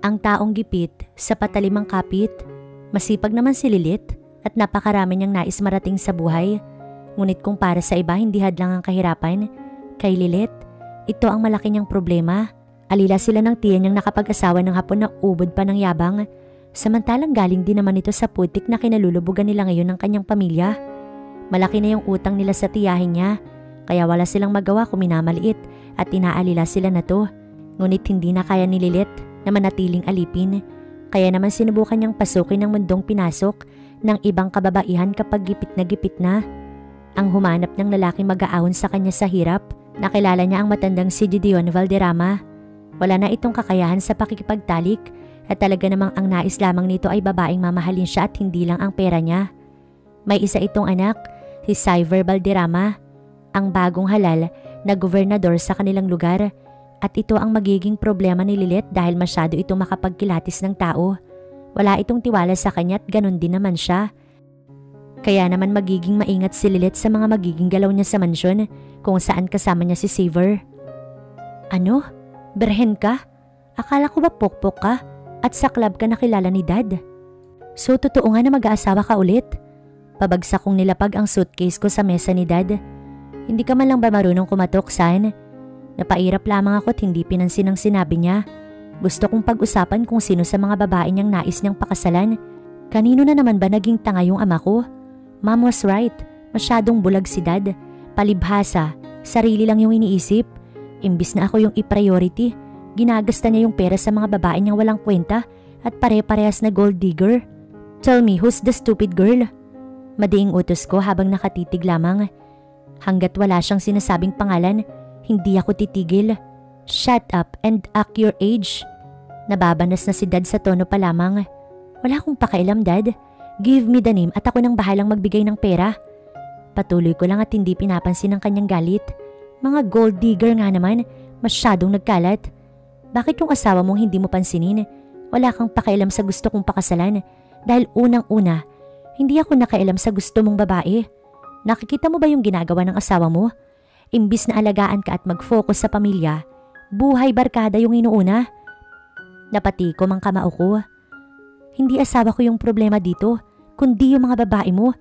Ang taong gipit sa patalimang kapit. Masipag naman si Lilith at napakarami niyang nais marating sa buhay. Ngunit kung para sa iba hindi hadlang ang kahirapan, kay Lilith, ito ang malaki niyang problema. Alila sila ng tiyan niyang nakapag-asawa ng hapon na ubod pa ng yabang. Samantalang galing din naman ito sa putik na kinalulubugan nila ngayon ng kanyang pamilya. Malaki na yung utang nila sa tiyahin niya, kaya wala silang magawa kung minamaliit at inaalila sila na to. Ngunit hindi na kaya ni Lilith na manatiling alipin, kaya naman sinubukan niyang pasukin ng mundong pinasok ng ibang kababaihan kapag gipit na. Ang humanap ng lalaking mag-aawon sa kanya sa hirap, nakilala niya ang matandang si Gideon Valderrama. Wala na itong kakayahan sa pakikipagtalik at talaga namang ang nais lamang nito ay babaeng mamahalin siya at hindi lang ang pera niya. May isa itong anak, si Cyver Valderrama, ang bagong halal na gobernador sa kanilang lugar. At ito ang magiging problema ni Lilith dahil masyado itong makapagkilatis ng tao. Wala itong tiwala sa kanya at ganun din naman siya. Kaya naman magiging maingat si Lilith sa mga magiging galaw niya sa mansyon kung saan kasama niya si Saver. Ano? Berhen ka? Akala ko ba pokpok ka at sa club ka nakilala ni Dad? So totoo nga na mag-aasawa ka ulit? Pabagsak kong nilapag ang suitcase ko sa mesa ni Dad. Hindi ka man lang ba marunong kumatok, San? Napairap lamang ako at hindi pinansin ang sinabi niya. Gusto kong pag-usapan kung sino sa mga babae niyang nais niyang pakasalan. Kanino na naman ba naging tanga yung ama ko? Mom was right. Masyadong bulag si Dad. Palibhasa. Sarili lang yung iniisip. Imbis na ako yung i-priority, ginagasta niya yung pera sa mga babae niyang walang kwenta at pare-parehas na gold digger. Tell me, who's the stupid girl? Madiing utos ko habang nakatitig lamang. Hanggat wala siyang sinasabing pangalan, hindi ako titigil. Shut up and act your age. Nababanas na si Dad sa tono pa lamang. Wala akong pakialam, Dad. Give me the name at ako nang bahalang magbigay ng pera. Patuloy ko lang at hindi pinapansin ang kanyang galit. Mga gold digger nga naman, masyadong nagkalat. Bakit yung asawa mong hindi mo pansinin? Wala kang pakialam sa gusto kong pakasalan dahil unang-una, hindi ako nakailam sa gusto mong babae. Nakikita mo ba yung ginagawa ng asawa mo? Imbis na alagaan ka at mag-focus sa pamilya, buhay barkada yung inuuna. Napatikom ang kamao ko. Hindi asawa ko yung problema dito, kundi yung mga babae mo.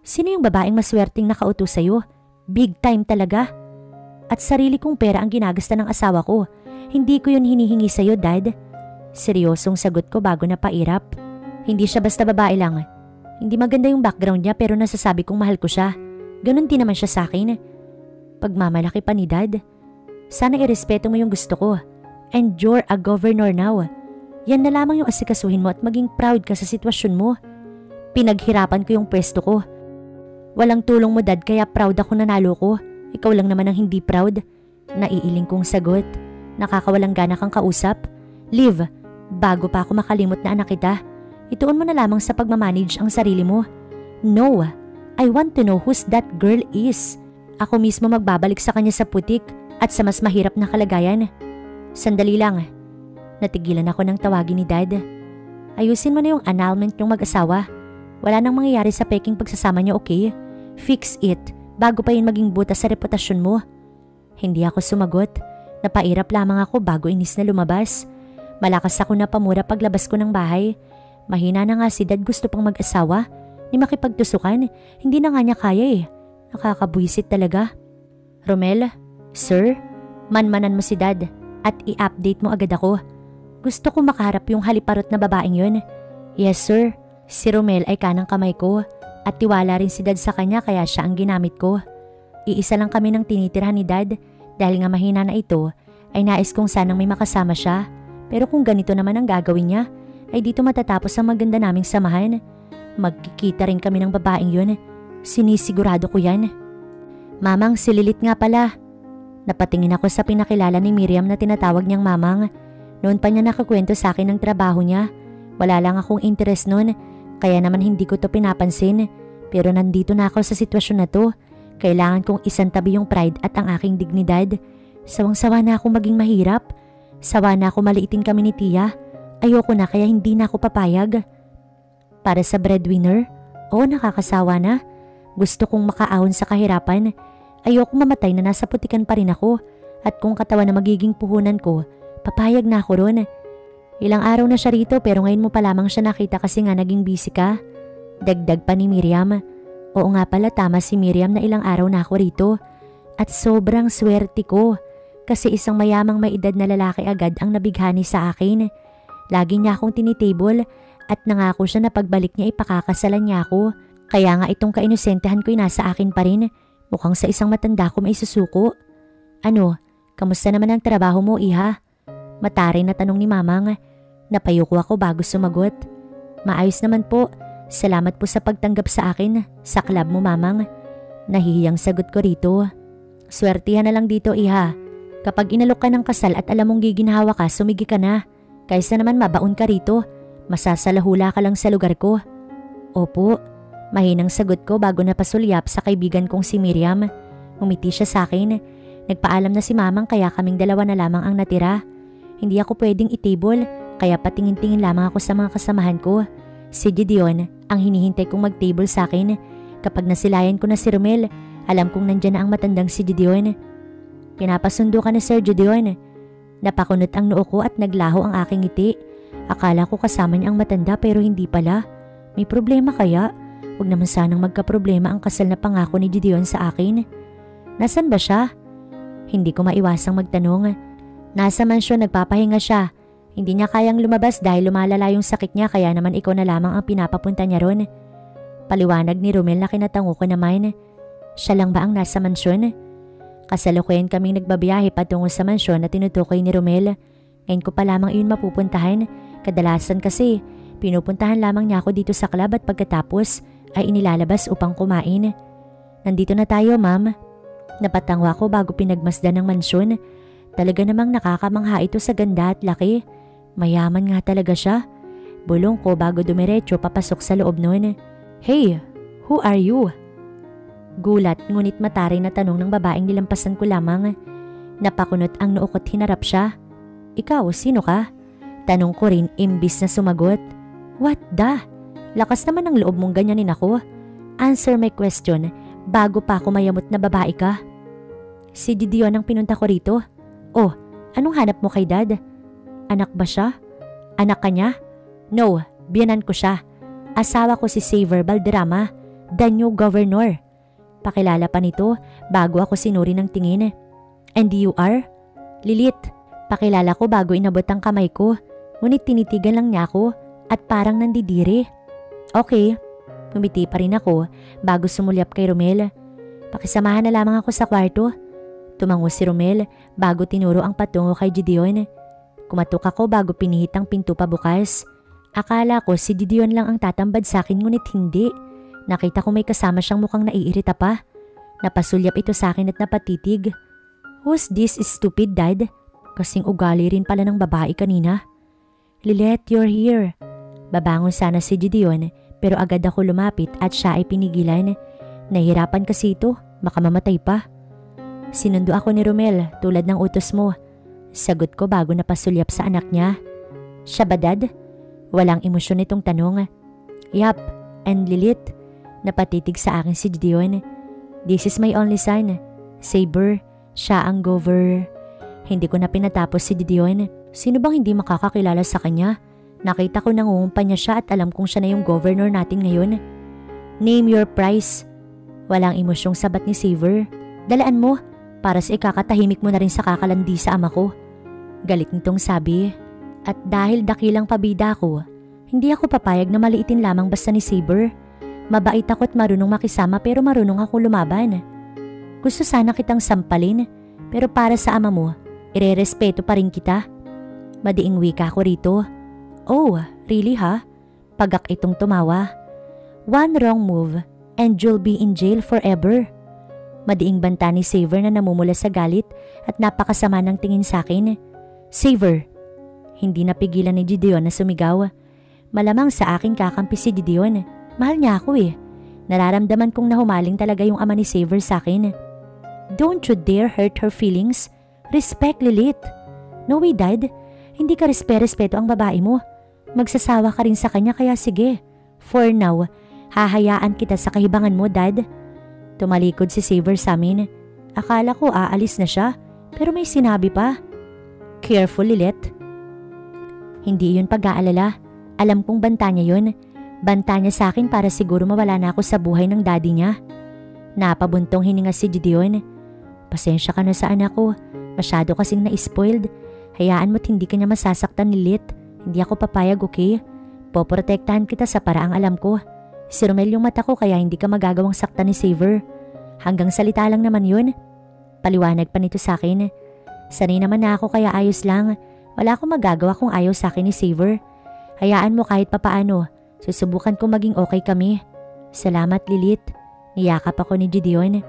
Sino yung babaeng maswerteng nakautos sa'yo? Big time talaga. At sarili kong pera ang ginagasta ng asawa ko. Hindi ko yun hinihingi sa'yo, Dad. Seryosong sagot ko bago napairap. Hindi siya basta babae lang. Hindi maganda yung background niya pero nasasabi kong mahal ko siya. Ganon din naman siya sa akin. Pagmamalaki pa ni Dad. Sana irespeto mo yung gusto ko. And you're a governor now. Yan na lamang yung asikasuhin mo at maging proud ka sa sitwasyon mo. Pinaghirapan ko yung pwesto ko. Walang tulong mo, Dad, kaya proud ako nanalo ko. Ikaw lang naman ang hindi proud. Naiiling kong sagot. Nakakawalang gana kang kausap. Liv, bago pa ako makalimot na anak kita, ituon mo na lamang sa pagmamanage ang sarili mo. No, I want to know who's that girl is. Ako mismo magbabalik sa kanya sa putik at sa mas mahirap na kalagayan. Sandali lang. Natigilan ako ng tawagin ni Dad. Ayusin mo na yung annulment yung mag-asawa. Wala nang mangyayari sa peking pagsasama niyo, okay? Fix it bago pa yun maging butas sa reputasyon mo. Hindi ako sumagot. Napairap lamang ako bago inis na lumabas. Malakas ako na pamura paglabas ko ng bahay. Mahina na nga si Dad, gusto pang mag-asawa. Ni makipagtusukan, hindi na nga niya kaya eh. Nakakabwisit talaga. Romel, sir, manmanan mo si Dad at i-update mo agad ako. Gusto ko makaharap yung haliparot na babaeng yun. Yes, sir. Si Romel ay kanang kamay ko at tiwala rin si Dad sa kanya kaya siya ang ginamit ko. Iisa lang kami ng tinitirhan ni Dad dahil nga mahina na ito ay nais kong sanang may makasama siya. Pero kung ganito naman ang gagawin niya, ay dito matatapos ang maganda naming samahan. Magkikita rin kami ng babaeng yun. Sinisigurado ko yan. Mamang, si Lilith nga pala. Napatingin ako sa pinakilala ni Miriam na tinatawag niyang Mamang. Noon pa niya nakakwento sa akin ng trabaho niya. Wala lang akong interest noon, kaya naman hindi ko to pinapansin. Pero nandito na ako sa sitwasyon na to. Kailangan kong isantabi yung pride at ang aking dignidad. Sawang-sawa na akong maging mahirap. Sawa na ako maliitin kami ni Tia. Ayoko na kaya hindi na ako papayag. Para sa breadwinner? Oo, nakakasawa na. Gusto kong makaahon sa kahirapan. Ayoko mamatay na nasa putikan pa rin ako. At kung katawan na magiging puhunan ko, papayag na ako ron. Ilang araw na siya rito pero ngayon mo pa lamang siya nakita kasi nga naging busy ka. Dagdag pa ni Miriam. Oo nga pala, tama si Miriam na ilang araw na ako rito. At sobrang swerte ko kasi isang mayamang may edad na lalaki agad ang nabighani sa akin. Lagi niya akong tinitable at nangako siya na pagbalik niya ipakakasalan niya ako. Kaya nga itong kainusentehan ko'y nasa akin pa rin. Mukhang sa isang matanda ko may susuko. Ano, kamusta naman ang trabaho mo, iha? Mataray na tanong ni Mamang. Napayuko ako bago sumagot. Maayos naman po. Salamat po sa pagtanggap sa akin. Sa club mo, Mamang. Nahihiyang sagot ko rito. Swertihan na lang dito, iha. Kapag inalok ka ng kasal at alam mong giginhawa ka, sumigi ka na. Kaysa naman mabaon ka rito. Masasalahula ka lang sa lugar ko. Opo. Mahinang sagot ko bago napasulyap sa kaibigan kong si Miriam. Umiti siya sa akin. Nagpaalam na si Mamang kaya kaming dalawa na lamang ang natira. Hindi ako pwedeng itable kaya patingin-tingin lamang ako sa mga kasamahan ko. Si Gideon ang hinihintay kong mag-table sa akin. Kapag nasilayan ko na si Romel, alam kong nandyan na ang matandang si Gideon. Pinapasundo ka na, Sir Gideon. Napakunot ang noo ko at naglaho ang aking ngiti. Akala ko kasama niya ang matanda pero hindi pala. May problema kaya? Huwag naman sanang magka-problema ang kasal na pangako ni Gideon sa akin. Nasaan ba siya? Hindi ko maiwasang magtanong. Nasa mansyon, nagpapahinga siya. Hindi niya kayang lumabas dahil lumalala yung sakit niya kaya naman ikaw na lamang ang pinapapunta niya ron. Paliwanag ni Romel na kinatango ko naman. Siya lang ba ang nasa mansyon? Kasalukuyan kaming nagbabiyahe patungo sa mansyon na tinutukoy ni Romel. Ngayon ko pa lamang iyon mapupuntahan. Kadalasan kasi, pinupuntahan lamang niya ako dito sa club at pagkatapos ay inilalabas upang kumain. Nandito na tayo, ma'am. Napatangwa ko bago pinagmasdan ng mansyon. Talaga namang nakakamangha ito sa ganda at laki. Mayaman nga talaga siya. Bulong ko bago dumiretso papasok sa loob nun. Hey, who are you? Gulat ngunit mataray na tanong ng babaeng nilampasan ko lamang. Napakunot ang noo ko't hinarap siya. Ikaw, sino ka? Tanong ko rin imbis na sumagot. What the? Lakas naman ang loob mong ganyanin ako. Answer my question bago pa ako mayamot na babae ka. Si Gideon ang pinunta ko rito. Oh, anong hanap mo kay Dad? Anak ba siya? Anak ka niya? No, biyanan ko siya. Asawa ko si Xavier Valderrama, the new governor. Pakilala pa nito bago ako sinuri ng tingin. And you are? Lilith. Pakilala ko bago inabot ang kamay ko. Ngunit tinitigan lang niya ako at parang nandidiri. Okay, umiti pa rin ako bago sumulyap kay Romel. Pakisamahan na lamang ako sa kwarto. Tumango si Romel bago tinuro ang patungo kay Gideon. Kumatok ako bago pinihit ang pinto pabukas. Akala ko si Gideon lang ang tatambad sa akin ngunit hindi. Nakita ko may kasama siyang mukhang naiirita pa. Napasulyap ito sa akin at napatitig. Who's this stupid, Dad? Kasing ugali rin pala ng babae kanina. Lilith, you're here. Babangon sana si Gideon pero agad ako lumapit at siya ay pinigilan. Nahihirapan kasi ito, baka mamatay pa. Sinundo ako ni Romel tulad ng utos mo. Sagot ko bago napasulyap sa anak niya. Siya ba, Dad? Walang emosyon itong tanong. Yap, and Lilith. Napatitig sa akin si Gideon. This is my only son. Saber, siya ang Hindi ko na pinatapos si Gideon. Sino bang hindi makakakilala sa kanya? Nakita ko nangungumpa niya siya at alam kong siya na yung governor natin ngayon. Name your price. Walang emosyong sabat ni Xavier. Dalaan mo para sa ikakatahimik mo na rin sa kakalandi sa ama ko. Galit nitong sabi. At dahil dakilang pabida ko, hindi ako papayag na maliitin lamang basta ni Xavier. Mabait ako at marunong makisama pero marunong ako lumaban. Gusto sana kitang sampalin pero para sa ama mo, irerespeto pa rin kita. Madiing wika ko rito. Oh, really ha? Pagak itong tumawa. One wrong move and you'll be in jail forever. Madiing banta ni Xavier na namumula sa galit at napakasama ng tingin sa akin. Xavier! Hindi napigilan ni Gideon na sumigaw. Malamang sa akin kakampi si Gideon. Mahal niya ako eh. Nararamdaman kong nahumaling talaga yung ama ni Xavier sa akin. Don't you dare hurt her feelings. Respect, Lilith. No way, Dad. Hindi ka respeto ang babae mo. Magsasawa ka rin sa kanya kaya sige. For now, hahayaan kita sa kahibangan mo, Dad. Tumalikod si Xavier sa amin. Akala ko aalis na siya pero may sinabi pa. Careful, Lilith. Hindi yun pag-aalala. Alam kong banta niya yun. Banta niya sa akin para siguro mawala na ako sa buhay ng daddy niya. Napabuntong hininga si Gideon. Pasensya ka na sa anak ko. Masyado kasing na-spoiled. Hayaan mo't hindi ka niya masasaktan, Lilith. Hindi ako papayag, okay? Poprotektahan kita sa paraang alam ko. Si Romel yung mata ko kaya hindi ka magagawang saktan ni Saver. Hanggang salita lang naman yun. Paliwanag pa nito sa akin. Sanay naman na ako kaya ayos lang. Wala akong magagawa kung ayaw sa akin ni Saver. Hayaan mo kahit papaano. Susubukan ko maging okay kami. Salamat, Lilith. Niyakap ako ni Gideon.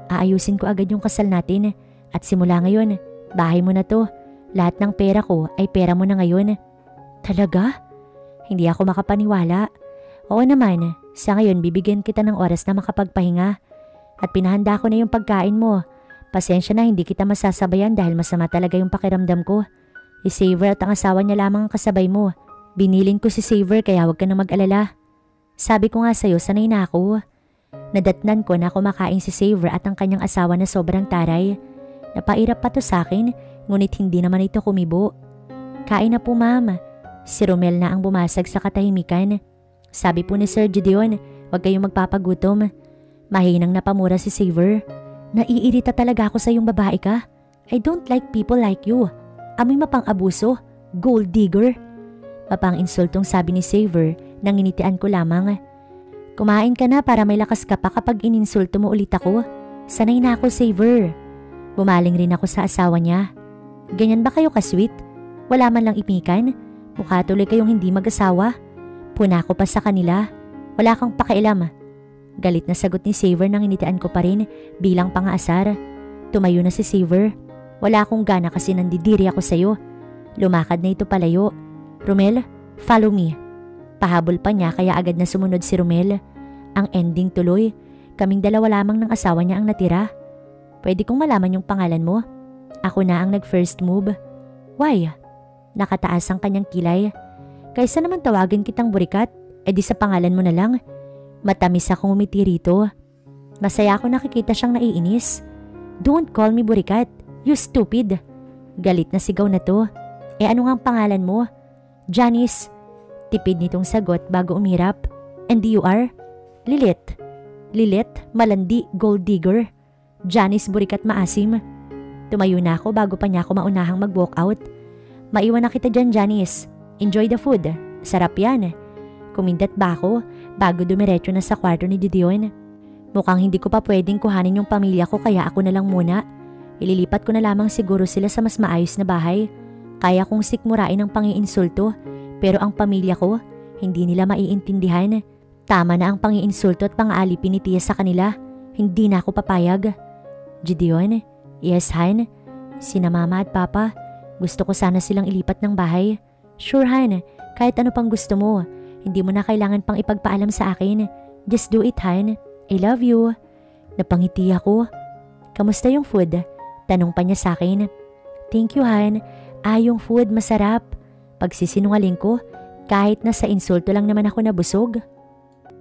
Aayusin ko agad yung kasal natin. At simula ngayon, bahay mo na to. Lahat ng pera ko ay pera mo na ngayon. Talaga? Hindi ako makapaniwala. Oo naman, sa ngayon bibigyan kita ng oras na makapagpahinga. At pinahanda ko na yung pagkain mo. Pasensya na hindi kita masasabayan dahil masama talaga yung pakiramdam ko. Si Saver at ang asawa niya lamang ang kasabay mo. Biniling ko si Saver kaya huwag ka na mag-alala. Sabi ko nga sa'yo, sanay na ako. Nadatnan ko na kumakain si Saver at ang kanyang asawa na sobrang taray. Napairap pa to sa akin, ngunit hindi naman ito kumibo. Kain na po, ma'am. Si Romel na ang bumasag sa katahimikan. Sabi po ni Sir Gideon, huwag kayong magpapagutom. Mahinang napamura si Saver. Naiirita talaga ako sa yung babae ka. I don't like people like you. Amoy mapang-abuso. Gold digger. Mapang-insultong sabi ni Saver nang initian ko lamang. Kumain ka na para may lakas ka pa kapag ininsulto mo ulit ako. Sanay na ako, Saver. Bumaling rin ako sa asawa niya. Ganyan ba kayo ka-sweet? Wala man lang imikan? Mukha tuloy kayong hindi mag-asawa. Puna ko pa sa kanila. Wala kang pakialam. Galit na sagot ni Saver nang initian ko pa rin bilang pang-aasar. Tumayo na si Saver. Wala akong gana kasi nandidiri ako sa'yo. Lumakad na ito palayo. Romel, follow me. Pahabol pa niya kaya agad na sumunod si Romel. Ang ending tuloy, kaming dalawa lamang ng asawa niya ang natira. Pwede kong malaman yung pangalan mo? Ako na ang nag-first move. Why? Nakataas ang kanyang kilay. Kaysa naman tawagin kitang Burikat, edi sa pangalan mo na lang. Matamis akong umiti rito. Masaya ako nakikita siyang naiinis. Don't call me Burikat, you stupid. Galit na sigaw na to. Ano nga ang pangalan mo? Janice. Tipid nitong sagot bago umirap. And you are? Lilith. Lilith, malandi, gold digger. Janice Burikat maasim. Tumayo na ako bago pa niya ako maunahang mag-walk out. Maiwan na kita dyan, Janice. Enjoy the food. Sarap yan. Kumindat ba ako bago dumiretso na sa kwarto ni Gideon? Mukhang hindi ko pa pwedeng kuhanin yung pamilya ko kaya ako na lang muna. Ililipat ko na lamang siguro sila sa mas maayos na bahay. Kaya kong sikmurain ang pangiinsulto pero ang pamilya ko hindi nila maiintindihan. Tama na ang pangiinsulto at pang-aalipin ni Tia sa kanila. Hindi na ako papayag. Gideon? Yes, Han? Sina Mama at Papa? Gusto ko sana silang ilipat ng bahay. Sure, Han. Kahit ano pang gusto mo. Hindi mo na kailangan pang ipagpaalam sa akin. Just do it, Han. I love you. Napangiti ako. Kamusta yung food? Tanong pa niya sa akin. Thank you, Han. Yung food masarap. Pagsisinungaling ko, kahit na sa insulto lang naman ako nabusog.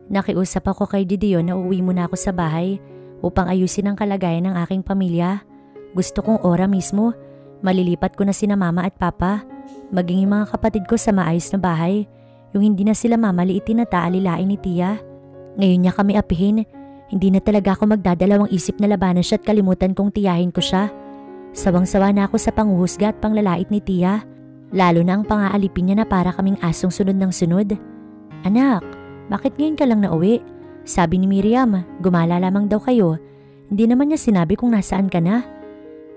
Nakiusap ako kay Gideon na uuwi muna ako sa bahay upang ayusin ang kalagayan ng aking pamilya. Gusto kong ora mismo, malilipat ko na sina Mama at Papa, maging yung mga kapatid ko sa maayos na bahay, yung hindi na sila mamaliitin at aalilain ni Tia. Ngayon niya kami apihin, hindi na talaga ako magdadalawang isip na labanan siya at kalimutan kong tiyahin ko siya. Sawang-sawa na ako sa panghuhusga at panglalait ni Tia, lalo na ang pang-aalipin niya na para kaming asong sunod ng sunod. Anak, bakit ngayon ka lang nauwi? Sabi ni Miriam, gumala lamang daw kayo. Hindi naman niya sinabi kung nasaan ka na.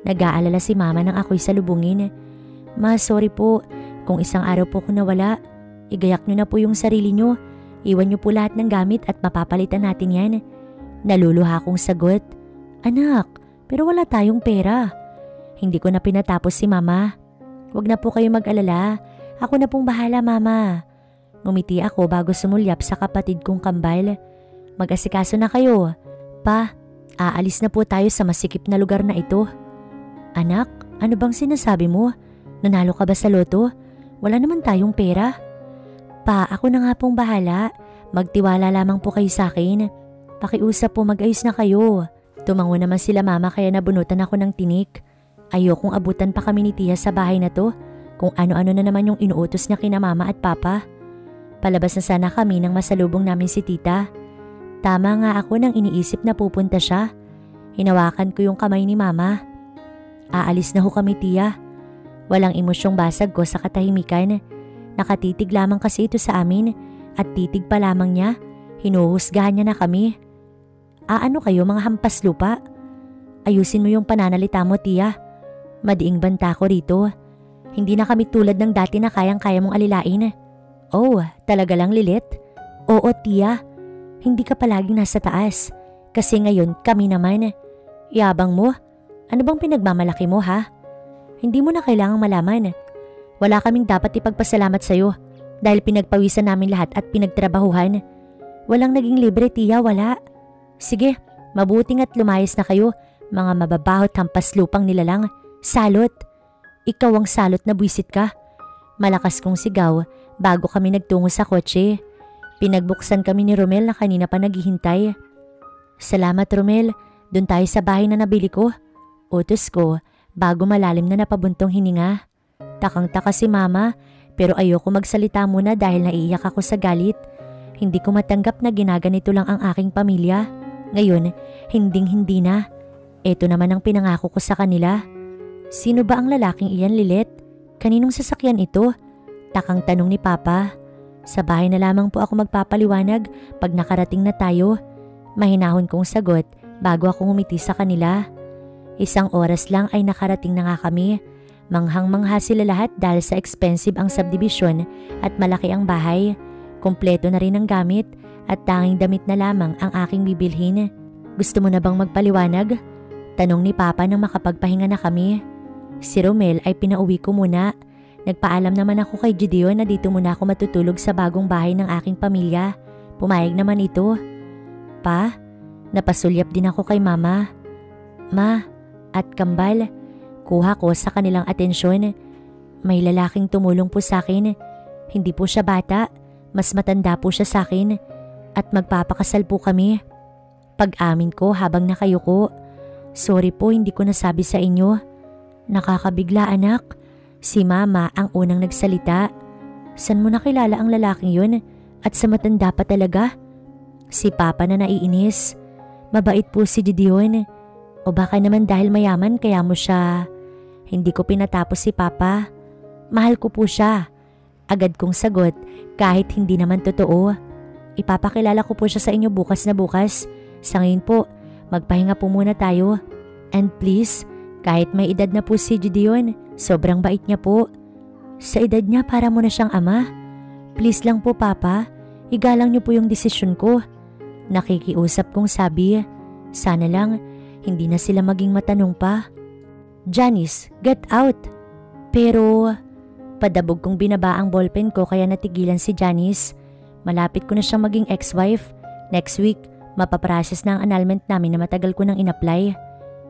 Nag-aalala si Mama nang ako'y salubungin. Ma, sorry po, kung isang araw po ko nawala. Igayak niyo na po yung sarili niyo. Iwan niyo po lahat ng gamit at mapapalitan natin yan. Naluluha akong sagot. Anak, pero wala tayong pera. Hindi ko na pinatapos si Mama. Huwag na po kayo mag-alala. Ako na pong bahala, Mama. Ngumiti ako bago sumulyap sa kapatid kong kambal. Mag-asikaso na kayo. Pa, aalis na po tayo sa masikip na lugar na ito. Anak, ano bang sinasabi mo? Nanalo ka ba sa loto? Wala naman tayong pera. Pa, ako na nga pong bahala. Magtiwala lamang po kayo sa akin. Pakiusap po, mag-ayos na kayo. Tumango naman sila Mama kaya nabunutan ako ng tinik. Ayokong abutan pa kami ni Tia sa bahay na to. kung ano-ano na naman yung inuutos niya kina mama at papa. Palabas na sana kami nang masalubong namin si tita. Tama nga ako nang iniisip na pupunta siya. Hinawakan ko yung kamay ni mama. Aalis na ho kami, tiya. Walang emosyong basag ko sa katahimikan. Nakatitig lamang kasi ito sa amin at titig pa lamang niya, hinuhusgahan niya na kami. Ano kayo mga hampas lupa? Ayusin mo yung pananalita mo, tiya. Madiing banta ko rito. Hindi na kami tulad ng dati na kayang-kaya mong alilain. Oh, talaga lang, Lilit? Oo, tiya. Hindi ka palaging nasa taas. Kasi ngayon kami naman. Yabang mo? Ano bang pinagmamalaki mo, ha? Hindi mo na kailangang malaman. Wala kaming dapat ipagpasalamat sa'yo dahil pinagpawisan namin lahat at pinagtrabahuhan. Walang naging libre, tiya, wala. Sige, mabuting at lumayas na kayo, mga mababahot hampas lupang nilalang. Salot! Ikaw ang salot na buwisit ka. Malakas kong sigaw bago kami nagtungo sa kotse. Pinagbuksan kami ni Romel na kanina pa naghihintay. Salamat, Romel. Doon tayo sa bahay na nabili ko. Utos ko bago malalim na napabuntong hininga. Takang-taka si mama pero ayoko magsalita muna dahil naiiyak ako sa galit. Hindi ko matanggap na ginaganito lang ang aking pamilya. Ngayon, hinding-hindi na. Ito naman ang pinangako ko sa kanila. Sino ba ang lalaking iyan, Lilet? Kaninong sasakyan ito? Takang tanong ni Papa. Sa bahay na lamang po ako magpapaliwanag pag nakarating na tayo. Mahinahon kong sagot bago ako ngumiti sa kanila. 1 oras lang ay nakarating na nga kami. Manghang-mangha sila lahat dahil sa expensive ang subdivision at malaki ang bahay. Kompleto na rin ang gamit at tanging damit na lamang ang aking bibilhin. Gusto mo na bang magpaliwanag? Tanong ni Papa nang makapagpahinga na kami. Si Romel ay pinauwi ko muna. Nagpaalam naman ako kay Gideon na dito muna ako matutulog sa bagong bahay ng aking pamilya. Pumayag naman ito. Pa, napasulyap din ako kay Mama. Ma, at Kambal, kuha ko sa kanilang atensyon. May lalaking tumulong po sa akin. Hindi po siya bata, mas matanda po siya sa akin at magpapakasal po kami. Pag-amin ko habang nakayuko. Sorry po, hindi ko nasabi sa inyo. Nakakabigla, anak. Si Mama ang unang nagsalita. San mo nakilala ang lalaking yun at sa matanda pa talaga? Si Papa na naiinis. Mabait po si Gideon. O baka naman dahil mayaman kaya mo siya. Hindi ko pinatapos si Papa. Mahal ko po siya. Agad kong sagot kahit hindi naman totoo. Ipapakilala ko po siya sa inyo bukas na bukas. Sa ngayon po, magpahinga po muna tayo. And please, kahit may edad na po si Gideon, sobrang bait niya po. Sa edad niya para mo na siyang ama. Please lang po, Papa, igalang niyo po yung desisyon ko. Nakikiusap kong sabi. Sana lang hindi na sila maging matanong pa. Janice, get out! Pero, padabog kong binaba ang ballpen ko kaya natigilan si Janice. Malapit ko na siyang maging ex-wife. Next week, mapaprocess na ang annulment namin na matagal ko nang in-apply.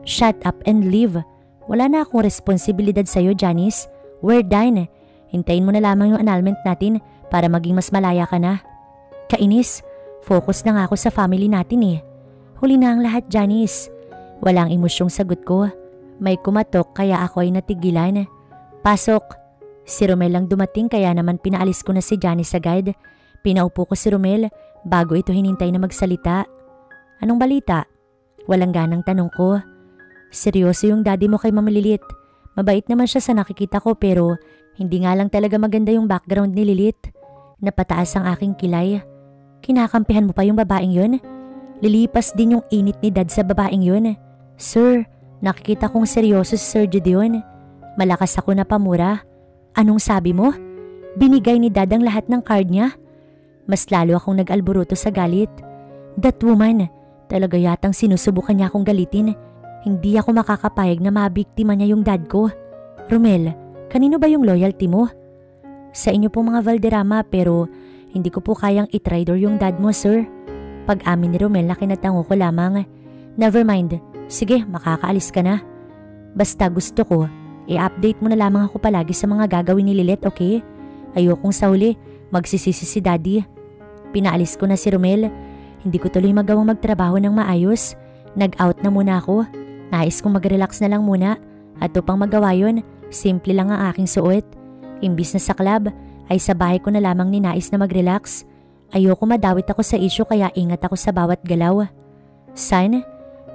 Shut up and leave. Wala na akong responsibilidad sa'yo, Janice. We're done. Hintayin mo na lamang yung annulment natin para maging mas malaya ka na. Kainis, focus na nga ako sa family natin eh. Huli na ang lahat, Janice. Walang emosyong sagot ko. May kumatok kaya ako ay natigilan. Pasok. Si Romel lang dumating kaya naman pinaalis ko na si Janice agad. Pinaupo ko si Romel bago ito hinintay na magsalita. Anong balita? Walang ganang tanong ko. Seryoso yung daddy mo kay Mama Lilit. Mabait naman siya sa nakikita ko pero hindi nga lang talaga maganda yung background ni Lilit. Napataas ang aking kilay. Kinakampihan mo pa yung babaeng yun? Lilipas din yung init ni dad sa babaeng yun. Sir, nakikita kong seryoso si Sir Gideon. Malakas ako na pamura. Anong sabi mo? Binigay ni dad ang lahat ng card niya? Mas lalo akong nag-alburuto sa galit. That woman, talaga yatang sinusubukan niya akong galitin. Hindi ako makakapayag na mabiktima niya yung dad ko. Romel, kanino ba yung loyalty mo? Sa inyo pong mga Valderrama pero hindi ko po kayang itraidor yung dad mo, sir. Pag-amin ni Romel na kinatango ko lamang. Never mind. Sige, makakaalis ka na. Basta gusto ko, i-update mo na lamang ako palagi sa mga gagawin ni Lilet, okay? Ayokong sa huli, magsisisi si daddy. Pinaalis ko na si Romel. Hindi ko tuloy magawang magtrabaho ng maayos. Nag-out na muna ako. Nais kong mag-relax na lang muna. At upang magawa yun, simple lang ang aking suot. Imbis na sa club, ay sa bahay ko na lamang ninais na mag-relax. Ayoko madawit ako sa issue kaya ingat ako sa bawat galaw. Son,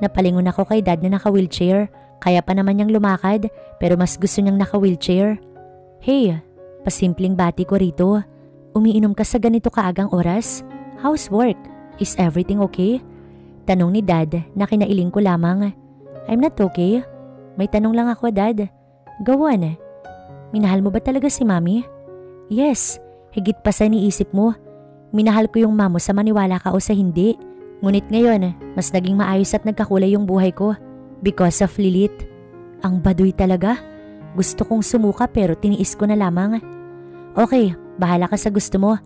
napalingon ako kay dad na naka-wheelchair. Kaya pa naman niyang lumakad pero mas gusto niyang naka-wheelchair. Hey, pasimpleng bati ko rito. Umiinom ka sa ganito kaagang oras? How's work? Is everything okay? Tanong ni dad na kinailing ko lamang. I'm not okay. May tanong lang ako, dad. Go on. Minahal mo ba talaga si mami? Yes, higit pa sa iniisip mo. Minahal ko yung mamo sa maniwala ka o sa hindi. Ngunit ngayon, mas naging maayos at nagkakulay yung buhay ko. Because of Lilith. Ang baduy talaga. Gusto kong sumuka pero tiniis ko na lamang. Okay, bahala ka sa gusto mo.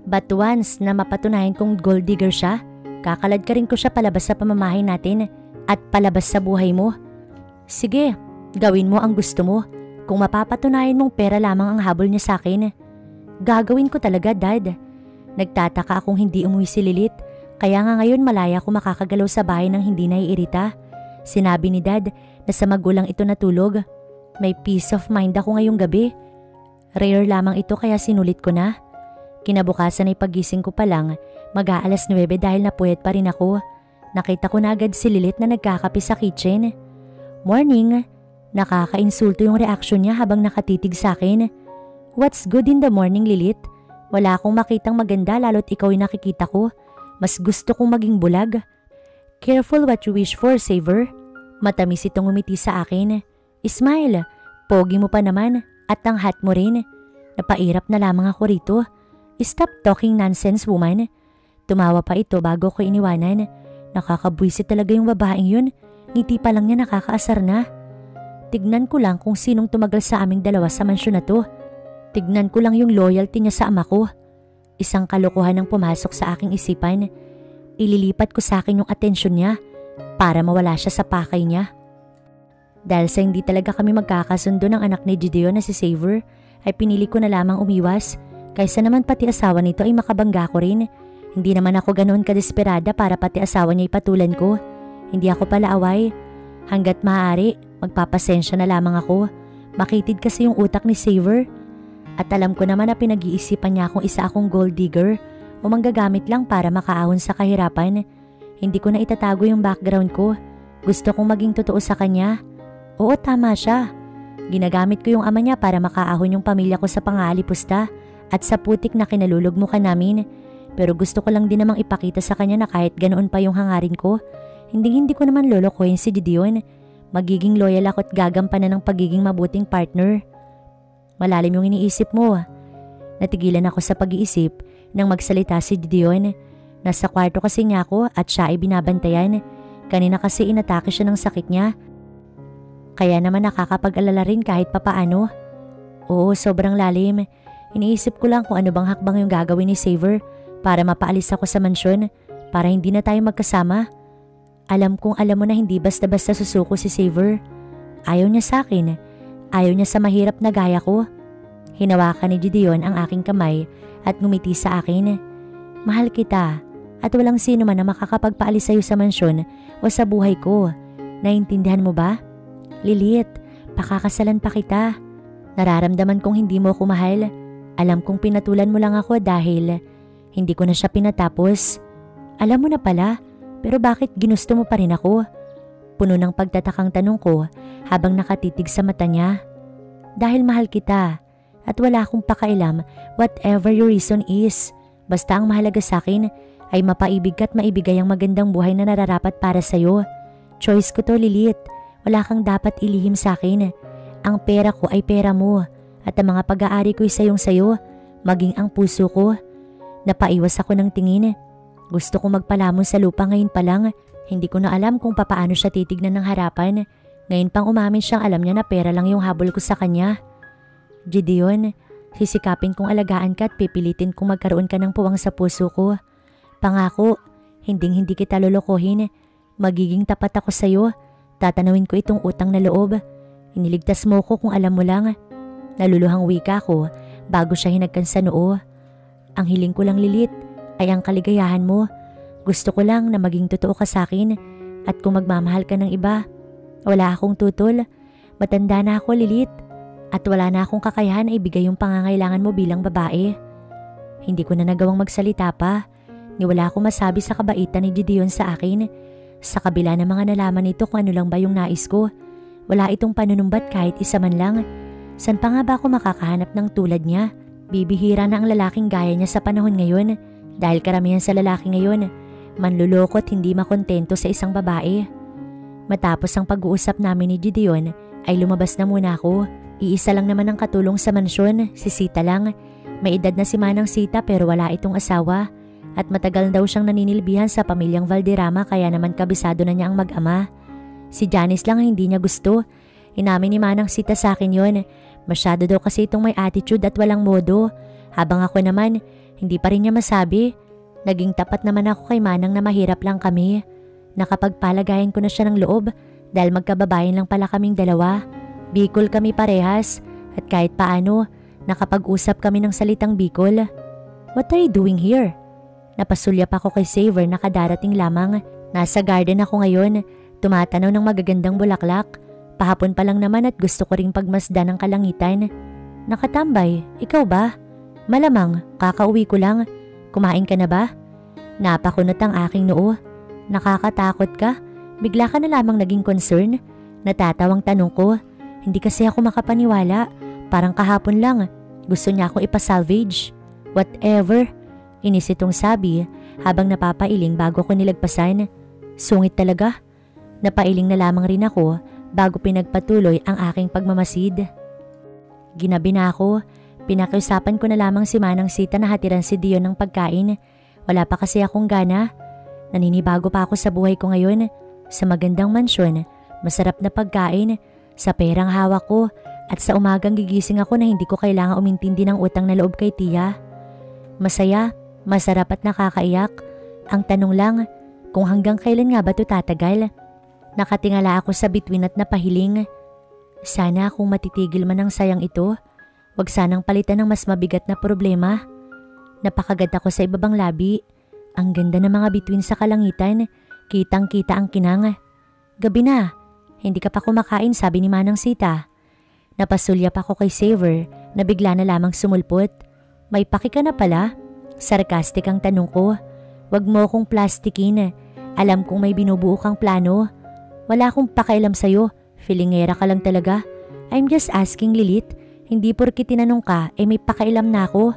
But once na mapatunayan kong gold digger siya, kakalad ka rin ko siya palabas sa pamamahay natin at palabas sa buhay mo. Sige, gawin mo ang gusto mo. Kung mapapatunayan mong pera lamang ang habol niya sa akin, gagawin ko talaga, dad. Nagtataka akong hindi umuwi si Lilith, kaya nga ngayon malaya ako makakagalaw sa bahay nang hindi naiirita. Sinabi ni dad na sa magulang ito natulog. May peace of mind ako ngayong gabi. Rare lamang ito kaya sinulit ko na. Kinabukasan ay pagising ko pa lang, mag-aalas 9 dahil napuyat pa rin ako. Nakita ko na agad si Lilith na nagkakape sa kitchen. Morning! Nakakainsulto yung reaksyon niya habang nakatitig sa akin. What's good in the morning, Lilith? Wala akong makitang maganda lalo't ikaw ay nakikita ko. Mas gusto kong maging bulag. Careful what you wish for, Saver. Matamis itong umiti sa akin. Smile, pogi mo pa naman at ang hat mo rin. Napairap na lamang ako rito. Stop talking nonsense, woman. Tumawa pa ito bago ko iniwanan. Nakakabwisit talaga yung babaeng yun. Ngiti pa lang niya nakakaasar na. Tignan ko lang kung sinong tumagal sa aming dalawa sa mansyon na to. Tignan ko lang yung loyalty niya sa ama ko. Isang kalokohan ang pumasok sa aking isipan. Ililipat ko sa akin yung atensyon niya para mawala siya sa pakay niya. Dahil sa hindi talaga kami magkakasundo ng anak ni Gideon na si Saver, ay pinili ko na lamang umiwas kaysa naman pati asawa nito ay makabangga ko rin. Hindi naman ako ganoon kadesperada para pati asawa niya ipatulan ko. Hindi ako pala away. Hanggat maaari, magpapasensya na lamang ako. Makitid kasi yung utak ni Saver. At alam ko naman na pinag-iisipan niya kung isa akong gold digger o manggagamit lang para makaahon sa kahirapan. Hindi ko na itatago yung background ko. Gusto kong maging totoo sa kanya. Oo, tama siya. Ginagamit ko yung ama niya para makaahon yung pamilya ko sa pangalipusta at sa putik na kinalulugmukan namin. Pero gusto ko lang din namang ipakita sa kanya na kahit ganoon pa yung hangarin ko, hindi ko naman lolokohin si Gideon. Magiging loyal ako at gagampanan ng pagiging mabuting partner. Malalim yung iniisip mo. Natigilan ako sa pag-iisip nang magsalita si Gideon. Nasa kwarto kasi niya ako at siya ay binabantayan. Kanina kasi inatake siya ng sakit niya. Kaya naman nakakapag-alala rin kahit papaano. Oo, sobrang lalim. Iniisip ko lang kung ano bang hakbang yung gagawin ni Saver para mapaalis ako sa mansyon para hindi na tayo magkasama. Alam kong alam mo na hindi basta-basta susuko si Saver. Ayaw niya sa akin. Ayaw niya sa mahirap na gaya ko. Hinawakan ni Gideon ang aking kamay at ngumiti sa akin. Mahal kita at walang sino man na makakapagpaalis sa'yo sa mansyon o sa buhay ko. Naintindihan mo ba? Lilith, pakakasalan pa kita. Nararamdaman kong hindi mo ako mahal. Alam kong pinatulan mo lang ako dahil hindi ko na siya pinatapos. Alam mo na pala, pero bakit ginusto mo pa rin ako? Puno ng pagtatakang tanong ko habang nakatitig sa mata niya. Dahil mahal kita at wala akong pakailam whatever your reason is. Basta ang mahalaga sa akin ay mapaibig ka at maibigay ang magandang buhay na nararapat para sa'yo. Choice ko to, Lilith. Wala kang dapat ilihim sa akin. Ang pera ko ay pera mo at ang mga pag-aari ko ay sayong-sayo, maging ang puso ko. Napaiwas ako ng tingin. Gusto ko magpalamon sa lupa ngayon pa lang. Hindi ko na alam kung papaano siya titignan ng harapan. Ngayon pang umamin siyang alam niya na pera lang yung habol ko sa kanya. Gideon, sisikapin kong alagaan ka at pipilitin kong magkaroon ka ng puwang sa puso ko. Pangako, hindi kita lolokohin. Magiging tapat ako sa'yo. Tatanawin ko itong utang na loob. Iniligtas mo ko kung alam mo lang. Naluluhang wika ko bago siya hinagkan sa noo. Ang hiling ko lang, Lilith, ay ang kaligayahan mo. Gusto ko lang na maging totoo ka sa akin at kung magmamahal ka ng iba, wala akong tutol. Matanda na ako, Lilith. At wala na akong kakayahan na ibigay yung pangangailangan mo bilang babae. Hindi ko na nagawang magsalita pa. Wala akong masabi sa kabaitan ni Gideon sa akin. Sa kabila ng mga nalaman nito kung ano lang ba yung nais ko. Wala itong panunumbat kahit isa man lang. San pa nga ba ako makakahanap ng tulad niya? Bibihira na ang lalaking gaya niya sa panahon ngayon. Dahil karamihan sa lalaki ngayon, manluloko at hindi makontento sa isang babae. Matapos ang pag-uusap namin ni Gideon, ay lumabas na muna ako. Iisa lang naman ang katulong sa mansyon, si Sita lang. May edad na si Manang Sita pero wala itong asawa. At matagal daw siyang naninilbihan sa pamilyang Valderrama kaya naman kabisado na niya ang mag-ama. Si Janice lang ang hindi niya gusto. Inamin ni Manang Sita sa akin yon. Masyado daw kasi itong may attitude at walang modo. Habang ako naman, hindi pa rin niya masabi. Naging tapat naman ako kay Manang na mahirap lang kami. Nakapagpalagayan ko na siya ng loob dahil magkababayan lang pala kaming dalawa. Bicol kami parehas at kahit paano, nakapag-usap kami ng salitang Bicol. What are you doing here? Napasulyap ako kay Saver na kadarating lamang. Nasa garden ako ngayon, tumatanaw ng magagandang bulaklak. Pahapon pa lang naman at gusto ko ring pagmasdan ng kalangitan. Nakatambay, ikaw ba? Malamang, kakauwi ko lang. Kumain ka na ba? Napakunot ang aking noo. Nakakatakot ka? Bigla ka na lamang naging concern. Natatawang tanong ko. Hindi kasi ako makapaniwala. Parang kahapon lang. Gusto niya akong ipasalvage. Whatever. Inis itong sabi habang napapailing bago ko nilagpasan. Sungit talaga. Napailing na lamang rin ako bago pinagpatuloy ang aking pagmamasid. Ginabi na ako. Pinakiusapan ko na lamang si Manang Sita na hatiran si Dion ng pagkain. Wala pa kasi akong gana. Naninibago pa ako sa buhay ko ngayon. Sa magandang mansyon, masarap na pagkain, sa perang hawak ko, at sa umagang gigising ako na hindi ko kailangan umintindi ng utang na loob kay Tia. Masaya, masarap at nakakaiyak. Ang tanong lang, kung hanggang kailan nga ba ito tatagal? Nakatingala ako sa bituin at napahiling. Sana kung matitigil man ang sayang ito, wag sanang palitan ng mas mabigat na problema. Napakagad ako sa ibabang labi. Ang ganda ng mga bituin sa kalangitan. Kitang-kita ang kinang. Gabi na. Hindi ka pa kumakain, sabi ni Manang Sita. Napasulyap ako kay Saver na bigla na lamang sumulpot. May paki ka na pala? Sarcastic ang tanong ko. Wag mo akong plastikin. Alam kong may binubuo kang plano. Wala akong pakialam sa'yo. Filingera ka lang talaga. I'm just asking, Lilith. Hindi porke tinanong ka, may pakialam na ako.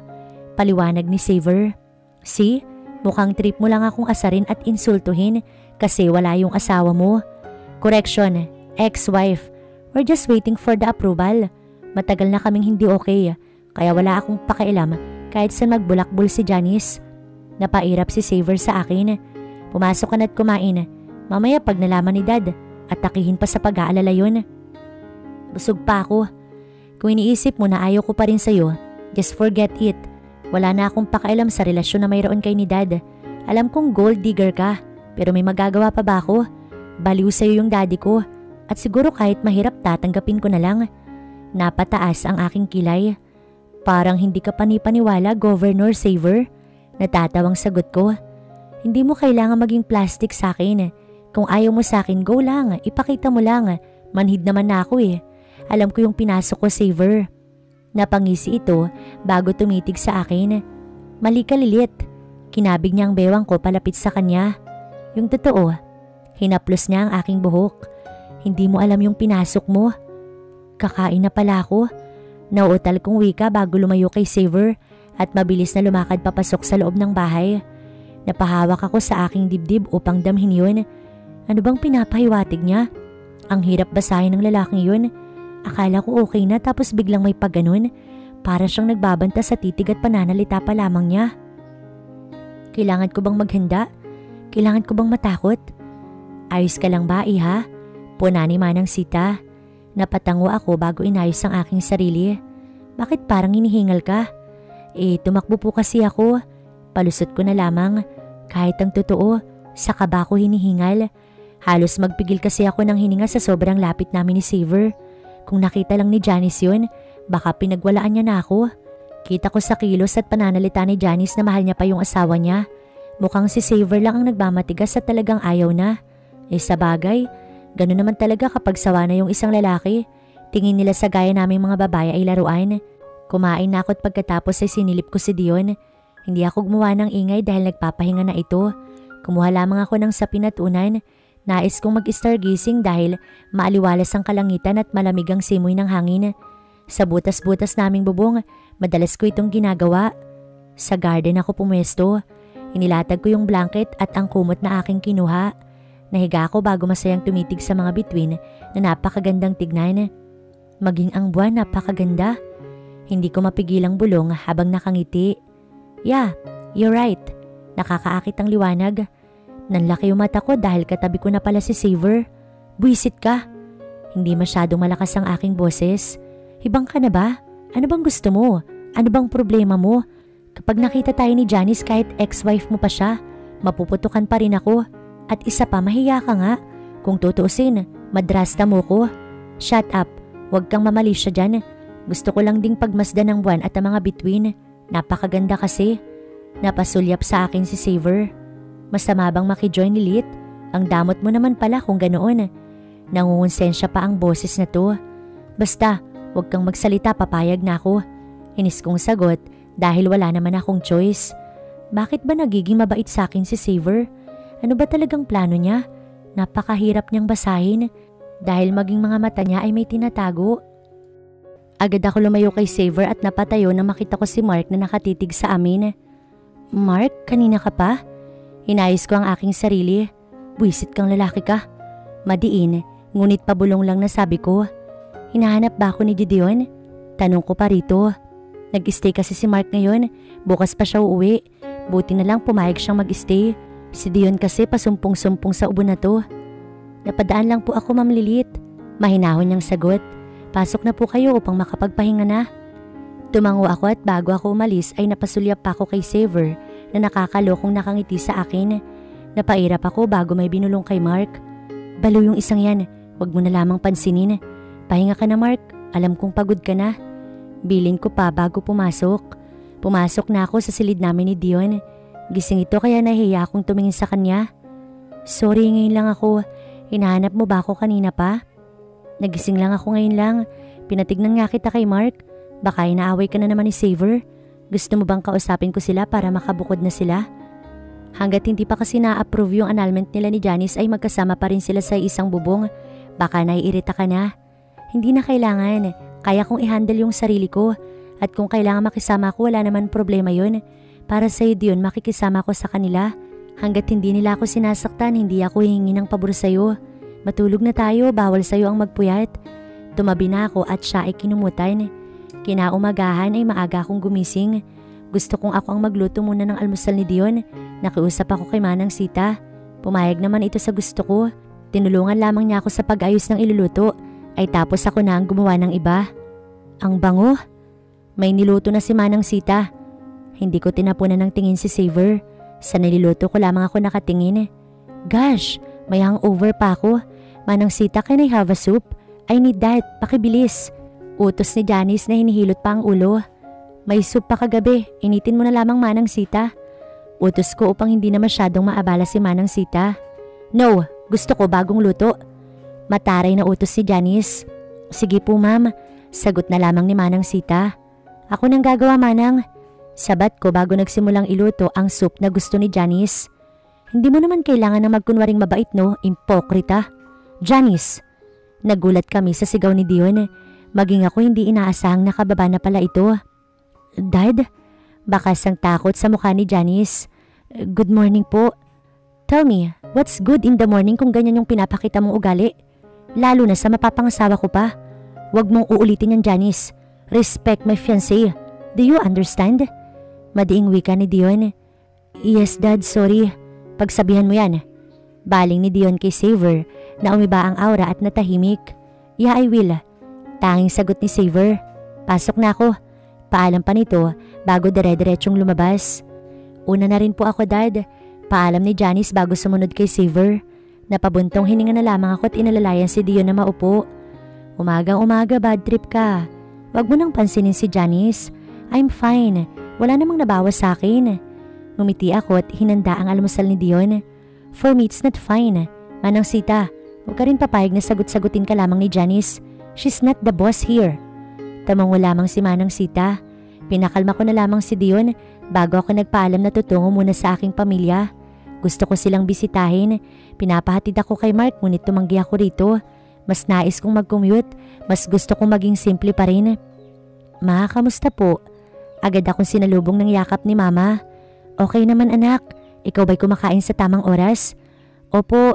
Paliwanag ni Saver. See? Mukhang trip mo lang akong asarin at insultuhin kasi wala yung asawa mo. Correction, ex-wife. We're just waiting for the approval. Matagal na kaming hindi okay, kaya wala akong pakialam kahit saan magbulakbol si Janice. Napairap si Saver sa akin. Pumasok ka na't kumain. Mamaya pag nalaman ni Dad, atakihin pa sa pag-aalala yun. Busog pa ako. Kung iniisip mo na ayaw ko pa rin sa'yo, just forget it. Wala na akong pakialam sa relasyon na mayroon kay ni Dad. Alam kong gold digger ka, pero may magagawa pa ba ako? Baliw sa'yo yung daddy ko, at siguro kahit mahirap tatanggapin ko na lang. Napataas ang aking kilay. Parang hindi ka panipaniwala, Governor Saver. Natatawang sagot ko. Hindi mo kailangan maging plastic sa akin. Kung ayaw mo sa akin, go lang, ipakita mo lang. Manhid naman na ako eh. Alam ko yung pinasok ko, Saver. Napangisi ito bago tumitig sa akin. Mali ka, Lilith. Kinabig niya ang bewang ko palapit sa kanya. Yung totoo, hinaplos niya ang aking buhok. Hindi mo alam yung pinasok mo. Kakain na pala ako. Nauutal kong wika bago lumayo kay Saver at mabilis na lumakad papasok sa loob ng bahay. Napahawak ako sa aking dibdib upang damhin yun. Ano bang pinapahiwatig niya? Ang hirap basahin ng lalaking yun. Akala ko okay na tapos biglang may pagganon. Para siyang nagbabanta sa titig at pananalita pa lamang niya. Kailangan ko bang maghanda? Kailangan ko bang matakot? Ayos ka lang ba, iha? Puna ni Manang Sita. Napatango ako bago inayos ang aking sarili. Bakit parang hinihingal ka? Tumakbo po kasi ako. Palusot ko na lamang. Kahit ang totoo, sa kaba ko hinihingal. Halos magpigil kasi ako ng hininga sa sobrang lapit namin ni Saver. Kung nakita lang ni Janice yun, baka pinagwalaan niya na ako. Kita ko sa kilos at pananalita ni Janice na mahal niya pa yung asawa niya. Mukhang si Saver lang ang nagmamatigas at talagang ayaw na. Sa bagay, gano'n naman talaga kapag sawa na yung isang lalaki. Tingin nila sa gaya naming mga babae ay laruan. Kumain na ako at pagkatapos ay sinilip ko si Dion. Hindi ako gumawa ng ingay dahil nagpapahinga na ito. Kumuha lamang ako ng sapin at unan. Nais kong mag-stargazing dahil maaliwalas ang kalangitan at malamig ang simoy ng hangin. Sa butas-butas naming bubong, madalas ko itong ginagawa. Sa garden ako pumwesto. Inilatag ko yung blanket at ang kumot na aking kinuha. Nahiga ako bago masayang tumitig sa mga bituin na napakagandang tignan. Maging ang buwan napakaganda. Hindi ko mapigilang bulong habang nakangiti. Yeah, you're right. Nakakaakit ang liwanag. Nanlaki yung mata ko dahil katabi ko na pala si Saver. Buwisit ka. Hindi masyadong malakas ang aking boses. Hibang ka na ba? Ano bang gusto mo? Ano bang problema mo? Kapag nakita tayo ni Janice kahit ex-wife mo pa siya, mapuputukan pa rin ako. At isa pa, mahiya ka nga. Kung tutuusin, madrasta mo ko. Shut up. Huwag kang mamalisya dyan. Gusto ko lang ding pagmasdan ng buwan at ang mga bituin. Napakaganda kasi. Napasulyap sa akin si Saver. Masama bang makijoin ni Lit? Ang damot mo naman pala kung ganoon. Nangungonsensya pa ang boses na to. Basta, huwag kang magsalita, papayag na ako. Inis kong sagot dahil wala naman akong choice. Bakit ba nagiging mabait sa akin si Saver? Ano ba talagang plano niya? Napakahirap niyang basahin dahil maging mga mata niya ay may tinatago. Agad ako lumayo kay Saver at napatayo nang makita ko si Mark na nakatitig sa amin. Mark, kanina ka pa? Inayos ko ang aking sarili. Buwisit kang lalaki ka. Madiin, ngunit pabulong lang na sabi ko. Hinahanap ba ako ni Gideon? Tanong ko pa rito. Nag-stay kasi si Mark ngayon. Bukas pa siya uuwi. Buti na lang pumayag siyang mag-stay. Si Dion kasi pasumpong-sumpong sa ubo na to. Napadaan lang po ako, Ma'am Lilith. Mahinahon niyang sagot. Pasok na po kayo upang makapagpahinga na. Tumango ako at bago ako umalis ay napasulyap pa ako kay Saver na nakakalokong nakangiti sa akin. Napairap ako bago may binulong kay Mark. Balo yung isang yan. Huwag mo na lamang pansinin. Pahinga ka na, Mark. Alam kong pagod ka na. Bilin ko pa bago pumasok. Pumasok na ako sa silid namin ni Dion. Gising ito kaya nahiya akong tumingin sa kanya. Sorry, ngayon lang ako. Hinahanap mo ba ako kanina pa? Nagising lang ako ngayon lang. Pinatignan nga kita kay Mark. Baka inaaway ka na naman ni Saver. Gusto mo bang kausapin ko sila para makabukod na sila? Hanggat hindi pa kasi na-approve yung annulment nila ni Janice ay magkasama pa rin sila sa isang bubong. Baka naiirita ka na. Hindi na kailangan. Kaya kong i-handle yung sarili ko. At kung kailangan makisama ko, wala naman problema yun. Para sa'yo Dion, makikisama ko sa kanila. Hanggat hindi nila ako sinasaktan, hindi ako hihingi ng pabor sa'yo. Matulog na tayo, bawal sa'yo ang magpuyat. Tumabi na ako at siya ay kinumutan. Kinaumagahan ay maaga akong gumising. Gusto kong ako ang magluto muna ng almusal ni Dion. Nakiusap ako kay Manang Sita. Pumayag naman ito sa gusto ko. Tinulungan lamang niya ako sa pag-ayos ng iluluto. Ay tapos ako na ang gumawa ng iba. Ang bango. May niluto na si Manang Sita. Hindi ko tinapunan ng tingin si Saver. Sa nililuto ko lamang ako nakatingin. Gosh, may hangover pa ako. Manang Sita, can I have a soup? I need that. Pakibilis. Utos ni Janice na hinihilot pa ang ulo. May soup pa kagabi. Initin mo na lamang, Manang Sita. Utos ko upang hindi na masyadong maabala si Manang Sita. No, gusto ko bagong luto. Mataray na utos si Janice. Sige po, ma'am. Sagot na lamang ni Manang Sita. Ako nang gagawa, Manang. Sabat ko bago nagsimulang iluto ang soup na gusto ni Janice. Hindi mo naman kailangan na magkunwaring mabait, no? Impokrita. Janice! Nagulat kami sa sigaw ni Dion. Maging ako hindi inaasahang nakababa na pala ito. Dad? Bakas ang takot sa mukha ni Janice. Good morning po. Tell me, what's good in the morning kung ganyan yung pinapakita mong ugali? Lalo na sa mapapangasawa ko pa. Huwag mong uulitin yan, Janice. Respect my fiancé. Do you understand? Madiing wika ni Dion. Yes, Dad, sorry. Pagsabihan mo yan. Baling ni Dion kay Saver na umiba ang aura at natahimik. Yeah, I will. Tanging sagot ni Saver. Pasok na ako. Paalam pa nito bago dire-diretsyong lumabas. Una na rin po ako, Dad. Paalam ni Janice bago sumunod kay Saver. Napabuntong hininga na lamang ako at inalalayan si Dion na maupo. Umagang-umaga, bad trip ka. Wag mo nang pansinin si Janice. I'm fine. Wala namang nabawas sa akin. Ngumiti ako at hinanda ang almusal ni Dion. For me, it's not fine. Manang Sita, huwag ka rin papayag na sagot-sagutin ka lamang ni Janice. She's not the boss here. Tamango lamang si Manang Sita. Pinakalma ko na lamang si Dion bago ako nagpaalam na tutungo muna sa aking pamilya. Gusto ko silang bisitahin. Pinapahatid ako kay Mark ngunit tumanggi ako rito. Mas nais kong mag-commute. Mas gusto kong maging simple pa rin. Ma, kamusta po? Agad akong sinalubong ng yakap ni Mama. Okay naman anak. Ikaw ba'y kumakain sa tamang oras? Opo.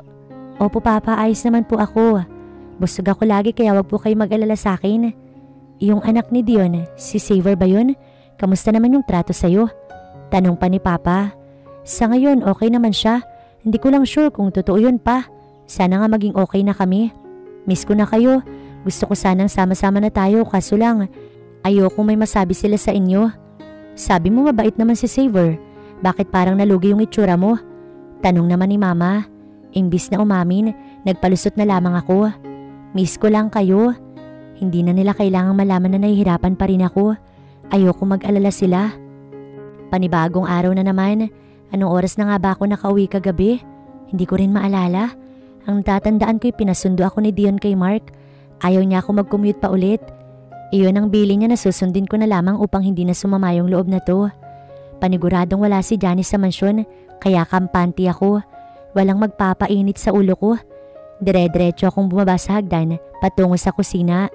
Opo Papa, ayos naman po ako. Busog ako lagi kaya wag po kayo mag-alala sa akin. Yung anak ni Dion, si Saver ba yun? Kamusta naman yung trato sa'yo? Tanong pa ni Papa. Sa ngayon okay naman siya. Hindi ko lang sure kung totoo yun pa. Sana nga maging okay na kami. Miss ko na kayo. Gusto ko sanang sama-sama na tayo kaso lang ayokong may masabi sila sa inyo. Sabi mo mabait naman si Saver. Bakit parang nalugi yung itsura mo? Tanong naman ni Mama. Imbis na umamin, nagpalusot na lamang ako. Miss ko lang kayo. Hindi na nila kailangang malaman na nahihirapan pa rin ako. Ayoko mag-alala sila. Panibagong araw na naman. Anong oras na nga ba ako nakauwi kagabi? Hindi ko rin maalala. Ang tatandaan ko'y pinasundo ako ni Dion kay Mark. Ayaw niya ako mag-commute pa ulit. Iyon ang bili niya na susundin ko na lamang upang hindi na sumama yung loob na to. Paniguradong wala si Janice sa mansyon kaya kampante ako. Walang magpapainit sa ulo ko. Dire-diretso akong bumaba sa hagdan patungo sa kusina.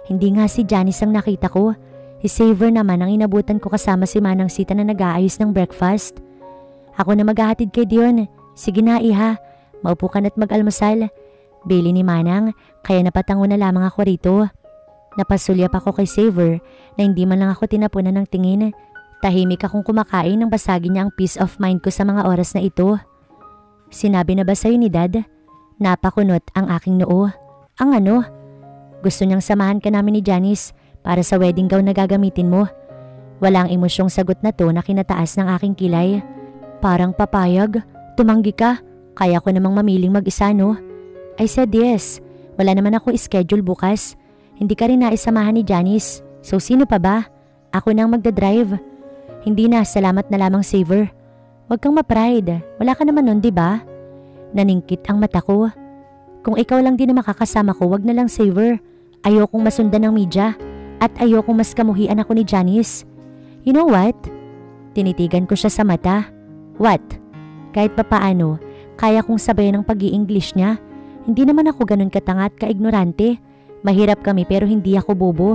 Hindi nga si Janice ang nakita ko. Si Saver naman ang inabutan ko kasama si Manang Sita na nag-aayos ng breakfast. Ako na maghahatid kay Dion. Sige na iha, maupo ka na't mag-almusal. Bili ni Manang kaya napatango na lamang ako rito. Napasulyap ako kay Saver na hindi man lang ako tinapunan ng tingin. Tahimik akong kumakain nang basagin niya ang peace of mind ko sa mga oras na ito. Sinabi na ba sa'yo ni Dad? Napakunot ang aking noo. Ang ano? Gusto niyang samahan ka namin ni Janice para sa wedding gown na gagamitin mo. Walang emosyong sagot na to na kinataas ng aking kilay. Parang papayag. Tumanggi ka. Kaya ko namang mamiling mag-isa no? I said yes. Wala naman ako schedule bukas. Hindi ka rin naisamahan ni Janice. So sino pa ba? Ako nang magdadrive. Hindi na, salamat na lamang Saver. Huwag kang ma-pride. Wala ka naman nun, di ba? Naningkit ang mata ko. Kung ikaw lang din na makakasama ko, wag na lang Saver. Ayokong masundan ng media at ayokong mas kamuhian ako ni Janice. You know what? Tinitigan ko siya sa mata. What? Kahit papaano, kaya kong sabayan ang pag-i-English niya. Hindi naman ako ganun katanga at ka-ignorante. Mahirap kami pero hindi ako bobo.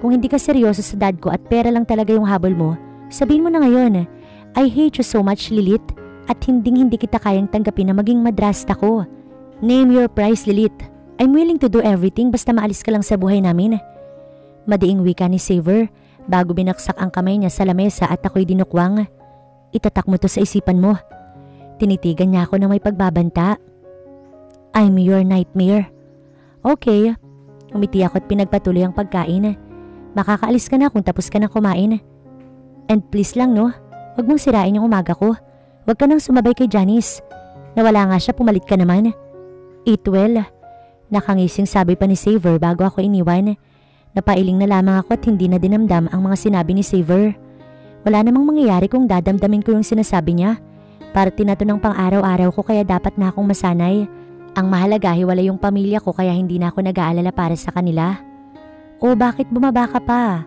Kung hindi ka seryoso sa dad ko at pera lang talaga yung habol mo, sabihin mo na ngayon. I hate you so much, Lilith. At hindi kita kayang tanggapin na maging madrasta ko. Name your price, Lilith. I'm willing to do everything basta maalis ka lang sa buhay namin. Madiing wika ni Saver bago binaksak ang kamay niya sa lamesa at ako'y dinukwang. Itatak mo to sa isipan mo. Tinitigan niya ako na may pagbabanta. I'm your nightmare. Okay. Umiti ako at pinagpatuloy ang pagkain. Makakaalis ka na kung tapos ka na kumain. And please lang no, huwag mong sirain yung umaga ko. Huwag ka nang sumabay kay Janice. Nawala nga siya, pumalit ka naman. Eat well. Nakangising sabi pa ni Saver bago ako iniwan. Napailing na lamang ako at hindi na dinamdam ang mga sinabi ni Saver. Wala namang mangyayari kung dadamdamin ko yung sinasabi niya. Parte na to ng pang-araw-araw ko kaya dapat na akong masanay. Ang mahalaga hiwala yung pamilya ko kaya hindi na ako nag-aalala para sa kanila. O bakit bumaba ka pa?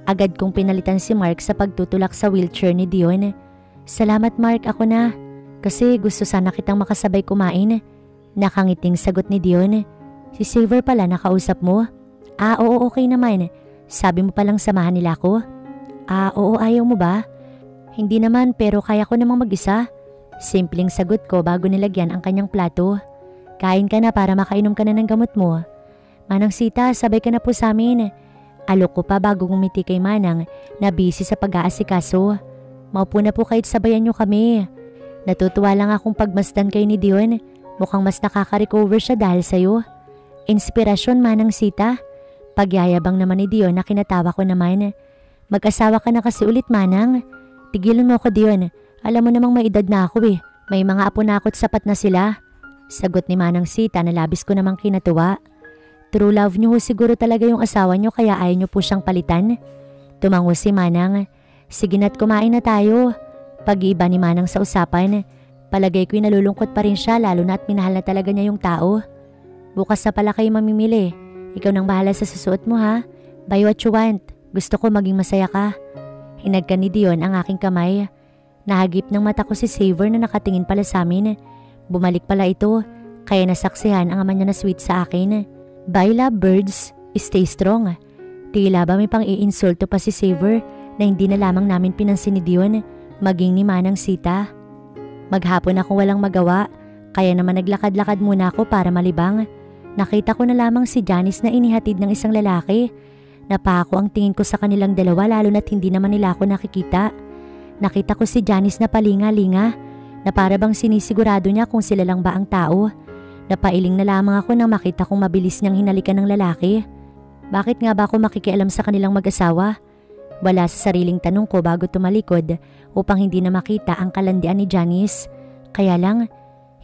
Agad kong pinalitan si Mark sa pagtutulak sa wheelchair ni Dion. Salamat Mark, ako na. Kasi gusto sana kitang makasabay kumain. Nakangiting sagot ni Dion. Si Saver pala nakausap mo? Oo okay naman. Sabi mo palang samahan nila ako? Oo ayaw mo ba? Hindi naman pero kaya ko namang mag-isa. Simpleng sagot ko bago nilagyan ang kanyang plato. Kain ka na para makainom ka na ng gamot mo. Manang Sita, sabay ka na po sa amin. Alok ko pa bago ngumiti kay Manang na busy sa pag-aasikaso. Maupo na po kahit sabayan nyo kami. Natutuwa lang akong pagmasdan kayo ni Dion. Mukhang mas nakaka-recover siya dahil sa'yo. Inspirasyon Manang Sita. Pagyayabang naman ni Dion na kinatawa ko naman. Mag-asawa ka na kasi ulit Manang. Tigilan mo ako Dion. Alam mo namang may edad na ako eh. May mga apo na ako't sapat na sila. Sagot ni Manang Sita na labis ko namang kinatuwa. True love niyo siguro talaga yung asawa niyo kaya ayaw niyo po siyang palitan. Tumango si Manang. Sige na't kumain na tayo. Pag-iiba ni Manang sa usapan. Palagay ko'y nalulungkot pa rin siya lalo na at minahal na talaga niya yung tao. Bukas na pala kayo mamimili. Ikaw nang bahala sa susuot mo ha. Buy what you want. Gusto ko maging masaya ka. Hinagkan ni Dion ang aking kamay. Nahagip ng mata ko si Xavier na nakatingin pala sa amin. Bumalik pala ito, kaya nasaksihan ang ama niya na sweet sa akin. Bye love birds, stay strong. Tila ba may pang-iinsulto pa si Xavier na hindi na lamang namin pinansin ni Dion, maging ni Manang Sita. Maghapon ako walang magawa, kaya naman naglakad-lakad muna ako para malibang. Nakita ko na lamang si Janice na inihatid ng isang lalaki. Napako ang tingin ko sa kanilang dalawa lalo na't hindi naman nila ako nakikita. Nakita ko si Janice na palinga-linga, na para bang sinisigurado niya kung sila lang ba ang tao. Napailing na lamang ako nang makita kong mabilis niyang hinalikan ng lalaki. Bakit nga ba ako makikialam sa kanilang mag-asawa? Wala sa sariling tanong ko bago tumalikod upang hindi na makita ang kalandian ni Janice. Kaya lang,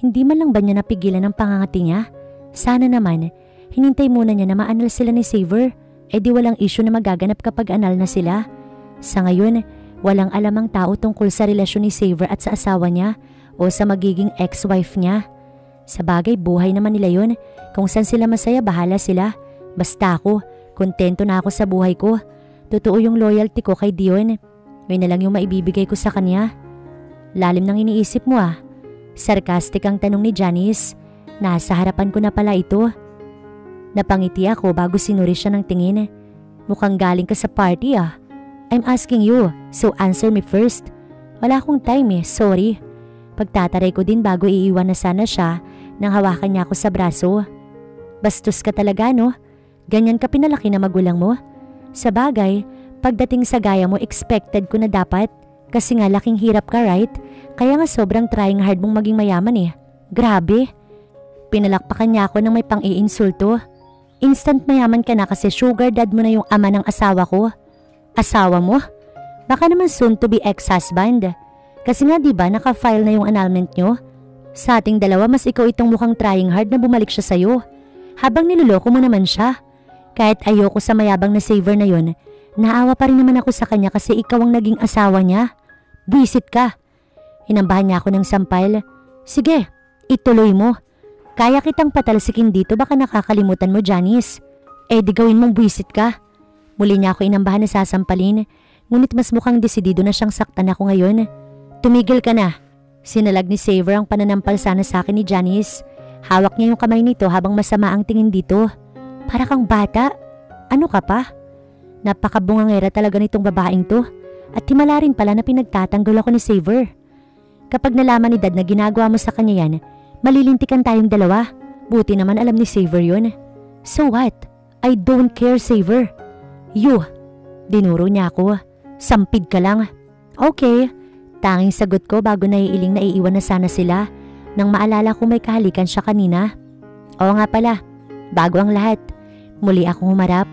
hindi man lang ba niya napigilan ang pangangati niya? Sana naman, hinintay muna niya na maanal sila ni Xavier. Di walang issue na magaganap kapag anal na sila. Sa ngayon, walang alam ang tao tungkol sa relasyon ni Xavier at sa asawa niya o sa magiging ex-wife niya. Sa bagay, buhay naman nila yun. Kung saan sila masaya, bahala sila. Basta ako, kontento na ako sa buhay ko. Totoo yung loyalty ko kay Dion. Yun na lang yung maibibigay ko sa kanya. Lalim ng iniisip mo ah. Sarcastic ang tanong ni Janice. Nasa harapan ko na pala ito. Napangiti ako bago sinuri siya ng tingin. Mukhang galing ka sa party ah. I'm asking you, so answer me first. Wala akong time sorry. Pagtataray ko din bago iiwan na sana siya nang hawakan niya ako sa braso. Bastos ka talaga no? Ganyan ka pinalaki na magulang mo? Sa bagay, pagdating sa gaya mo expected ko na dapat kasi nga laking hirap ka right? Kaya nga sobrang trying hard mong maging mayaman Grabe. Pinalakpakan niya ako ng may pang-iinsulto. Instant mayaman ka na kasi sugar dad mo na yung ama ng asawa ko. Asawa mo? Baka naman soon to be ex-husband. Kasi nga diba naka-file na yung annulment nyo? Sa ating dalawa mas ikaw itong mukhang trying hard na bumalik siya sa'yo. Habang niloloko mo naman siya. Kahit ayoko sa mayabang na Xavier na yun, naawa pa rin naman ako sa kanya kasi ikaw ang naging asawa niya. Buisit ka. Inambahan niya ako ng sampal. Sige, ituloy mo. Kaya kitang patalsikin dito baka nakakalimutan mo Janice. Di gawin mong buisit ka. Muli niya ako inambahan na sasampalin, ngunit mas mukhang desidido na siyang saktan ako ngayon. Tumigil ka na. Sinalag ni Xavier ang pananampal sana sa akin ni Janice. Hawak niya yung kamay nito habang masama ang tingin dito. Para kang bata. Ano ka pa? Napakabungangera talaga nitong babaeng to. At himala rin pala na pinagtatanggol ako ni Xavier. Kapag nalaman ni Dad na ginagawa mo sa kanya yan, malilintikan tayong dalawa. Buti naman alam ni Xavier yun. So what? I don't care, Xavier. You. Dinuro niya ako. Sampid ka lang. Okay. Tanging sagot ko bago naiiling na iiwan na sana sila nang maalala ko may kahalikan siya kanina. Oo nga pala. Bago ang lahat. Muli akong humarap.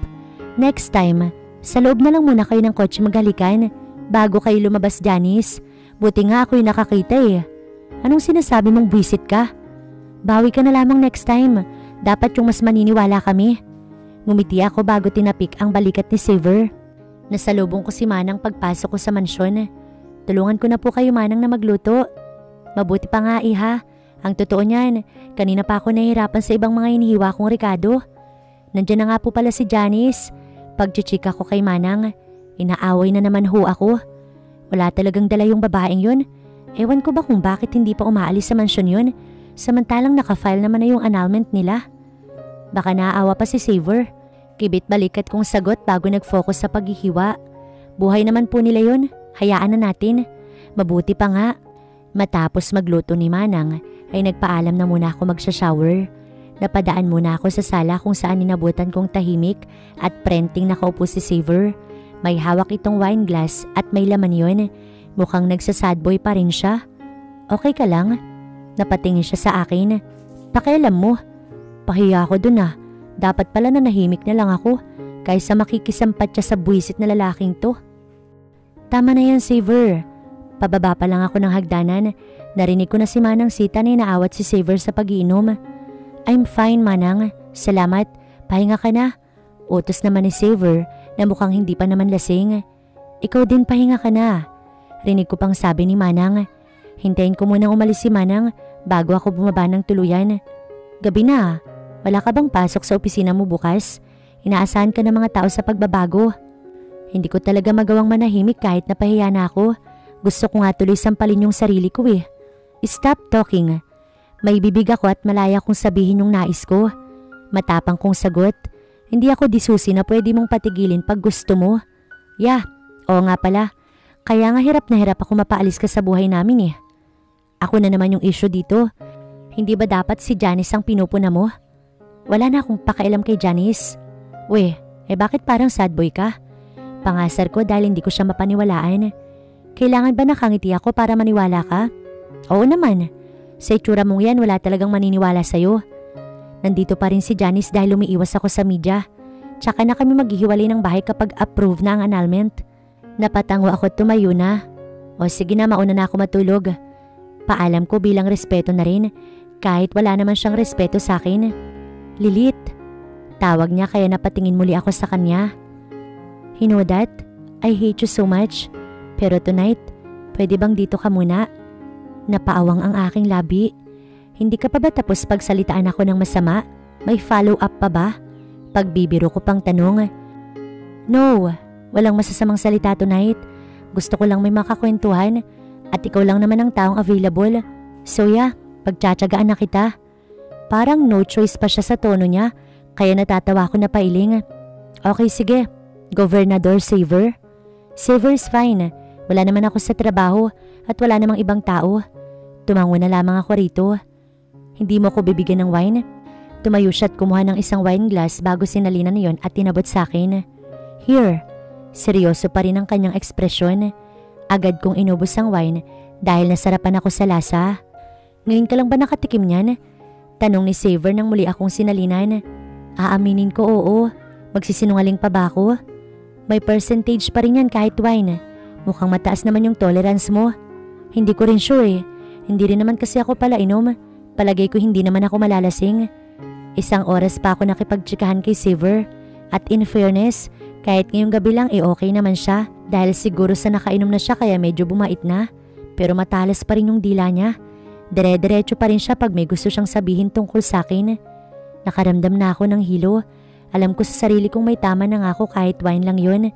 Next time, sa loob na lang muna kayo ng kotse maghalikan bago kayo lumabas, Janice. Buti nga ako'y nakakita Anong sinasabi mong buwisit ka? Bawi ka na lamang next time. Dapat yung mas maniniwala kami. Ngumiti ako bago tinapik ang balikat ni Xavier. Nasalubong ko si Manang pagpasok ko sa mansyon. Tulungan ko na po kayo Manang na magluto. Mabuti pa nga iha. Ang totoo niyan, kanina pa ako nahihirapan sa ibang mga inihiwa kong rekado. Nandiyan na nga po pala si Janice. Pagchichika ko kay Manang, inaaway na naman ho ako. Wala talagang dala yung babaeng yun. Ewan ko ba kung bakit hindi pa umaalis sa mansyon yun, samantalang nakafile naman na yung annulment nila. Baka naaawa pa si Xavier. Kibit balikat kong sagot bago nag-focus sa paghihiwa. Buhay naman po nila yun, hayaan na natin. Mabuti pa nga. Matapos magluto ni Manang, ay nagpaalam na muna ako magsha-shower. Napadaan muna ako sa sala kung saan ninabutan kong tahimik at prenting nakaupo si Xavier. May hawak itong wine glass at may laman yun. Mukhang nagsa-sad boy pa rin siya. Okay ka lang? Napatingin siya sa akin. Pakialam mo. Pahiya ako dun Dapat pala na nahimik na lang ako kaysa makikisampat siya sa buwisit na lalaking to. Tama na yan, Xavier. Pababa pa lang ako ng hagdanan. Narinig ko na si Manang Sita na inaawat si Xavier sa pag-iinom. I'm fine, Manang. Salamat. Pahinga ka na. Utos naman ni Xavier na mukhang hindi pa naman lasing. Ikaw din pahinga ka na. Rinig ko pang sabi ni Manang. Hintayin ko munang umalis si Manang bago ako bumaba ng tuluyan. Gabi na. Wala ka bang pasok sa opisina mo bukas? Inaasahan ka ng mga tao sa pagbabago. Hindi ko talaga magawang manahimik kahit napahiya na ako. Gusto ko nga tuloy sampalin yung sarili ko eh. Stop talking. May bibig ako at malaya kong sabihin yung nais ko. Matapang kong sagot. Hindi ako disusi na pwede mong patigilin pag gusto mo. Oo nga pala. Kaya nga hirap na hirap ako mapaalis ka sa buhay namin eh. Ako na naman yung issue dito. Hindi ba dapat si Janice ang pinupuna mo? Wala na akong pakialam kay Janice. Bakit parang sad boy ka? Pangasar ko dahil hindi ko siya mapaniwalaan. Kailangan ba nakangiti ako para maniwala ka? Oo naman. Sa itsura mong yan, wala talagang maniniwala sa'yo. Nandito pa rin si Janice dahil umiiwas ako sa media. Tsaka na kami maghihiwalay ng bahay kapag approve na ang annulment. Napatango ako at tumayo na. O sige na, mauna na ako matulog. Paalam ko bilang respeto na rin, kahit wala naman siyang respeto sa akin. Lilit. Tawag niya kaya napatingin muli ako sa kanya. You know that? I hate you so much. Pero tonight, pwede bang dito ka muna? Napaawang ang aking labi. Hindi ka pa ba tapos pagsalitaan ako ng masama? May follow-up pa ba? Pagbibiro ko pang tanong. No, walang masasamang salita tonight. Gusto ko lang may makakwentuhan at ikaw lang naman ang taong available. So pagtsatsagaan na kita. Parang no choice pa siya sa tono niya, kaya natatawa ko na pailing. Okay, sige. Gobernador Saver? Saver is fine. Wala naman ako sa trabaho at wala namang ibang tao. Tumango na lamang ako rito. Hindi mo ko bibigyan ng wine? Tumayo siya at kumuha ng isang wine glass bago sinalina na yon at tinabot sa akin. Here. Seryoso pa rin ang kanyang ekspresyon. Agad kong inubos ang wine dahil nasarapan ako sa lasa. Ngayon ka lang ba nakatikim niyan? Tanong ni Saver nang muli akong sinalinan. Aaminin ko oo. Magsisinungaling pa ba ako? May percentage pa rin yan kahit wine. Mukhang mataas naman yung tolerance mo. Hindi ko rin sure eh. Hindi rin naman kasi ako pala inom. Palagay ko hindi naman ako malalasing. 1 oras pa ako nakipagtsikahan kay Saver. At in fairness, kahit ngayong gabi lang okay naman siya. Dahil siguro sa nakainom na siya kaya medyo bumait na. Pero matalas pa rin yung dila niya. Dire-diretso pa rin siya pag may gusto siyang sabihin tungkol sa akin. Nakaramdam na ako ng hilo. Alam ko sa sarili kong may tama na nga ako kahit wine lang yun.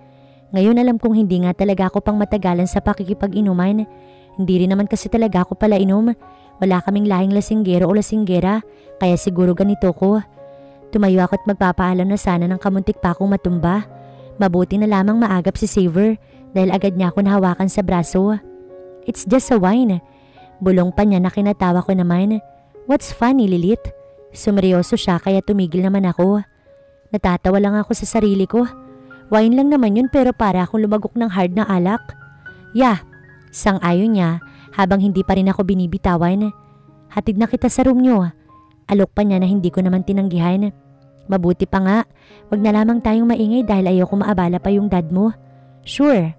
Ngayon alam kong hindi nga talaga ako pang matagalan sa pakikipag-inuman. Hindi rin naman kasi talaga ako pala inom. Wala kaming lahing lasinggero o lasinggera, kaya siguro ganito ko. Tumayo ako at magpapaalam na sana ng kamuntik pa akong matumba. Mabuti na lamang maagap si Saver dahil agad niya ako nahawakan sa braso. It's just a wine. Bulong pa niya na kinatawa ko naman. What's funny, Lilit? Sumeryoso siya kaya tumigil naman ako. Natatawa lang ako sa sarili ko. Wine lang naman yun pero para akong lumagok ng hard na alak. Sang-ayon niya habang hindi pa rin ako binibitawan. Hatid na kita sa room niyo. Alok pa niya na hindi ko naman tinanggihan. Mabuti pa nga, wag na lamang tayong maingay dahil ayoko maabala pa yung dad mo. Sure.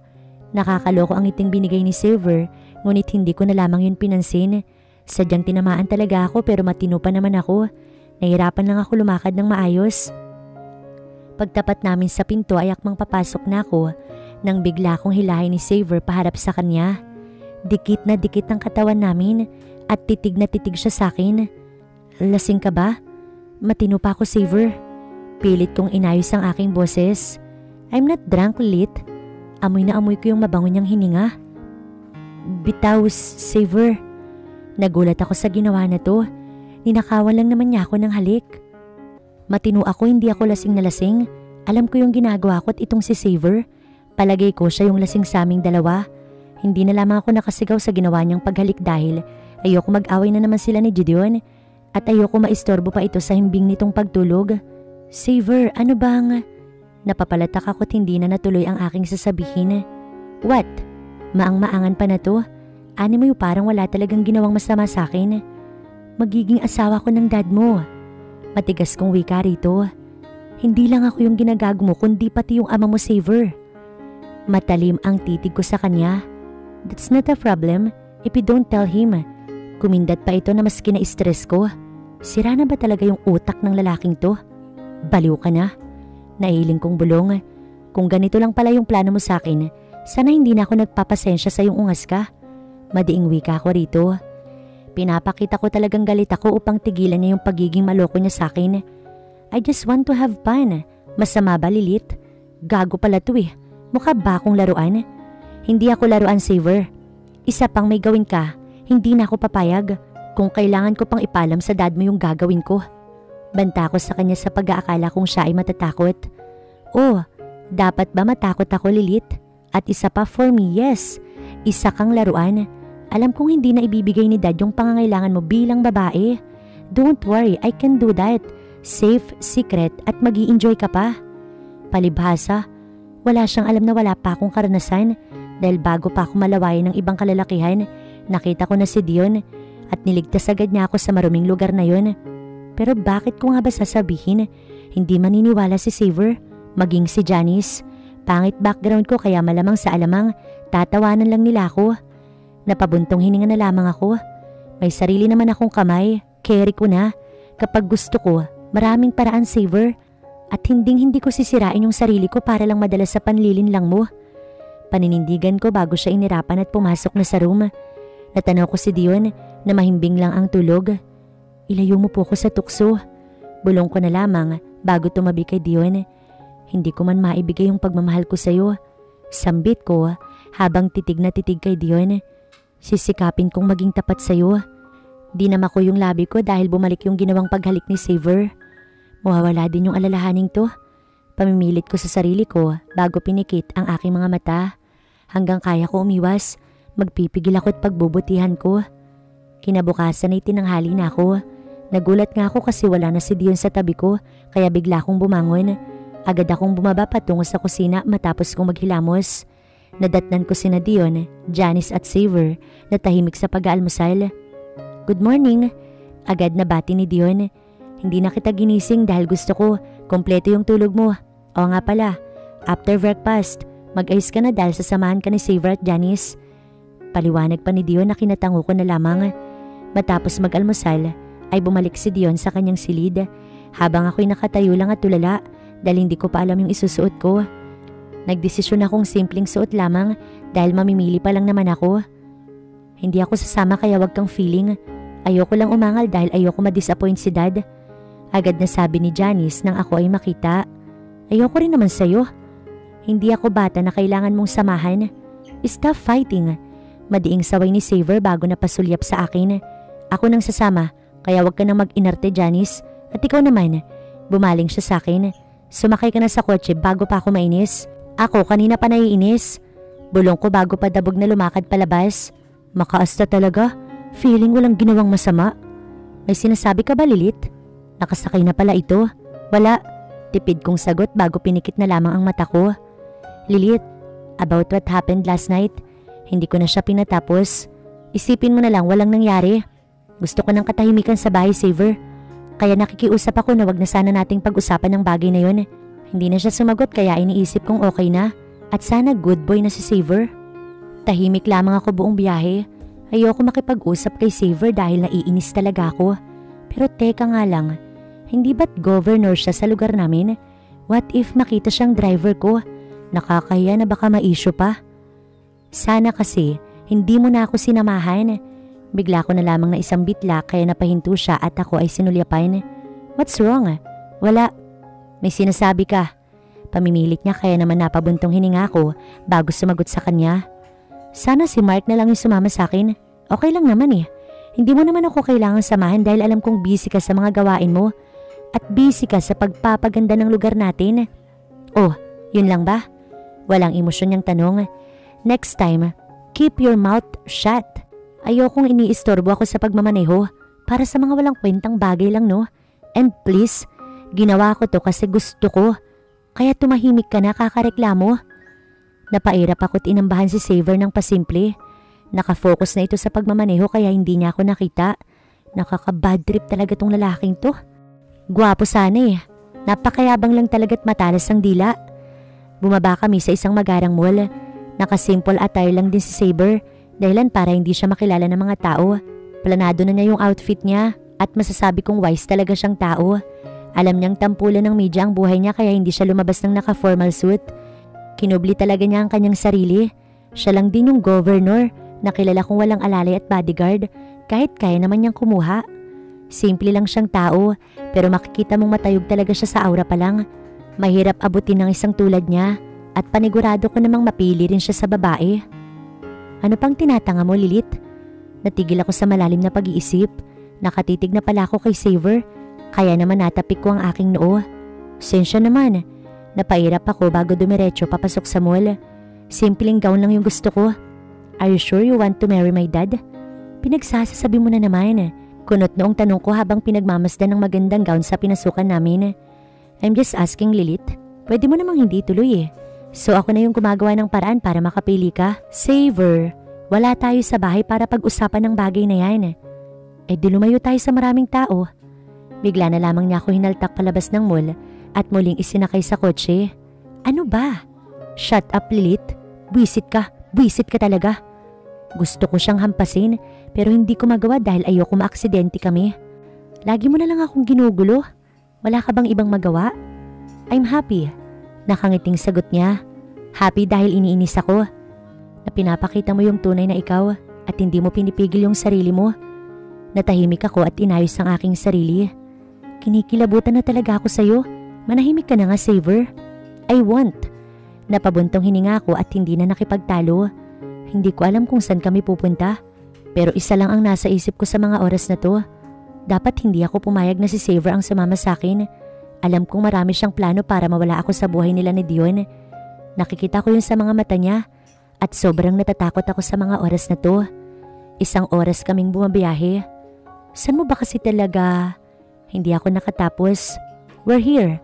Nakakaloko ang iting binigay ni Silver, ngunit hindi ko na lamang yun pinansin. Sadyang tinamaan talaga ako pero matino pa naman ako. Nahirapan lang ako lumakad ng maayos. Pagtapat namin sa pinto ay akmang papasok na ako nang bigla kong hilahin ni Saver paharap sa kanya. Dikit na dikit ang katawan namin at titig na titig siya sa akin. Lasing ka ba? Matino pa ako, Saver. Pilit kong inayos ang aking boses. I'm not drunk, Lit. Amoy na amoy ko yung mabango niyang hininga. Bitaw, Saver. Nagulat ako sa ginawa na to. Ninakawan lang naman niya ako ng halik. Matino ako, hindi ako lasing na lasing. Alam ko yung ginagawa ko at itong si Saver. Palagay ko siya yung lasing sa aming dalawa. Hindi na lamang ako nakasigaw sa ginawa niyang paghalik dahil ayoko mag-away na naman sila ni Gideon at ayoko maistorbo pa ito sa himbing nitong pagtulog. Saver, ano bang? Napapalatak ako at hindi na natuloy ang aking sasabihin. What? Maang-maangan pa na to? Ano mo yung parang wala talagang ginawang masama sa akin? Magiging asawa ko ng dad mo. Matigas kong wika rito. Hindi lang ako yung ginagago mo kundi pati yung ama mo, Saver. Matalim ang titig ko sa kanya. That's not a problem if you don't tell him. Kumindat pa ito na mas kina-stress ko. Sira na ba talaga yung utak ng lalaking to? Baliw ka na. Nailing kong bulong. Kung ganito lang pala yung plano mo sa akin, sana hindi na ako nagpapasensya sa yung ungas ka. Madiing wika ko rito. Pinapakita ko talagang galit ako upang tigilan niya yung pagiging maloko niya sa akin. I just want to have fun. Masama ba, Lilith? Gago pala to eh. Mukha ba akong laruan? Hindi ako laruan, Saver. Isa pang may gawin ka, hindi na ako papayag. Kung kailangan ko pang ipalam sa dad mo yung gagawin ko. Banta ko sa kanya sa pag-aakala kong siya ay matatakot. Oh, dapat ba matakot ako, Lilith? At isa pa for me, yes. Isa kang laruan. Alam kong hindi na ibibigay ni dad yung pangangailangan mo bilang babae. Don't worry, I can do that. Safe, secret at mag-i-enjoy ka pa. Palibhasa, wala siyang alam na wala pa akong karanasan dahil bago pa ako malawayan ng ibang kalalakihan, nakita ko na si Dion at niligtas agad niya ako sa maruming lugar na yon. Pero bakit ko nga ba sasabihin? Hindi maniniwala si Saver, maging si Janice. Pangit background ko kaya malamang sa alamang tatawanan lang nila ako. Napabuntong hininga na lamang ako. May sarili naman akong kamay, carry ko na. Kapag gusto ko, maraming paraan, Saver. At hindi ko sisirain yung sarili ko para lang madala sa panlilin lang mo. Paninindigan ko bago siya inirapan at pumasok na sa room. Natanaw ko si Dion na mahimbing lang ang tulog. Ilayo mo po ko sa tukso. Bulong ko na lamang bago tumabi kay Dion. Hindi ko man maibigay yung pagmamahal ko sa'yo. Sambit ko habang titig na titig kay Dion. Sisikapin kong maging tapat sa'yo. Dinama ko yung labi ko dahil bumalik yung ginawang paghalik ni Saver. Mawawala din yung alalahaning to. Pamimilit ko sa sarili ko bago pinikit ang aking mga mata. Hanggang kaya ko umiwas, magpipigil ako at pagbubutihan ko. Kinabukasan ay tinanghali na ako. Nagulat nga ako kasi wala na si Dion sa tabi ko kaya bigla akong bumangon. Agad akong bumaba patungo sa kusina matapos kong maghilamos. Nadatnan ko sina Dion, Janice at Saver na tahimik sa pag-aalmusal. Good morning. Agad na bati ni Dion. Hindi na kita ginising dahil gusto ko kompleto yung tulog mo. O nga pala, after breakfast, mag-ayos ka na dahil sasamahan ka ni Saver at Janice. Paliwanag pa ni Dion na kinatango ko na lamang. Matapos mag-almusal, ay bumalik si Dion sa kanyang silid habang ako'y nakatayo lang at tulala dahil hindi ko pa alam yung isusuot ko. Nagdesisyon akong simpleng suot lamang dahil mamimili pa lang naman ako. Hindi ako sasama kaya wag kang feeling. Ayoko lang umangal dahil ayoko ma-disappoint si dad. Agad na sabi ni Janice nang ako ay makita. Ayoko rin naman sa'yo. Hindi ako bata na kailangan mong samahan. Stop fighting. Madiing saway ni Saver bago napasulyap sa akin. Ako nang sasama, kaya wag ka nang mag-inarte, Janice. At ikaw naman, bumaling siya sa akin. Sumakay ka na sa kotse bago pa ako mainis. Ako kanina pa naiinis. Bulong ko bago pa dabog na lumakad palabas. Makaasta talaga. Feeling walang ginawang masama. May sinasabi ka ba, Lilith? Nakasakay na pala ito. Wala. Tipid kong sagot bago pinikit na lamang ang mata ko. Lilith, about what happened last night, hindi ko na siya pinatapos. Isipin mo na lang walang nangyari. Gusto ko ng katahimikan sa bahay, Saver. Kaya nakikiusap ako na wag na sana nating pag-usapan ng bagay na yon. Hindi na siya sumagot kaya iniisip kong okay na. At sana good boy na si Saver. Tahimik lamang ako buong biyahe. Ayoko makipag-usap kay Saver dahil naiinis talaga ako. Pero teka nga lang, hindi ba't governor siya sa lugar namin? What if makita siyang driver ko? Nakakahiya na baka ma-issue pa. Sana kasi hindi mo na ako sinamahan. Bigla ko na lamang na isang bitla kaya napahinto siya at ako ay sinulyapan. What's wrong? Wala. May sinasabi ka. Pamimilit niya kaya naman napabuntong hininga ko bago sumagot sa kanya. Sana si Mark na lang yung sumama sa akin. Okay lang naman eh. Hindi mo naman ako kailangang samahan dahil alam kong busy ka sa mga gawain mo. At busy ka sa pagpapaganda ng lugar natin. Oh, yun lang ba? Walang emosyon niyang tanong. Next time, keep your mouth shut. Ayokong iniistorbo ako sa pagmamaneho para sa mga walang kwentang bagay lang, no? And please, ginawa ko to kasi gusto ko. Kaya tumahimik ka na, kakareklamo. Napairap ako't inambahan si Saver ng pasimple. Nakafocus na ito sa pagmamaneho kaya hindi niya ako nakita. Nakaka-bad trip talaga tong lalaking to. Gwapo sana eh. Napakayabang lang talaga't matalas ang dila. Bumaba kami sa isang magarang mall. Nakasimple attire lang din si Saber dahilan para hindi siya makilala ng mga tao. Planado na niya yung outfit niya at masasabi kong wise talaga siyang tao. Alam niyang tampulan ng media ang buhay niya kaya hindi siya lumabas ng naka-formal suit. Kinubli talaga niya ang kanyang sarili. Siya lang din yung governor na kilala kong walang alalay at bodyguard kahit kaya naman niyang kumuha. Simple lang siyang tao, pero makikita mong matayog talaga siya sa aura pa lang. Mahirap abutin ng isang tulad niya at panigurado ko namang mapili rin siya sa babae. Ano pang tinatanga mo, Lilith? Natigil ako sa malalim na pag-iisip. Nakatitig na pala ako kay Saver, kaya naman natapik ko ang aking noo. Sensya naman, napairap ako bago dumiretso papasok sa mall. Simpleng gown lang yung gusto ko. Are you sure you want to marry my dad? Pinagsasasabi mo na naman. Kunot noong tanong ko habang pinagmamasdan ng magandang gown sa pinasukan namin. I'm just asking, Lilith. Pwede mo namang hindi tuloy eh. So ako na yung gumagawa ng paraan para makapili ka. Saver, wala tayo sa bahay para pag-usapan ng bagay na yan. Eh di lumayo tayo sa maraming tao. Bigla na lamang niya ako hinaltak palabas ng mall at muling isinakay sa kotse. Ano ba? Shut up, Lilith. Buisit ka talaga. Gusto ko siyang hampasin pero hindi ko magawa dahil ayoko maaksidente kami. Lagi mo na lang akong ginugulo. Wala ka bang ibang magawa? I'm happy. Nakangiting sagot niya. Happy dahil iniinis ako. Na pinapakita mo yung tunay na ikaw at hindi mo pinipigil yung sarili mo. Natahimik ako at inayos ang aking sarili. Kinikilabutan na talaga ako sa'yo. Manahimik ka na nga, Saver. I won't. Napabuntong hininga ako at hindi na nakipagtalo. Hindi ko alam kung saan kami pupunta. Pero isa lang ang nasa isip ko sa mga oras na to. Dapat hindi ako pumayag na si Saver ang sumama sa akin. Alam kong marami siyang plano para mawala ako sa buhay nila ni Dion. Nakikita ko yun sa mga mata niya. At sobrang natatakot ako sa mga oras na to. Isang oras kaming bumabiyahe. Saan mo ba kasi talaga? Hindi ako nakatapos. We're here.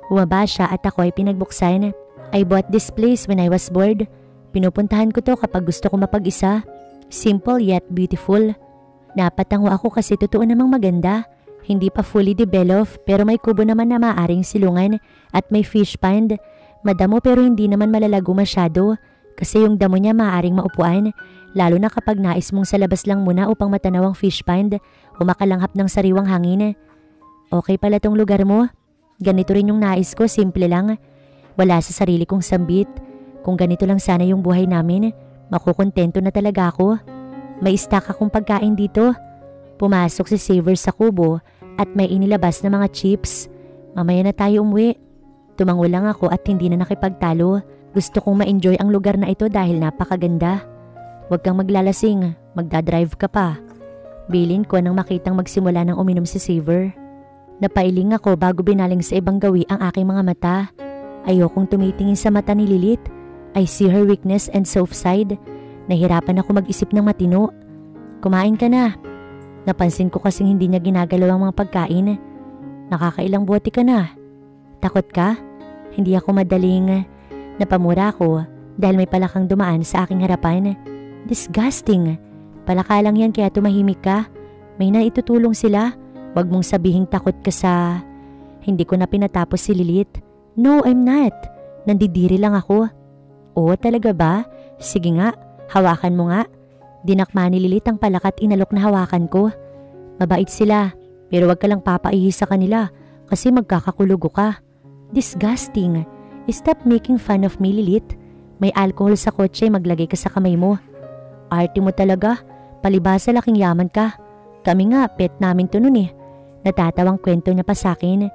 Bumaba siya at ako ay pinagbuksan. I bought this place when I was bored. Pinupuntahan ko to kapag gusto ko mapag-isa. Simple yet beautiful. Napatango ako kasi totoo namang maganda. Hindi pa fully developed pero may kubo naman na maaaring silungan at may fish pond. Madamo pero hindi naman malalago masyado kasi yung damo niya maaaring maupuan. Lalo na kapag nais mong sa labas lang muna upang matanaw ang fish pond o makalanghap ng sariwang hangin. Okay pala tong lugar mo. Ganito rin yung nais ko, simple lang. Wala sa sarili kong sambit. Kung ganito lang sana yung buhay namin, makukontento na talaga ako. May stock akong pagkain dito. Pumasok si Saver sa kubo at may inilabas na mga chips. Mamaya na tayo umuwi. Tumango lang ako at hindi na nakipagtalo. Gusto kong ma-enjoy ang lugar na ito dahil napakaganda. Huwag kang maglalasing, magdadrive ka pa. Bilin ko nang makitang magsimula ng uminom si Saver. Napailing ako bago binaling sa ibang gawi ang aking mga mata. Ayokong tumitingin sa mata ni Lilith. I see her weakness and soft side. Nahirapan ako mag-isip ng matino. Kumain ka na. Napansin ko kasing hindi niya ginagalaw ang mga pagkain. Nakakailang bote ka na. Takot ka? Hindi ako madaling. Napamura ako dahil may palakang dumaan sa aking harapan. Disgusting. Palaka lang yan kaya tumahimik ka. May naitutulong sila. Huwag mong sabihing takot ka sa... Hindi ko na pinatapos si Lilith. No, I'm not. Nandidiri lang ako. Oo, talaga ba? Sige nga, hawakan mo nga. Dinakma ni Lilith ang palaka at inalok na hawakan ko. Mabait sila, pero wag ka lang papaihi sa kanila kasi magkakakulugo ka. Disgusting. Stop making fun of me, Lilith. May alcohol sa kotse, maglagay ka sa kamay mo. Arte mo talaga, palibasa laking yaman ka. Kami nga, pet namin to nun eh. Natatawang kwento niya pa sa akin.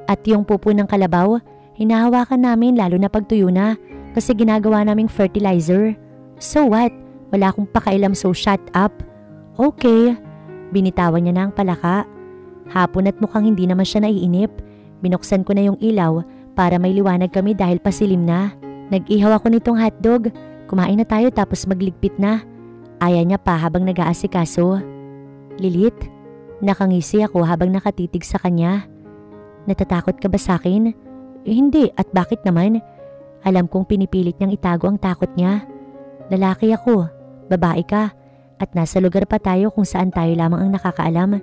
At yung pupo ng kalabaw, hinahawakan namin lalo na pagtuyo na kasi ginagawa naming fertilizer. So what? Wala akong pakailam so shut up. Okay. Binitawan niya na ang palaka. Hapon at mukhang hindi naman siya naiinip. Binuksan ko na yung ilaw para may liwanag kami dahil pasilim na. Nag-ihaw ako nitong hotdog. Kumain na tayo tapos magligpit na. Aya niya pa habang nag-aasikaso. Lilith, nakangisi ako habang nakatitig sa kanya. Natatakot ka ba sa akin? Hindi, at bakit naman? Alam kong pinipilit niyang itago ang takot niya. Lalaki ako, babae ka, at nasa lugar pa tayo kung saan tayo lamang ang nakakaalam.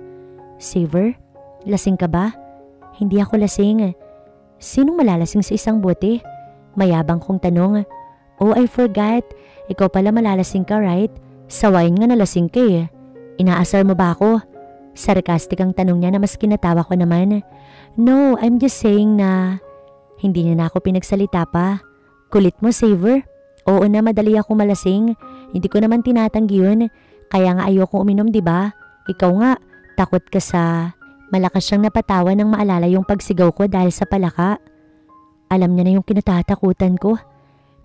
Saver, lasing ka ba? Hindi ako lasing. Sinong malalasing sa isang bote? Mayabang kong tanong. Oh, I forgot. Ikaw pala malalasing ka, right? Sa wine nga nalasing ka eh. Inaasar mo ba ako? Sarcastic ang tanong niya na mas kinatawa ko naman. No, I'm just saying na... Hindi niya na ako pinagsalita pa. Kulit mo, Saver. Oo na, madali ako malasing. Hindi ko naman tinatanggi yun. Kaya nga ayoko uminom, diba? Ikaw nga, Takot ka sa... Malakas siyang napatawa nang maalala yung pagsigaw ko dahil sa palaka. Alam niya na yung kinatatakutan ko.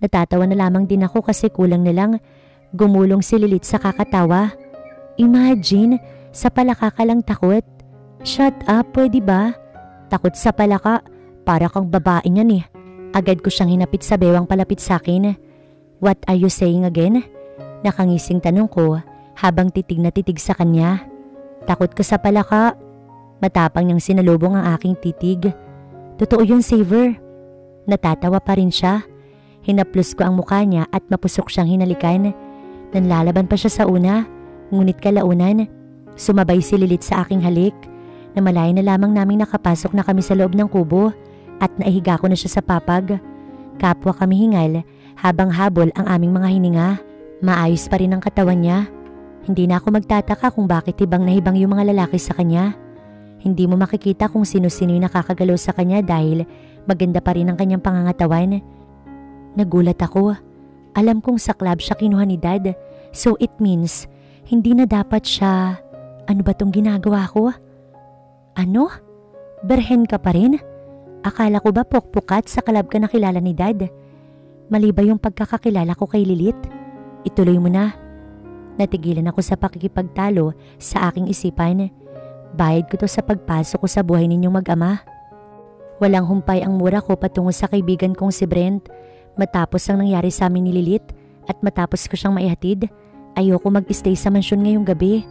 Natatawa na lamang din ako kasi kulang na lang gumulong si Lilith sa kakatawa. Imagine, sa palaka ka lang takot. Shut up, pwede ba? Takot sa palaka, para kang babae niyan eh. Agad ko siyang hinapit sa bewang palapit sa akin. What are you saying again? Nakangising tanong ko habang titig na titig sa kanya. Takot ka sa palaka. Matapang niyang sinalubong ang aking titig. Totoo yun, Saver. Natatawa pa rin siya. Hinaplos ko ang mukha niya at mapusok siyang hinalikan. Nanlalaban pa siya sa una, ngunit kalaunan, sumabay si Lilith sa aking halik. Namalayan na lamang naming nakapasok na kami sa loob ng kubo at naihiga ko na siya sa papag. Kapwa kami hingal habang habol ang aming mga hininga. Maayos pa rin ang katawan niya. Hindi na ako magtataka kung bakit hibang na hibang yung mga lalaki sa kanya. Hindi mo makikita kung sino-sino yung nakakagalaw sa kanya dahil maganda pa rin ang kanyang pangangatawan. Nagulat ako. Alam kong sa club siya kinuha ni Dad. So it means, hindi na dapat siya... Ano ba tong ginagawa ko? Ano? Berhen ka pa rin? Akala ko ba pukpukat sa club ka nakilala ni Dad? Mali ba yung pagkakakilala ko kay Lilith? Ituloy mo na. Natigilan ako sa pakikipagtalo sa aking isipan. Bayad ko to sa pagpasok ko sa buhay ninyong mag-ama. Walang humpay ang mura ko patungo sa kaibigan kong si Brent. Matapos ang nangyari sa amin ni Lilith at matapos ko siyang maihatid, ayoko mag-stay sa mansyon ngayong gabi.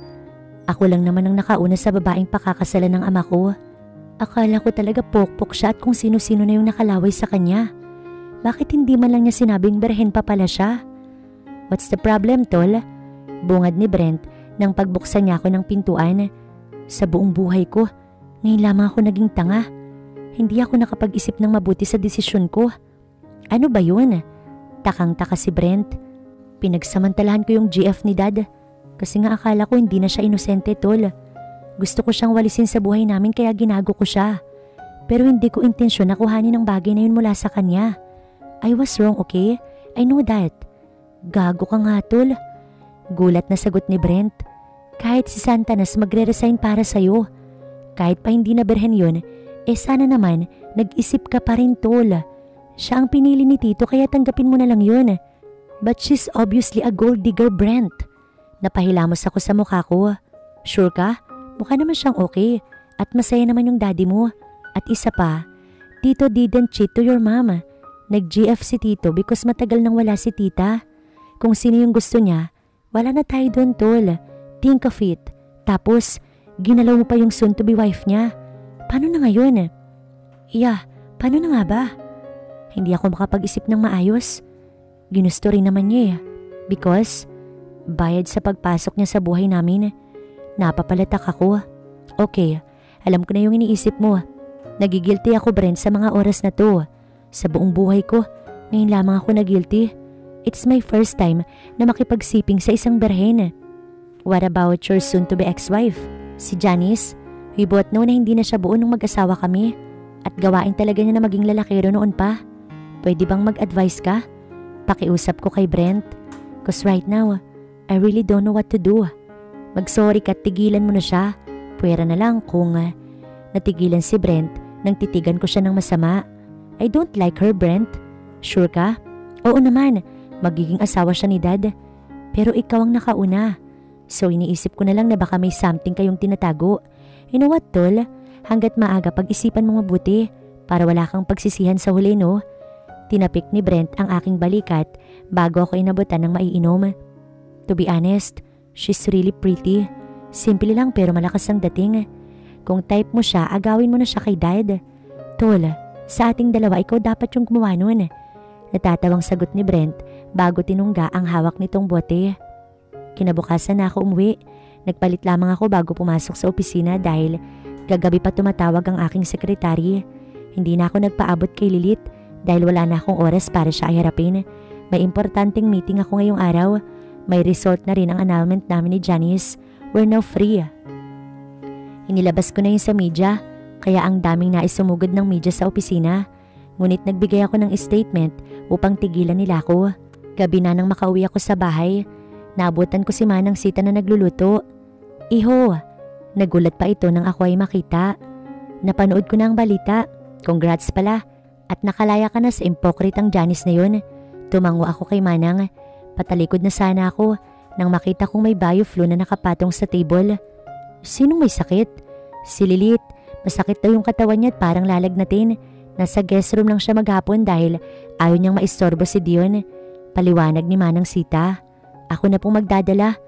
Ako lang naman ang nakauna sa babaeng pakakasalan ng ama ko. Akala ko talaga pokpok siya at kung sino-sino na yung nakalaway sa kanya. Bakit hindi man lang niya sinabing berhen pa pala siya? What's the problem, tol? Bungad ni Brent nang pagbuksan niya ako ng pintuan. Sa buong buhay ko, ngayon lamang ako naging tanga. Hindi ako nakapag-isip ng mabuti sa desisyon ko. Ano ba yun? Takang-taka si Brent. Pinagsamantalahan ko yung GF ni Dad kasi nga akala ko hindi na siya inosente, tol. Gusto ko siyang walisin sa buhay namin kaya ginago ko siya. Pero hindi ko intensyon na kuhanin ang bagay na yun mula sa kanya. I was wrong, okay? I know that. Gago ka nga, tol. Gulat na sagot ni Brent. Kahit si Santanas magre-resign para sa'yo. Kahit pa hindi na berhen yun, sana naman nag-isip ka pa rin, tol. Siya ang pinili ni Tito kaya tanggapin mo na lang yun. But she's obviously a gold digger, Brent. Napahilamos ako sa mukha ko. Sure ka? Mukha naman siyang okay at masaya naman yung daddy mo. At isa pa, Tito didn't cheat to your mama. Nag-GF si Tito because matagal nang wala si Tita. Kung sino yung gusto niya, wala na tayo doon, tol. Think of it. Tapos, ginalaw mo pa yung soon-to-be wife niya. Paano na ngayon? Yeah, paano na nga ba? Hindi ako makapag-isip ng maayos. Ginusto rin naman niya because bayad sa pagpasok niya sa buhay namin. Napapalatak ako. Okay, alam ko na yung iniisip mo. Nagigilty ako, Brent, sa mga oras na to. Sa buong buhay ko, ngayon lamang ako nagilty. It's my first time na makipagsiping sa isang berhen. What about your soon-to-be ex-wife? Si Janice, we both know na hindi na siya buo nung mag-asawa kami at gawain talaga niya na maging lalakero noon pa. Pwede bang mag-advise ka? Pakiusap ko kay Brent. Cause right now, I really don't know what to do. Mag-sorry ka at tigilan mo na siya. Pwera na lang kung natigilan si Brent nang titigan ko siya ng masama. I don't like her, Brent. Sure ka? Oo naman, magiging asawa siya ni Dad. Pero ikaw ang nakauna. So iniisip ko na lang na baka may something kayong tinatago. You know what, tol? Hanggat maaga pag-isipan mo mabuti para wala kang pagsisihan sa huli, no? Tinapik ni Brent ang aking balikat bago ako inabutan ng maiinom. To be honest, she's really pretty. Simple lang pero malakas ang dating. Kung type mo siya, agawin mo na siya kay Dad. Tol, sa ating dalawa ikaw dapat yung gumawa nun. Natatawang sagot ni Brent bago tinungga ang hawak nitong bote. Kinabukasan na ako umuwi. Nagpalit lamang ako bago pumasok sa opisina dahil gagabi pa tumatawag ang aking sekretary. Hindi na ako nagpaabot kay Lilith dahil wala na akong oras para siya ay harapin. May importanteng meeting ako ngayong araw. May result na rin ang annulment namin ni Janice. We're now free. Inilabas ko na yun sa media kaya ang daming naisumugod ng media sa opisina. Ngunit nagbigay ako ng statement upang tigilan nila ako. Gabi na nang makauwi ako sa bahay. Naabutan ko si Manang Sita na nagluluto. Iho, Nagulat pa ito nang ako ay makita. Napanood ko na ang balita. Congrats pala. At nakalaya ka na sa impokritang Janice na yun. Tumango ako kay Manang. Patalikod na sana ako nang makita kong may bio-flu na nakapatong sa table. Sinong may sakit? Si Lilith. Masakit daw yung katawan niya at parang lalagnatin. Nasa guest room lang siya maghapon dahil ayaw niyang maistorbo si Dion. Paliwanag ni Manang Sita. Ako na pong magdadala.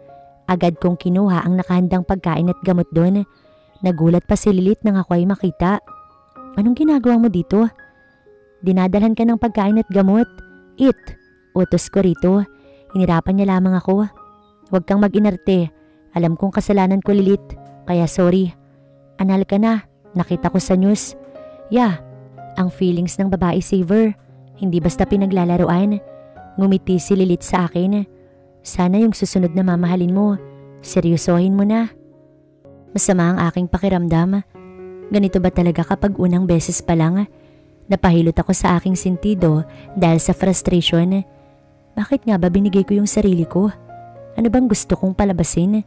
Agad kong kinuha ang nakahandang pagkain at gamot doon. Nagulat pa si Lilith nang ako ay makita. Anong ginagawa mo dito? Dinadalhan ka ng pagkain at gamot. Eat. Utos ko rito. Hinirapan niya lamang ako. Huwag kang mag-inarte. Alam kong kasalanan ko, Lilith. Kaya sorry. Anal ka na. Nakita ko sa news. Yeah. Ang feelings ng babae saver. Hindi basta pinaglalaruan. Ngumiti si Lilith sa akin. Sana yung susunod na mamahalin mo, seryosohin mo na. Masama ang aking pakiramdam. Ganito ba talaga kapag unang beses pa lang? Napahilot ako sa aking sentido dahil sa frustration. Bakit nga ba binigay ko yung sarili ko? Ano bang gusto kong palabasin?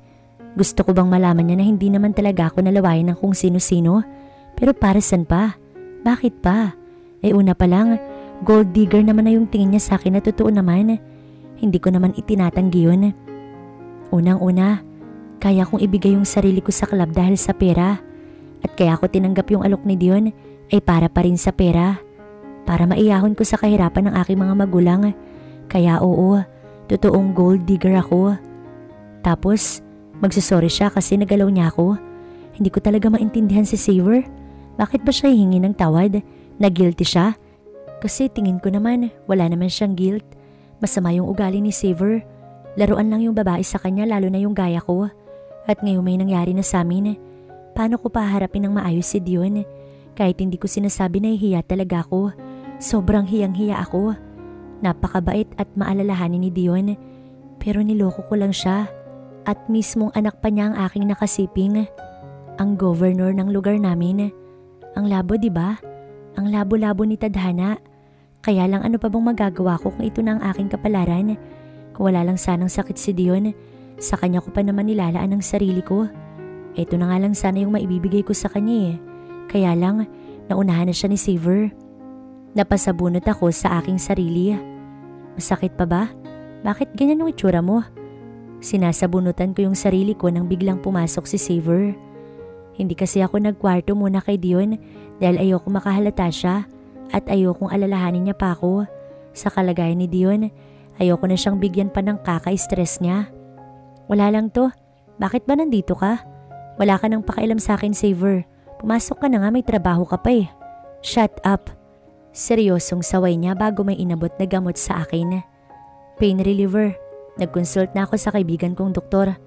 Gusto ko bang malaman niya na hindi naman talaga ako nalawayan ng kung sino-sino? Pero para saan pa? Bakit pa? Una pa lang, gold digger naman na yung tingin niya sa akin na totoo naman. Hindi ko naman itinatanggi yun. Unang-una, kaya kong ibigay yung sarili ko sa club dahil sa pera. At kaya ko tinanggap yung alok ni Dion ay para pa rin sa pera. Para maiyahon ko sa kahirapan ng aking mga magulang. Kaya oo, totoong gold digger ako. Tapos, magsasorry siya kasi nagalaw niya ako. Hindi ko talaga maintindihan si Saver. Bakit ba siya hihingi ng tawad? Na guilty siya? Kasi tingin ko naman, wala naman siyang guilt. Masama yung ugali ni Saver. Laruan lang yung babae sa kanya lalo na yung gaya ko. At ngayon may nangyari na sa amin. Paano ko paharapin ng maayos si Dion? Kahit hindi ko sinasabi na hiya talaga ako. Sobrang hiyang-hiya ako. Napakabait at maalalahanin ni Dion. Pero niloko ko lang siya. At mismong anak pa niya ang aking nakasiping. Ang governor ng lugar namin. Ang labo, diba? Ang labo-labo ni Tadhana. Kaya lang ano pa bang magagawa ko kung ito na ang aking kapalaran? Kung wala lang sanang sakit si Dion, sa kanya ko pa naman nilalaan ang sarili ko. Ito na nga lang sana yung maibibigay ko sa kanya eh. Kaya lang, naunahan na siya ni Saver. Napasabunot ako sa aking sarili. Masakit pa ba? Bakit ganyan ang itsura mo? Sinasabunutan ko yung sarili ko nang biglang pumasok si Saver. Hindi kasi ako nagkwarto muna kay Dion dahil ayoko makahalata siya at ayokong alalahanin niya pa ako. Sa kalagayan ni Dion, ayoko na siyang bigyan pa ng kaka-stress niya. Wala lang to. Bakit ba nandito ka? Wala ka nang pakialam sa akin, Saver. Pumasok ka na nga, may trabaho ka pa eh. Shut up. Seryosong saway niya bago may inabot na gamot sa akin. Pain reliever. Nag-consult na ako sa kaibigan kong doktor.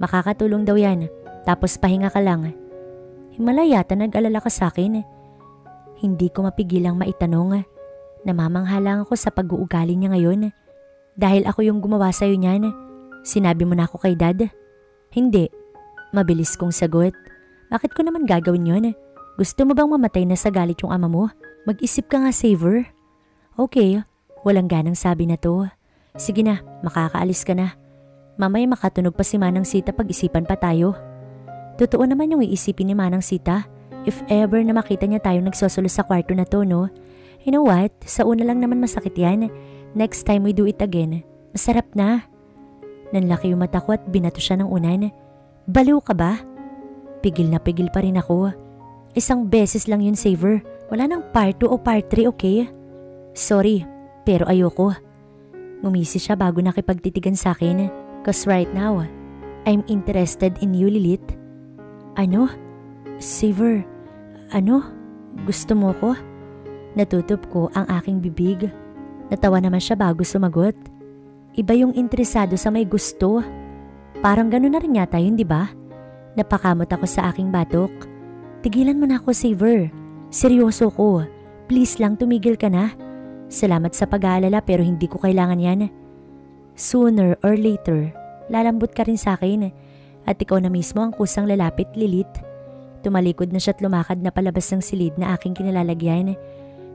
Makakatulong daw yan. Tapos pahinga ka lang. Himala yata nag-alala ka sa akin. Hindi ko mapigilang maitanong. Namamangha lang ako sa pag-uugali niya ngayon. Dahil ako yung gumawa sa'yo niyan. Sinabi mo na ako kay Dad? Hindi. Mabilis kong sagot. Bakit ko naman gagawin yun? Gusto mo bang mamatay na sa galit yung ama mo? Mag-isip ka nga, Saver. Okay, walang ganang sabi na to. Sige na, makakaalis ka na. Mamaya makatunog pa si Manang Sita pag-isipan pa tayo. Totoo naman yung iisipin ni Manang Sita. If ever na makita niya tayo nagsosolo sa kwarto na to, no? You know what? Sa una lang naman masakit yan. Next time we do it again, masarap na. Nanlaki yung mata ko at binato siya ng unan. Baliw ka ba? Pigil na pigil pa rin ako. Isang beses lang yun, Saver. Wala nang part 2 o part 3, okay? Sorry, pero ayoko. Ngumisi siya bago nakipagtitigan sa akin. Cause right now, I'm interested in you, Lilith. Ano? Saver, ano? Gusto mo ko? Natutup ko ang aking bibig. Natawa naman siya bago sumagot. Iba yung interesado sa may gusto. Parang gano'n na rin yata yun, di ba? Napakamot ako sa aking batok. Tigilan mo na ako, Saver. Seryoso ko. Please lang tumigil ka na. Salamat sa pag-aalala pero hindi ko kailangan yan. Sooner or later, lalambot ka rin sa akin. At ikaw na mismo ang kusang lalapit, Lilith. Tumalikod na siya at lumakad na palabas ng silid na aking kinalalagyan.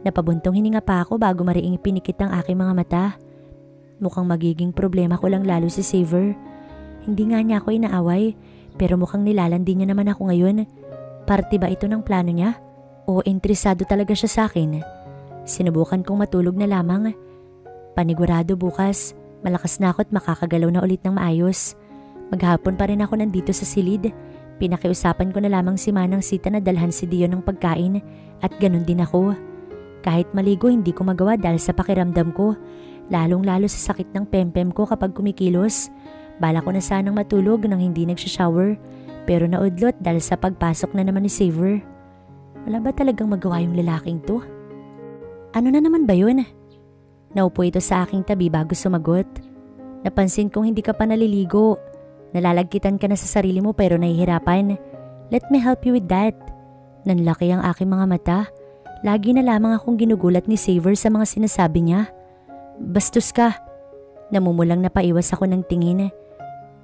Napabuntong hininga pa ako bago mariing pinikit ang aking mga mata. Mukhang magiging problema ko lang lalo si Saver. Hindi nga niya ako inaaway, Pero mukhang nilalandi niya naman ako ngayon. Parte ba ito ng plano niya? O interesado talaga siya sa akin? Sinubukan kong matulog na lamang. Panigurado bukas, malakas na ako at makakagalaw na ulit ng maayos. Maghapon pa rin ako nandito sa silid. Pinakiusapan ko na lamang si Manang Sita na dalhan si Dion ng pagkain at ganun din ako. Kahit maligo hindi ko magawa dahil sa pakiramdam ko, lalong-lalo sa sakit ng pempem ko kapag kumikilos. Bala ko na sanang matulog nang hindi nagsha-shower pero naudlot dahil sa pagpasok na naman ni Saver. Wala ba talagang magawa yung lalaking to? Ano na naman ba yun? Naupo ito sa aking tabi bago sumagot. Napansin kong hindi ka pa naliligo. Nalalagkitan ka na sa sarili mo pero nahihirapan. Let me help you with that. Nanlaki ang aking mga mata. Lagi na lamang akong ginugulat ni Saver sa mga sinasabi niya. Bastos ka. Namumulang napaiwas ako ng tingin.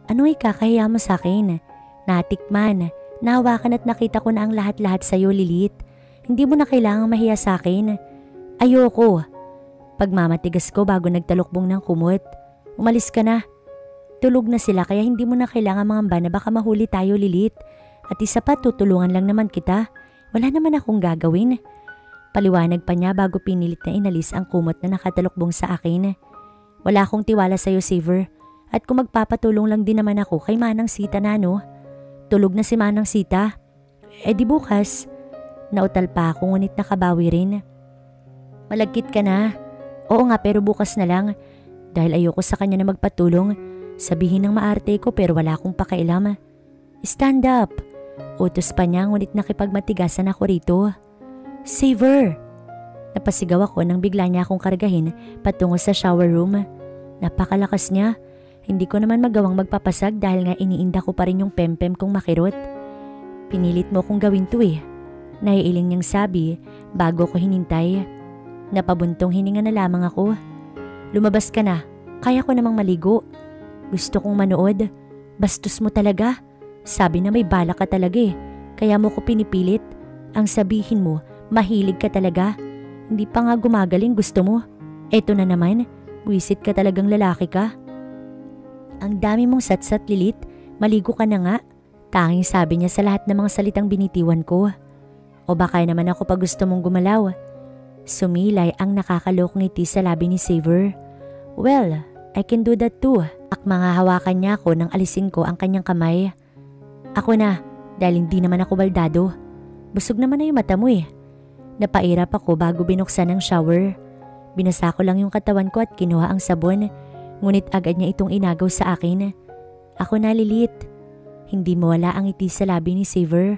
Ano ay kakahiya mo sa akin? Natikman, nahawakan at nakita ko na ang lahat-lahat sa'yo, Lilith. Hindi mo na kailangang mahiya sa akin. Ayoko. Pagmamatigas ko bago nagtalukbong ng kumot. Umalis ka na. Tulog na sila kaya hindi mo na kailangan mangamba na baka mahuli tayo, Lilith. At isa pa, tutulungan lang naman kita. Wala naman akong gagawin. Paliwanag pa niya bago pinilit na inalis ang kumot na nakatalukbong sa akin. Wala akong tiwala sa'yo, Saver. At kung magpapatulong lang din naman ako kay Manang Sita na no? Tulog na si Manang Sita. Eh di bukas. Nautal pa ako ngunit nakabawi rin. Malagkit ka na. Oo nga pero bukas na lang. Dahil ayoko sa kanya na magpatulong. Sabihin ng maarte ko pero wala akong pakialam. Stand up. Utos pa niya ngunit nakipagmatigasan ako rito. Saver! Napasigaw ako nang bigla niya akong kargahin patungo sa shower room. Napakalakas niya. Hindi ko naman magawang magpapasag dahil nga iniinda ko pa rin yung pempem kong makirot. Pinilit mo kong gawin to eh. Naiiling niyang sabi bago ko hinintay. Napabuntong hininga na lamang ako. Lumabas ka na. Kaya ko namang maligo. Gusto kong manood. Bastos mo talaga. Sabi na may bala ka talaga eh. Kaya mo ko pinipilit. Ang sabihin mo, mahilig ka talaga. Hindi pa nga gumagaling gusto mo. Eto na naman, buwisit ka talagang lalaki ka. Ang dami mong satsat, Lilith. Maligo ka na nga. Tanging sabi niya sa lahat ng mga salitang binitiwan ko. O baka naman ako pag gusto mong gumalaw. Sumilay ang nakakalokong ngiti sa labi ni Saver. Well, I can do that too. At hawakan niya ako nang alisin ko ang kanyang kamay. Ako na, dahil hindi naman ako baldado. Busog naman na yung mata mo eh. Napairap ako bago binuksan ang shower. Binasa ko lang yung katawan ko at kinuha ang sabon. Ngunit agad niya itong inagaw sa akin. Ako na, Lilith. Hindi mawala ang ngiti sa labi ni Saver.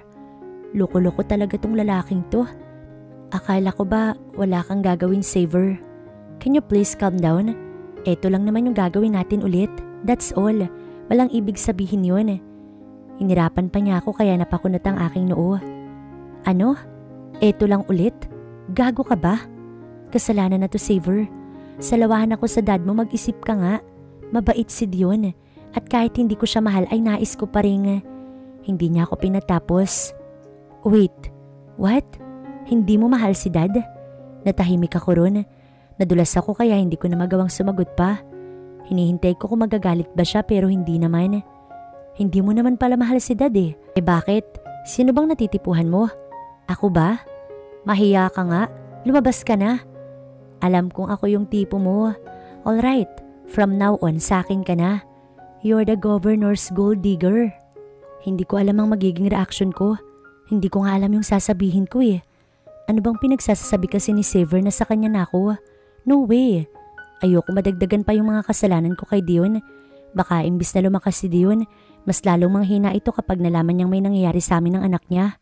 Loko-loko talaga tong lalaking to. Akala ko ba wala kang gagawin, Saver? Can you please calm down? Eto lang naman yung gagawin natin ulit. That's all. Walang ibig sabihin yun. Hinirapan pa niya ako kaya napakunot ang aking noo. Ano? Eto lang ulit? Gago ka ba? Kasalanan na to, Saver. Salawahan ako sa dad mo, mag-isip ka nga. Mabait si Dion. At kahit hindi ko siya mahal ay nais ko pa rin. Hindi niya ako pinatapos. Wait, what? Hindi mo mahal si dad? Natahimik ako ron. Nadulas ako kaya hindi ko na magawang sumagot pa. Hinihintay ko kung magagalit ba siya pero hindi naman. Hindi mo naman pala mahal si dad eh. Eh bakit? Sino bang natitipuhan mo? Ako ba? Mahiya ka nga. Lumabas ka na. Alam kong ako yung tipo mo. Alright, from now on sa akin ka na. You're the governor's gold digger. Hindi ko alam ang magiging reaction ko. Hindi ko nga alam yung sasabihin ko eh. Ano bang pinagsasabi kasi ni Saver na sa kanya na ako? No way. Ayoko madagdagan pa yung mga kasalanan ko kay Dion. Baka imbis na lumakas si Dion, mas lalong manghina ito kapag nalaman niyang may nangyayari sa amin ng anak niya.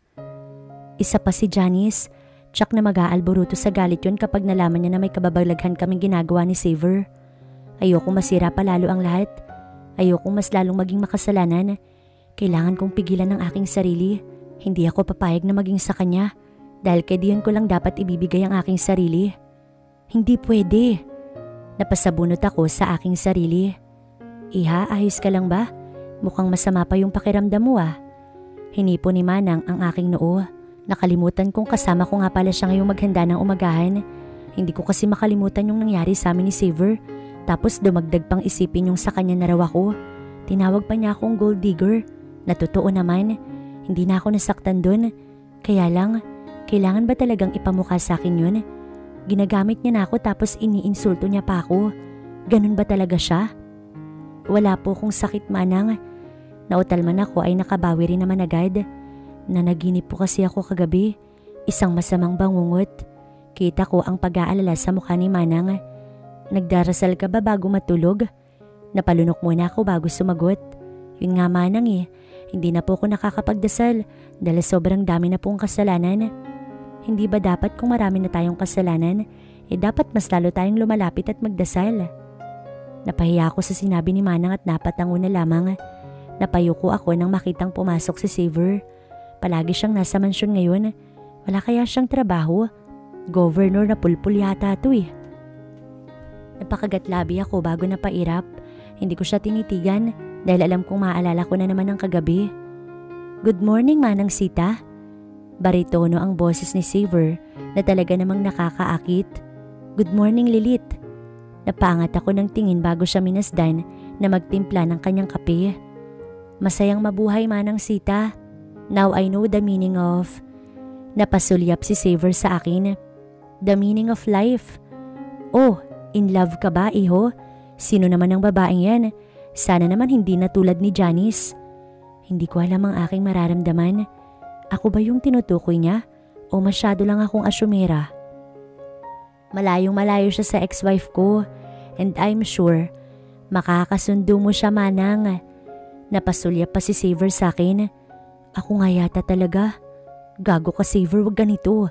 Isa pa si Janice. Tsak na mag-aalboruto sa galit yun kapag nalaman niya na may kababalaghan kaming ginagawa ni Saver. Ayokong masira pa lalo ang lahat. Ayokong mas lalong maging makasalanan. Kailangan kong pigilan ang aking sarili. Hindi ako papayag na maging sa kanya dahil kay Dion ko lang dapat ibibigay ang aking sarili. Hindi pwede. Napasabunot ako sa aking sarili. Iha, ayos ka lang ba? Mukhang masama pa yung pakiramdam mo ah. Hinipo ni Manang ang aking noo. Nakalimutan kong kasama ko nga pala siya ngayong maghanda ng umagahan. Hindi ko kasi makalimutan yung nangyari sa amin ni Saver. Tapos dumagdag pang isipin yung sa kanya na raw ako. Tinawag pa niya akong gold digger. Na totoo naman, hindi na ako nasaktan dun. Kaya lang, kailangan ba talagang ipamukha sa akin yun? Ginagamit niya na ako tapos iniinsulto niya pa ako. Ganun ba talaga siya? Wala po akong sakit, Manang. Nautal man ako ay nakabawi rin naman agad. Nanaginip po kasi ako kagabi. Isang masamang bangungot. Kita ko ang pag-aalala sa mukha ni Manang. Nagdarasal ka ba bago matulog? Napalunok muna ako bago sumagot. Yun nga, Manang Hindi na po ako nakakapagdasal dahil sobrang dami na pong kasalanan. Hindi ba dapat kung marami na tayong kasalanan, dapat mas lalo tayong lumalapit at magdasal? Napahiya ako sa sinabi ni Manang at napatango na lamang. Napayuko ako nang makitang pumasok si Xavier. Palagi siyang nasa mansyon ngayon. Wala kaya siyang trabaho? Governor na pulpul yata ito Napakagatlabi ako bago napairap. Hindi ko siya tinitigan dahil alam kong maaalala ko na naman ang kagabi. Good morning, Manang Sita. Baritono ang boses ni Xavier na talaga namang nakakaakit. Good morning, Lilith. Napaangat ako ng tingin bago siya minasdan na magtimpla ng kanyang kape. Masayang mabuhay, Manang Sita. Now I know the meaning of... Napasulyap si Xavier sa akin. The meaning of life. Oh, in love ka ba, iho? Sino naman ang babaeng yan? Sana naman hindi na tulad ni Janice. Hindi ko alam ang aking mararamdaman. Ako ba yung tinutukoy niya? O masyado lang akong asyumera? Malayong malayo siya sa ex-wife ko. And I'm sure, makakasundo mo siya, Manang. Napasulyap pa si Xavier sa akin. Ako nga yata talaga. Gago ka, Xavier, wag ganito.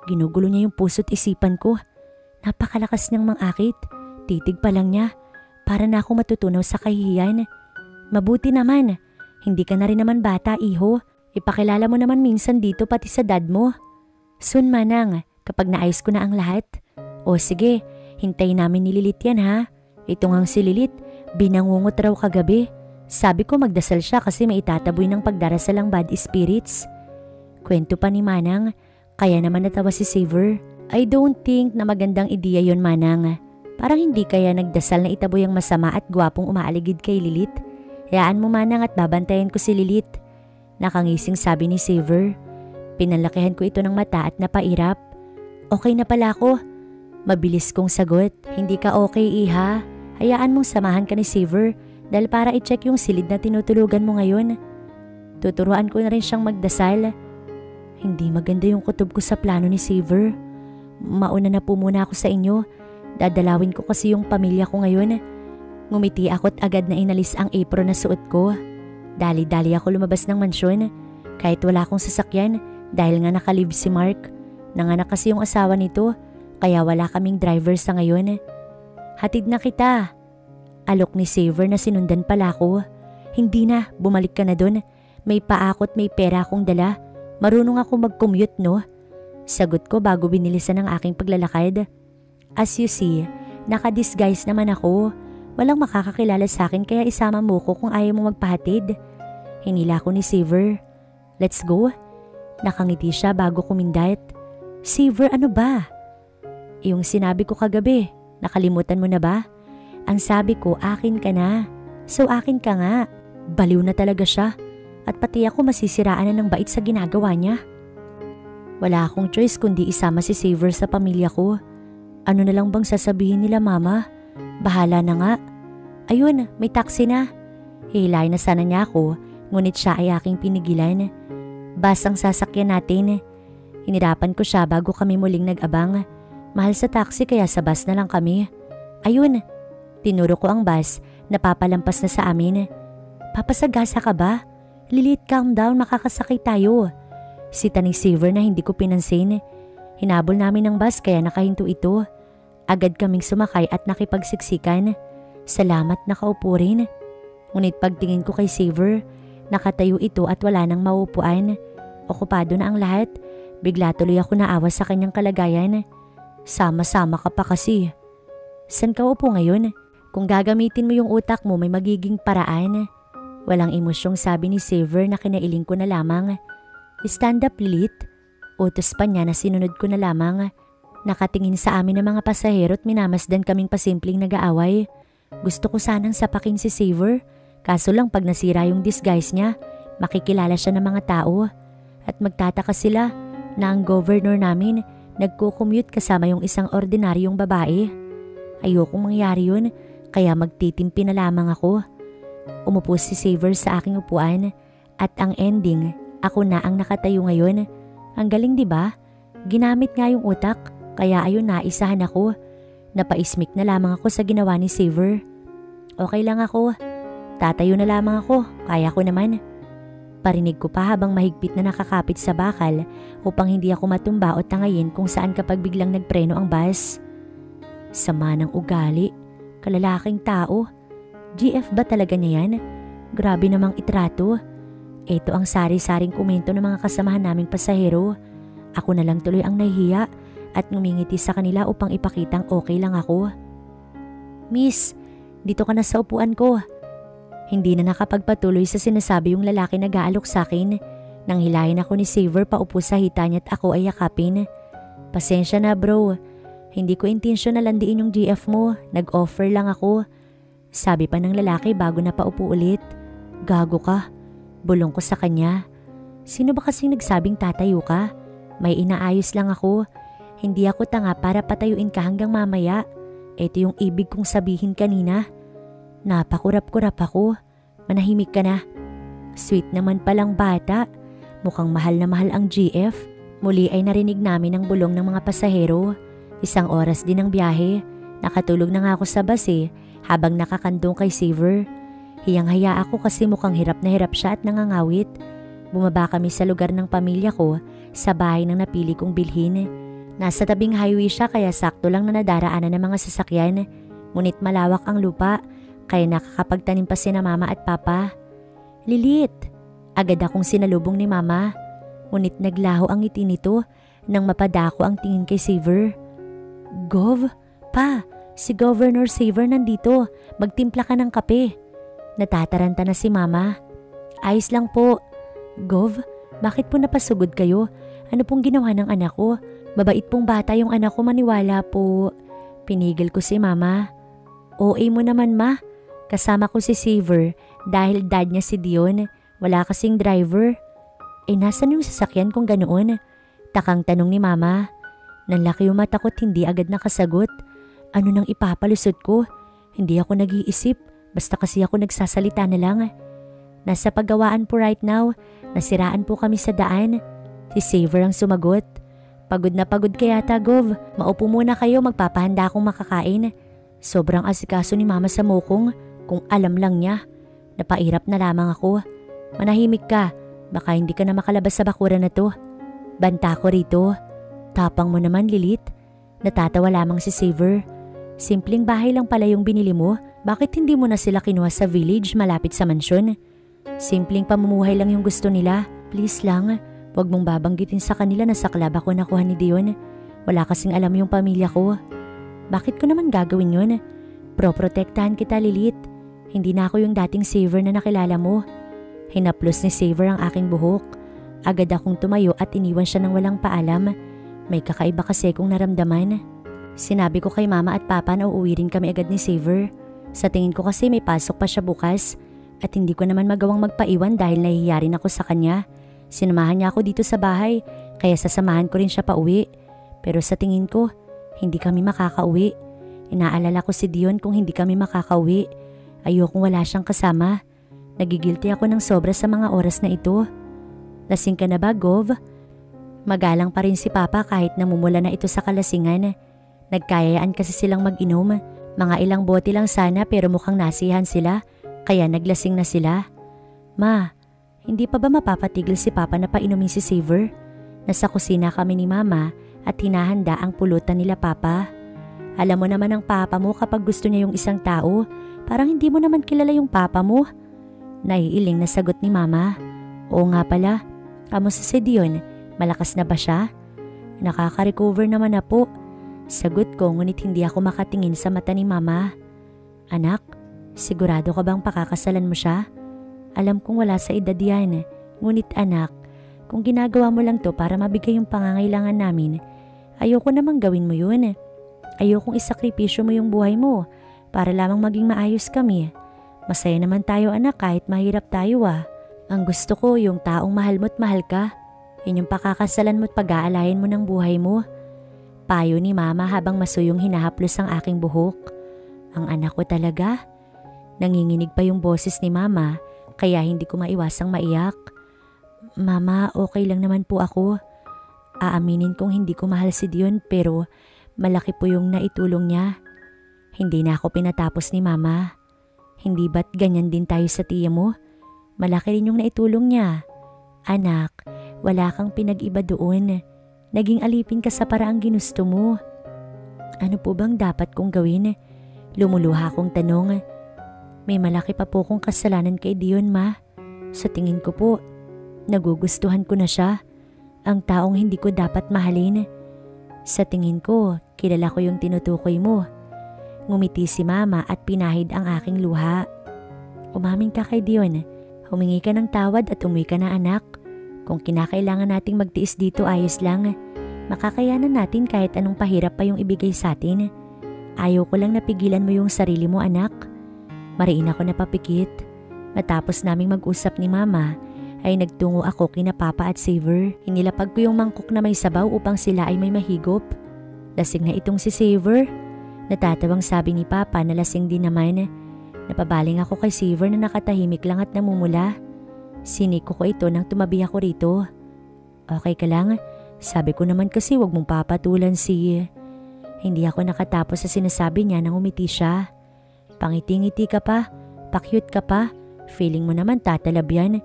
Ginugulo niya yung puso't isipan ko. Napakalakas niyang mangakit. Titig pa lang niya. Para na ako matutunaw sa kahihiyan. Mabuti naman. Hindi ka na rin naman bata, iho. Ipakilala mo naman minsan dito pati sa dad mo. Soon, Manang, kapag naayos ko na ang lahat. O sige, hintayin namin ni Lilith yan, ha? Ito ngang si Lilith, binangungot raw kagabi. Sabi ko magdasal siya kasi may itataboy ng pagdarasal ang bad spirits. Kwento pa ni Manang, kaya naman natawa si Xavier. I don't think na magandang ideya yon, Manang. Parang hindi kaya nagdasal na itaboy ang masama at gwapong umaaligid kay Lilith. Hayaan mo, Manang, at babantayan ko si Lilith. Nakangising sabi ni Xavier. Pinalakihan ko ito ng mata at napairap. Okay na pala ako. Mabilis kong sagot. Hindi ka okay, iha. Hayaan mong samahan ka ni Xavier dahil para i-check yung silid na tinutulugan mo ngayon. Tuturuan ko na rin siyang magdasal. Hindi maganda yung kutob ko sa plano ni Xavier. Mauna na po muna ako sa inyo. Dadalawin ko kasi yung pamilya ko ngayon. Ngumiti ako at agad na inalis ang apron na suot ko. Dali-dali ako lumabas ng mansyon. Kahit wala akong sasakyan dahil nga nakalib si Mark. Nanganak kasi yung asawa nito. Kaya wala kaming driver sa ngayon. Hatid na kita. Alok ni Xavier na sinundan pala ako. Hindi na, bumalik ka na dun. May paakot, may pera akong dala. Marunong ako mag-commute, no? Sagot ko bago binilisan ang aking paglalakad. As you see, naka-disguise naman ako. Walang makakakilala sa akin kaya isama mo ko kung ayaw mo magpahatid. Hinila ko ni Xavier. Let's go. Nakangiti siya bago kumindat. Xavier, ano ba? Yung sinabi ko kagabi, nakalimutan mo na ba? Ang sabi ko, akin ka na. So akin ka nga. Baliw na talaga siya. At pati ako masisiraan na ng bait sa ginagawa niya. Wala akong choice kundi isama si Xavier sa pamilya ko. Ano na lang bang sasabihin nila, Mama? Bahala na nga. Ayun, may taxi na. Hihilahin na sana niya ako, ngunit siya ay aking pinigilan. Bus ang sasakyan natin. Hinirapan ko siya bago kami muling nag-abang. Mahal sa taxi kaya sa bus na lang kami. Ayun, tinuro ko ang bus na papalampas na sa amin. Papasagasa ka ba? Lilith, calm down, makakasakay tayo. Sita ni Xavier na hindi ko pinansin. Hinabol namin ang bus kaya nakahinto ito. Agad kaming sumakay at nakipagsiksikan. Salamat, nakaupo rin. Ngunit pagtingin ko kay Xavier, nakatayo ito at wala nang maupuan. Okupado na ang lahat. Bigla tuloy ako naawa sa kanyang kalagayan. Sama-sama ka pa kasi. San ka upo ngayon? Kung gagamitin mo yung utak mo may magiging paraan. Walang emosyong sabi ni Xavier na kinailing ko na lamang. Stand up, Lilith. Utos pa niya na sinunod ko na lamang. Nakatingin sa amin ng mga pasahero at minamasdan kaming pasimpleng nag-aaway. Gusto ko sanang sapakin si Xavier. Kaso lang pag nasira yung disguise niya, makikilala siya ng mga tao at magtataka sila na ang governor namin nagko-commute kasama yung isang ordinaryong babae. Ayokong mangyari yun kaya magtitimpi na lamang ako. Umupo si Xavier sa aking upuan at ang ending, ako na ang nakatayo ngayon. Ang galing, di ba? Ginamit nga yung utak kaya ayun, naisahan ako. Napaismik na lamang ako sa ginawa ni Xavier. Okay lang ako. Tatayo na lamang ako, kaya ko naman. Parinig ko pa habang mahigpit na nakakapit sa bakal upang hindi ako matumba o tangayin kung saan kapag biglang nagpreno ang bus. Sama ng ugali, kalalaking tao. GF ba talaga niya yan? Grabe namang itrato. Ito ang sari-saring komento ng mga kasamahan naming pasahero. Ako na lang tuloy ang nahihiya at ngumingiti sa kanila upang ipakitang okay lang ako. Miss, dito ka na sa upuan ko. Hindi na nakapagpatuloy sa sinasabi yung lalaki na gaalok sa akin nang hilahin ako ni Xavier paupo sa hita niya at ako ay yakapin. Pasensya na bro, hindi ko intensyon na landiin yung GF mo, nag-offer lang ako. Sabi pa ng lalaki bago na paupo ulit. Gago ka, bulong ko sa kanya. Sino ba kasing nagsabing tatayo ka? May inaayos lang ako. Hindi ako tanga para patayuin ka hanggang mamaya. Ito yung ibig kong sabihin kanina. Napakurap-kurap ako. Manahimik ka na. Sweet naman palang bata. Mukhang mahal na mahal ang GF. Muli ay narinig namin ang bulong ng mga pasahero. 1 oras din ang biyahe. Nakatulog na nga ako sa bus habang nakakandong kay Xavier. Hiyang-haya ako kasi mukhang hirap na hirap siya at nangangawit. Bumaba kami sa lugar ng pamilya ko sa bahay ng napili kong bilhin. Nasa tabing highway siya kaya sakto lang na nadaraanan ng mga sasakyan. Ngunit malawak ang lupa kaya nakakapagtanim pa sina mama at papa. Lilit! Agad akong sinalubong ni mama. Ngunit naglaho ang ngiti nito nang mapadako ang tingin kay Xavier. Gov? Pa, si Governor Xavier nandito. Magtimpla ka ng kape. Natataranta na si mama. Ayos lang po. Gov, bakit po napasugod kayo? Ano pong ginawa ng anak ko? Mabait pong bata yung anak ko, maniwala po. Pinigil ko si mama. OA mo naman ma. Kasama ko si Xavier dahil dad niya si Dion. Wala kasing driver. Nasan yung sasakyan kung ganoon? Takang tanong ni mama. Nanlaki yung mata ko't hindi agad nakasagot. Ano nang ipapalusot ko? Hindi ako nag-iisip. Basta kasi ako nagsasalita na lang. Nasa paggawaan po right now. Nasiraan po kami sa daan. Si Xavier ang sumagot. Pagod na pagod kaya yata, Gov. Maupo muna kayo, magpapahanda akong makakain. Sobrang asikaso ni mama sa mukong. Kung alam lang niya. Napairap na lamang ako. Manahimik ka. Baka hindi ka na makalabas sa bakuran na to. Banta ko rito. Tapang mo naman, Lilit. Natatawa lamang si Xavier. Simpleng bahay lang pala yung binili mo. Bakit hindi mo na sila kinuha sa village malapit sa mansyon? Simpleng pamumuhay lang yung gusto nila. Please lang, huwag mong babanggitin sa kanila na sa club ako nakuha ni Dion. Wala kasing alam yung pamilya ko. Bakit ko naman gagawin yun? Proprotektahan kita, Lilit. Hindi na ako yung dating Xavier na nakilala mo. Hinaplos ni Xavier ang aking buhok. Agad akong tumayo at iniwan siya ng walang paalam. May kakaiba kasi kong naramdaman. Sinabi ko kay mama at papa na uuwi rin kami agad ni Xavier. Sa tingin ko kasi may pasok pa siya bukas at hindi ko naman magawang magpaiwan dahil nahihiya rin ako sa kanya. Sinamahan niya ako dito sa bahay kaya sasamahan ko rin siya pa uwi. Pero sa tingin ko, hindi kami makakauwi. Inaalala ko si Dion kung hindi kami makakauwi. Ayokong wala siyang kasama. Nagigilty ako ng sobra sa mga oras na ito. Lasing ka na ba, Gov? Magalang pa rin si Papa kahit namumula na ito sa kalasingan. Nagkayayaan kasi silang mag-inom. Mga ilang bote lang sana pero mukhang nasihan sila kaya naglasing na sila. Ma, hindi pa ba mapapatigil si Papa na painumin si Xavier? Nasa kusina kami ni Mama at hinahanda ang pulutan nila Papa. Alam mo naman ang Papa mo kapag gusto niya yung isang tao, parang hindi mo naman kilala yung Papa mo. Naiiling na sagot ni Mama. Oo nga pala, kamusta si Dion? Malakas na ba siya? Nakaka-recover naman na po. Sagot ko ngunit hindi ako makatingin sa mata ni Mama. Anak, sigurado ka bang pakakasalan mo siya? Alam kong wala sa edad yan. Ngunit anak, kung ginagawa mo lang to para mabigay yung pangangailangan namin, ayoko namang gawin mo yun. Ayokong isakripisyo mo yung buhay mo para lamang maging maayos kami. Masaya naman tayo anak kahit mahirap tayo . Ang gusto ko yung taong mahal mo't mahal ka. Yun yung pakakasalan mo't pag-aalayan mo ng buhay mo. Payo ni Mama habang masuyong hinahaplos ang aking buhok. Ang anak ko talaga. Nanginginig pa yung boses ni Mama kaya hindi ko maiwasang maiyak. Mama, okay lang naman po ako. Aaminin kong hindi ko mahal si Dion pero malaki po yung naitulong niya. Hindi na ako pinatapos ni Mama. Hindi ba't ganyan din tayo sa tiya mo? Malaki rin yung naitulong niya. Anak, wala kang pinag-iba doon. Naging alipin ka sa paraang ginusto mo. Ano po bang dapat kong gawin? Lumuluha akong tanong. May malaki pa po kong kasalanan kay Dion, Ma. Sa tingin ko po, nagugustuhan ko na siya. Ang taong hindi ko dapat mahalin. Sa tingin ko, kilala ko yung tinutukoy mo. Ngumiti si Mama at pinahid ang aking luha. Umamin ka kay Dion. Humingi ka ng tawad at umuwi ka na, anak. Kung kinakailangan nating magtiis dito, ayos lang. Makakayanan natin kahit anong pahirap pa yung ibigay sa atin. Ayaw ko lang napigilan mo yung sarili mo, anak. Mariin ako napapikit. Matapos naming mag-usap ni Mama, ay nagtungo ako kina Papa at Saver. Inilapag ko yung mangkok na may sabaw upang sila ay may mahigop. Lasing na itong si Saver. Natatawang sabi ni Papa na lasing din naman. Napabaling ako kay Saver na nakatahimik lang at namumula. Siniko ko ito nang tumabi ako rito. Okay ka lang? Sabi ko naman kasi wag mong papatulan si... Hindi ako nakatapos sa sinasabi niya nang umiti siya. Pangiti-ngiti ka pa, pakyut ka pa, feeling mo naman tatalab yan.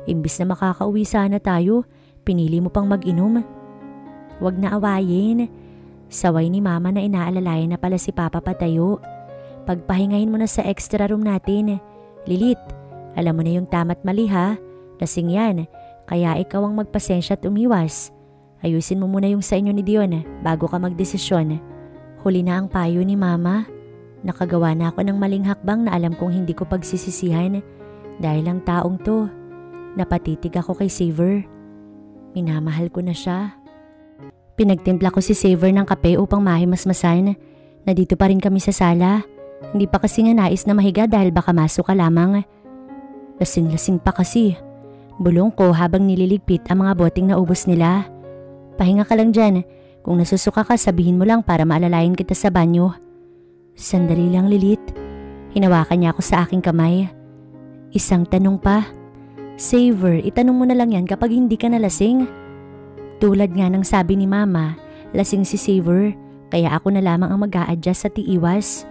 Imbis na makakauwi sana tayo, pinili mo pang mag-inom. Wag na awayin. Saway ni Mama na inaalalayan na pala si Papa patayo. Pagpahingahin mo na sa extra room natin. Lilit, alam mo na yung tama't mali ha. Lasing yan, kaya ikaw ang magpasensya at umiwas. Ayusin mo muna yung sa inyo ni Dion bago ka magdesisyon. Huli na ang payo ni Mama. Nakagawa na ako ng maling hakbang na alam kong hindi ko pagsisisihan. Dahil ang taong to, napatitig ako kay Saver. Minamahal ko na siya. Pinagtimpla ko si Saver ng kape upang mahimasmasan na dito pa rin kami sa sala. Hindi pa kasi nga nais na mahiga dahil baka masok ka lamang. Lasing-lasing pa kasi. Bulong ko habang nililigpit ang mga boteng na ubos nila. Pahinga ka lang dyan. Kung nasusuka ka, sabihin mo lang para maalalayan kita sa banyo. Sandali lang, Lilit. Hinawakan niya ako sa aking kamay. Isang tanong pa. Saver, itanong mo na lang yan kapag hindi ka nalasing. Tulad nga ng sabi ni Mama, lasing si Saver, kaya ako na lamang ang mag-a-adjust sa tiiwas.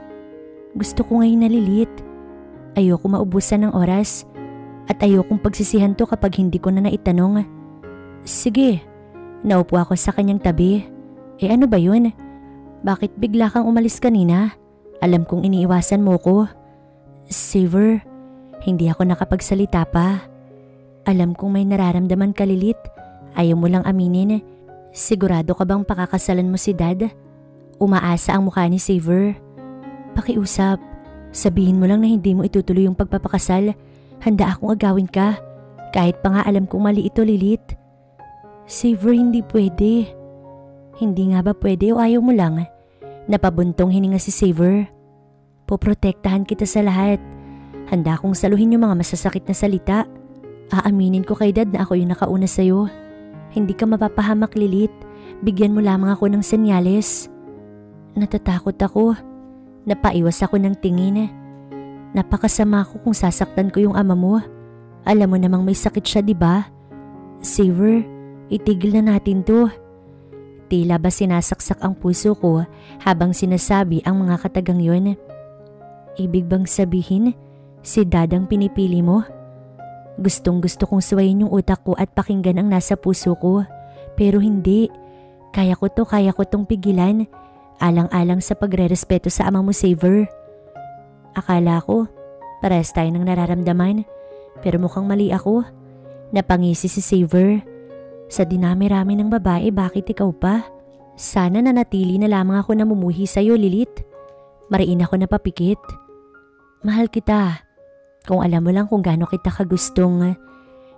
Gusto ko ngayon na, Lilit. Ayoko maubusan ng oras at ayokong pagsisihan to kapag hindi ko na naitanong. Sige, naupo ako sa kanyang tabi. Ano ba yun? Bakit bigla kang umalis kanina? Alam kong iniiwasan mo ko. Saver, hindi ako nakapagsalita pa. Alam kong may nararamdaman ka, Lilit. Ayaw mo lang aminin. Sigurado ka bang pakakasalan mo si Dad? Umaasa ang mukha ni Saver. Pakiusap, sabihin mo lang na hindi mo itutuloy yung pagpapakasal. Handa akong agawin ka. Kahit pa nga alam kong mali ito, Lilit. Saver, hindi pwede. Hindi nga ba pwede o ayaw mo lang? Napabuntong hininga si Saver. Poprotektahan kita sa lahat. Handa akong saluhin yung mga masasakit na salita. Aaminin ko kay Dad na ako yung nakauna sa'yo. Hindi ka mapapahamak, Lilit. Bigyan mo lamang ako ng senyales. Natatakot ako. Napaiwas ako ng tingin. Napakasama ko kung sasaktan ko yung ama mo. Alam mo namang may sakit siya, diba? Saver, itigil na natin to. Tila ba sinasaksak ang puso ko habang sinasabi ang mga katagang yun. Ibig bang sabihin, si Dad ang pinipili mo? Gustong gusto kong suwayin yung utak ko at pakinggan ang nasa puso ko. Pero hindi. Kaya ko tong pigilan. Alang-alang sa pagre-respeto sa ama mo, Saver. Akala ko, parehas tayo ng nararamdaman. Pero mukhang mali ako. Napangisi si Saver. Sa dinami-rami ng babae, bakit ikaw pa? Sana nanatili na lamang ako namumuhi sa'yo, Lilit. Mariin ako napapikit. Mahal kita. Kung alam mo lang kung gaano kita kagustong,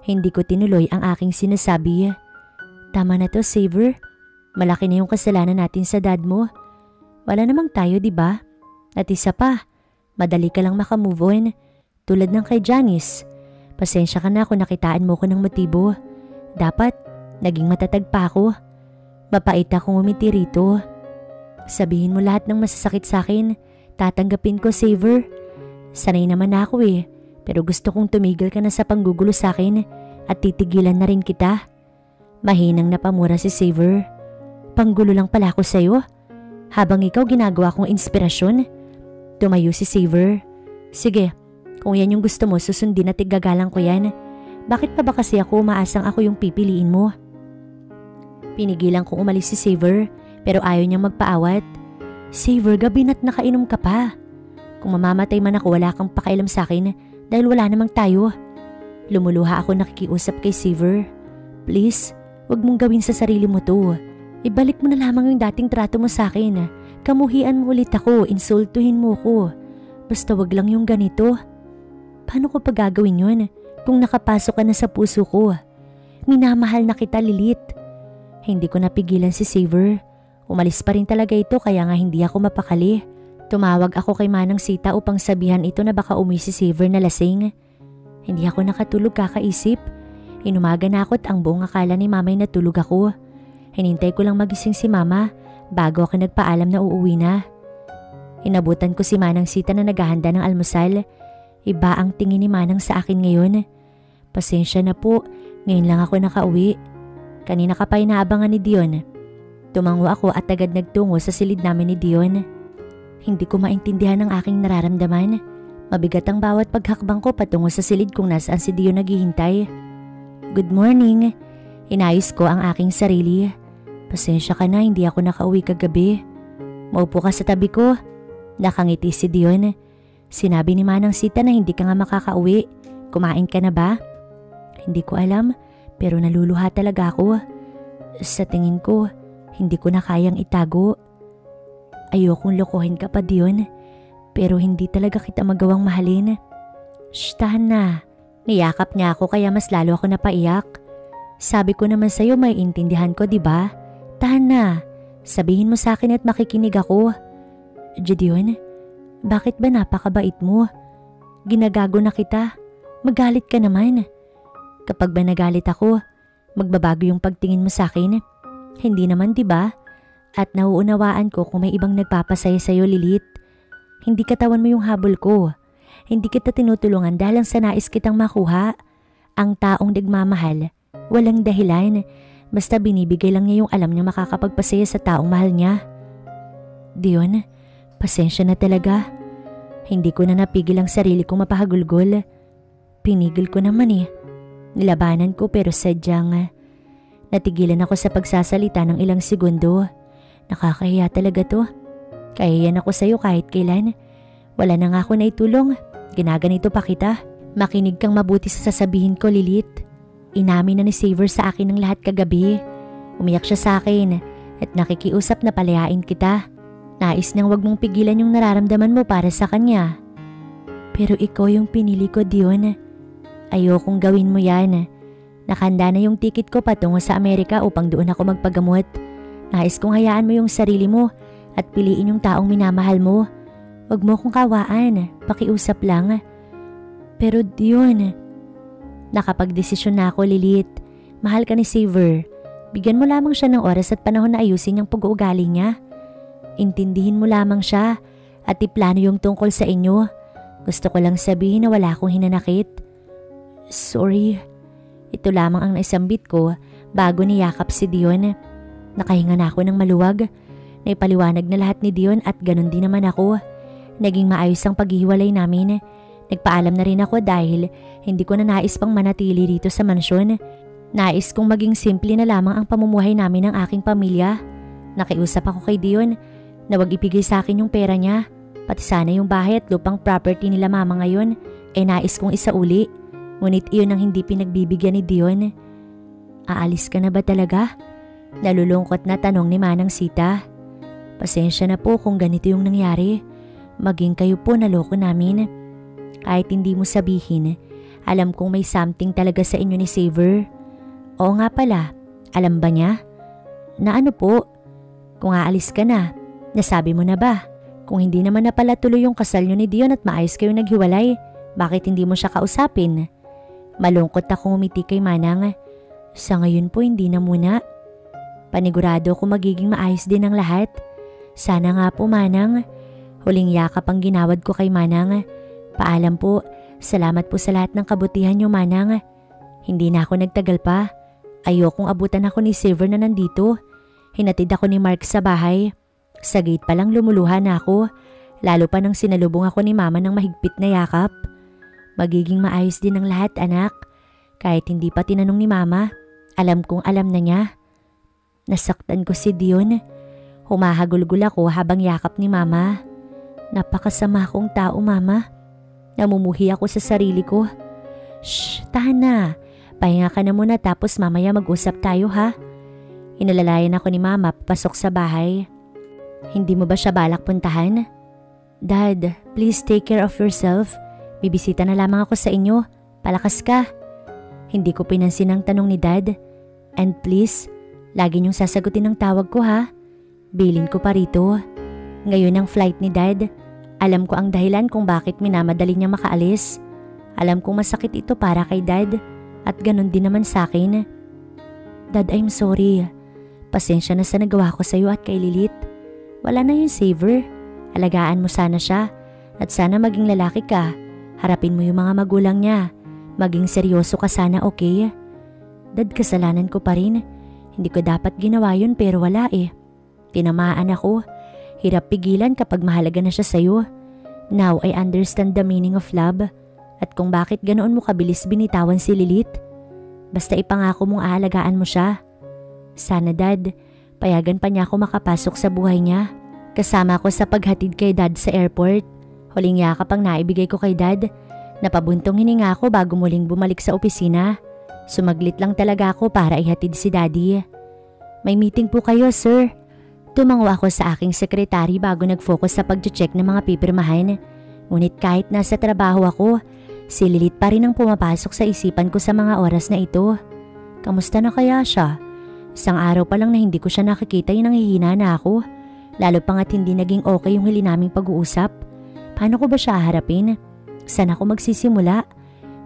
hindi ko tinuloy ang aking sinasabi. Tama na to, Saver. Malaki na yung kasalanan natin sa dad mo. Wala namang tayo, diba? At isa pa, madali ka lang makamove on, tulad ng kay Janice. Pasensya ka na kung nakitaan mo ko ng motibo. Dapat, naging matatag pa ako. Mapait akong umiti rito. Sabihin mo lahat ng masasakit sa akin. Tatanggapin ko, Savor. Sanay naman ako pero gusto kong tumigil ka na sa panggugulo sa akin at titigilan na rin kita. Mahinang napamura si Savor. Panggulo lang pala ako sa'yo. Habang ikaw ginagawa kong inspirasyon. Tumayo si Savor. Sige, kung yan yung gusto mo, susundin at igagalang ko yan. Bakit pa ba kasi ako umaasang ako yung pipiliin mo? Pinigilan kong umalis si Savor pero ayaw niyang magpaawat. Savor, gabi na't nakainom ka pa. Kung mamamatay man ako, wala kang pakialam sa akin dahil wala namang tayo. Lumuluha ako nakikiusap kay Savor. Please, wag mong gawin sa sarili mo to. Ibalik mo na lamang yung dating trato mo sa akin. Kamuhian mo ulit ako, insultuhin mo ko. Basta wag lang yung ganito. Paano ko pa gagawin yun kung nakapasok ka na sa puso ko? Minamahal na kita, Lilith. Hindi ko napigilan si Savor. Umalis pa rin talaga ito kaya nga hindi ako mapakali. Tumawag ako kay Manang Sita upang sabihan ito na baka umuwi si Savor na lasing. Hindi ako nakatulog kakaisip. Inumaga na ako at ang buong akala ni Mamay natulog ako. Hinintay ko lang magising si Mama bago ako nagpaalam na uuwi na. Inabutan ko si Manang Sita na naghahanda ng almusal. Iba ang tingin ni Manang sa akin ngayon. Pasensya na po, ngayon lang ako nakauwi. Kanina ka pa inaabangan ni Dion. Tumango ako at agad nagtungo sa silid namin ni Dion. Hindi ko maintindihan ang aking nararamdaman. Mabigat ang bawat paghakbang ko patungo sa silid kung nasaan si Dion naghihintay. Good morning. Inayos ko ang aking sarili. Pasensya ka na, hindi ako nakauwi kagabi. Maupo ka sa tabi ko. Nakangiti si Dion. Sinabi ni Manang Sita na hindi ka nga makakauwi. Kumain ka na ba? Hindi ko alam, pero naluluha talaga ako. Sa tingin ko, hindi ko na kayang itago. Ayokong lokohin ka pa, Dion, pero hindi talaga kita magawang mahalin. Shh, tahan na. Niyakap niya ako kaya mas lalo ako napaiyak. Sabi ko naman sa'yo may intindihan ko, diba? Tahan na. Sabihin mo sa akin at makikinig ako. Dion, bakit ba napakabait mo? Ginagago na kita. Magalit ka naman. Kapag ba nagalit ako, magbabago yung pagtingin mo sa akin? Hindi naman, diba? At nauunawaan ko kung may ibang nagpapasaya sa'yo, Lilith. Hindi katawan mo yung habol ko. Hindi kita tinutulungan dahil lang sa nais kitang makuha. Ang taong nagmamahal, walang dahilan. Basta binibigay lang niya yung alam niya makakapagpasaya sa taong mahal niya. Dion, pasensya na talaga. Hindi ko na napigil ang sarili kong mapahagulgol. Pinigil ko naman Nilabanan ko pero sadyang natigilan ako sa pagsasalita ng ilang segundo. Nakakahiya talaga to. Kahiyan ako sa'yo kahit kailan. Wala na nga ako naitulong. Ginaganito pa kita. Makinig kang mabuti sa sasabihin ko, Lilith. Inamin na ni Savor sa akin ng lahat kagabi. Umiyak siya sa akin at nakikiusap na palayain kita. Nais niyang wag mong pigilan yung nararamdaman mo para sa kanya. Pero ikaw yung pinili ko, Dion. Ayokong gawin mo yan. Nakahanda na yung ticket ko patungo sa Amerika upang doon ako magpagamot. Nais kong hayaan mo yung sarili mo at piliin yung taong minamahal mo. Wag mo kong kawaan. Pakiusap lang. Pero Dion, nakapagdesisyon na ako, Lilith. Mahal ka ni Savor. Bigyan mo lamang siya ng oras at panahon na ayusin yung pag-uugali niya. Intindihin mo lamang siya at iplano yung tungkol sa inyo. Gusto ko lang sabihin na wala akong hinanakit. Sorry. Ito lamang ang naisambit ko bago niyakap si Dion. Nakahinga na ako ng maluwag. Naipaliwanag na lahat ni Dion at ganun din naman ako. Naging maayos ang paghihiwalay namin. Nagpaalam na rin ako dahil hindi ko na nais pang manatili rito sa mansyon. Nais kong maging simple na lamang ang pamumuhay namin ng aking pamilya. Nakiusap ako kay Dion na wag ibigay sa akin yung pera niya. Pati sana yung bahay at lupang property nila mama ngayon nais kong isauli. Ngunit iyon ang hindi pinagbibigyan ni Dion. Aalis ka na ba talaga? Nalulungkot na tanong ni Manang Sita. Pasensya na po kung ganito yung nangyari. Maging kayo po naloko namin. Kahit hindi mo sabihin, alam kong may something talaga sa inyo ni Savor. Oo nga pala, alam ba niya? Na ano po? Kung aalis ka na, nasabi mo na ba? Kung hindi naman na pala tuloy yung kasal nyo ni Dion at maayos kayo naghiwalay, bakit hindi mo siya kausapin? Malungkot akong umiti kay Manang. Sa ngayon po hindi na muna. Panigurado ko magiging maayos din ang lahat. Sana nga po Manang. Huling yakap ang ginawad ko kay Manang. Paalam po, salamat po sa lahat ng kabutihan niyo Manang. Hindi na ako nagtagal pa. Ayokong abutan ako ni Silver na nandito. Hinatid ako ni Mark sa bahay. Sa gate pa lang lumuluha na ako. Lalo pa nang sinalubong ako ni Mama ng mahigpit na yakap. Magiging maayos din ang lahat anak. Kahit hindi pa tinanong ni Mama, alam kong alam na niya. Nasaktan ko si Dion. Humahagulgul ako habang yakap ni Mama. Napakasama kong tao Mama. Namumuhi ako sa sarili ko. Shh, tahan na. Pahinga ka na muna tapos mamaya mag-usap tayo ha. Inalalayan ako ni Mama papasok sa bahay. Hindi mo ba siya balak puntahan? Dad, please take care of yourself. Bibisita na lamang ako sa inyo. Palakas ka. Hindi ko pinansin ang tanong ni Dad. And please, lagi niyong sasagutin ang tawag ko ha. Bilin ko pa rito. Ngayon ang flight ni Dad. Alam ko ang dahilan kung bakit minamadali niya makaalis. Alam kong masakit ito para kay Dad. At ganun din naman sa akin. Dad, I'm sorry. Pasensya na sa nagawa ko sa iyo at kay Lilith. Wala na yung saver. Alagaan mo sana siya. At sana maging lalaki ka. Harapin mo yung mga magulang niya. Maging seryoso ka sana, okay? Dad, kasalanan ko pa rin. Hindi ko dapat ginawa yun pero wala eh. Tinamaan ako. Hirap pigilan kapag mahalaga na siya sa'yo. Now I understand the meaning of love. At kung bakit ganoon mo kabilis binitawan si Lilith. Basta ipangako mong aalagaan mo siya. Sana Dad, payagan pa niya ako makapasok sa buhay niya. Kasama ko sa paghatid kay Dad sa airport. Huling yakap ang naibigay ko kay Dad. Napabuntong hininga ako bago muling bumalik sa opisina. Sumaglit lang talaga ako para ihatid si Daddy. May meeting po kayo, sir. Tumango ako sa aking sekretary bago nag-focus sa pag-check ng mga pipirmahan. Ngunit kahit nasa trabaho ako, si Lilith pa rin ang pumapasok sa isipan ko sa mga oras na ito. Kamusta na kaya siya? Isang araw pa lang na hindi ko siya nakikita yung nanghihina na ako. Lalo pa nga't hindi naging okay yung huli naming pag-uusap. Paano ko ba siya harapin? Saan ako magsisimula?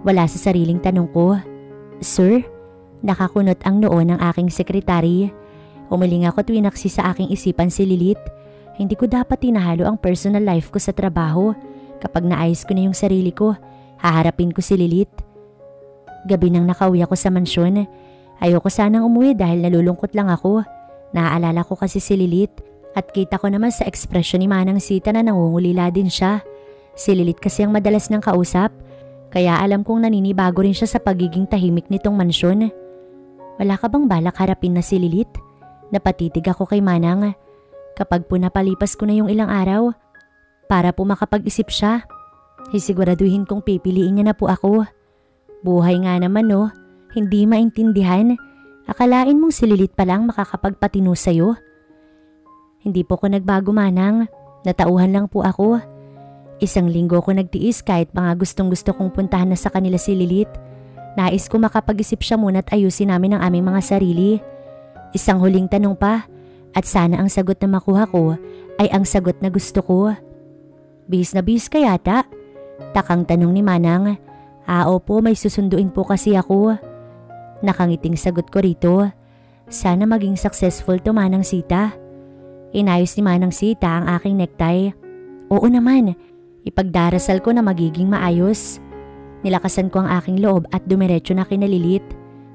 Wala sa sariling tanong ko. Sir? Nakakunot ang noo ng aking sekretary. Umiling ako tuwing naksi sa aking isipan si Lilith. Hindi ko dapat tinahalo ang personal life ko sa trabaho. Kapag naayos ko na yung sarili ko, haharapin ko si Lilith. Gabi nang nakauwi ako sa mansyon. Ayoko sanang umuwi dahil nalulungkot lang ako. Naaalala ko kasi si Lilith at kita ko naman sa ekspresyon ni Manang Sita na nangungulila din siya. Si Lilith kasi ang madalas niyang kausap, kaya alam kong naninibago rin siya sa pagiging tahimik nitong mansyon. Wala ka bang balak harapin na si Lilith? Napatitig ako kay Manang. Kapag po napalipas ko na yung ilang araw, para po makapag-isip siya, isiguraduhin kong pipiliin niya na po ako. Buhay nga naman no, hindi maintindihan. Akalain mong si Lilith pa lang makakapagpatino sa'yo. Hindi po ko nagbago Manang, natauhan lang po ako. Isang linggo ko nagtiis kahit mga gustong-gusto kong puntahan na sa kanila si Lilith. Nais ko makapag-isip siya muna at ayusin namin ang aming mga sarili. Isang huling tanong pa at sana ang sagot na makuha ko ay ang sagot na gusto ko. Bis na bis ka yata? Takang tanong ni Manang. Opo, may susunduin po kasi ako. Nakangiting sagot ko rito. Sana maging successful to Manang Sita. Inayos ni Manang Sita ang aking necktie. Oo naman, ipagdarasal ko na magiging maayos. Nilakasan ko ang aking loob at dumiretso na kina Lilith.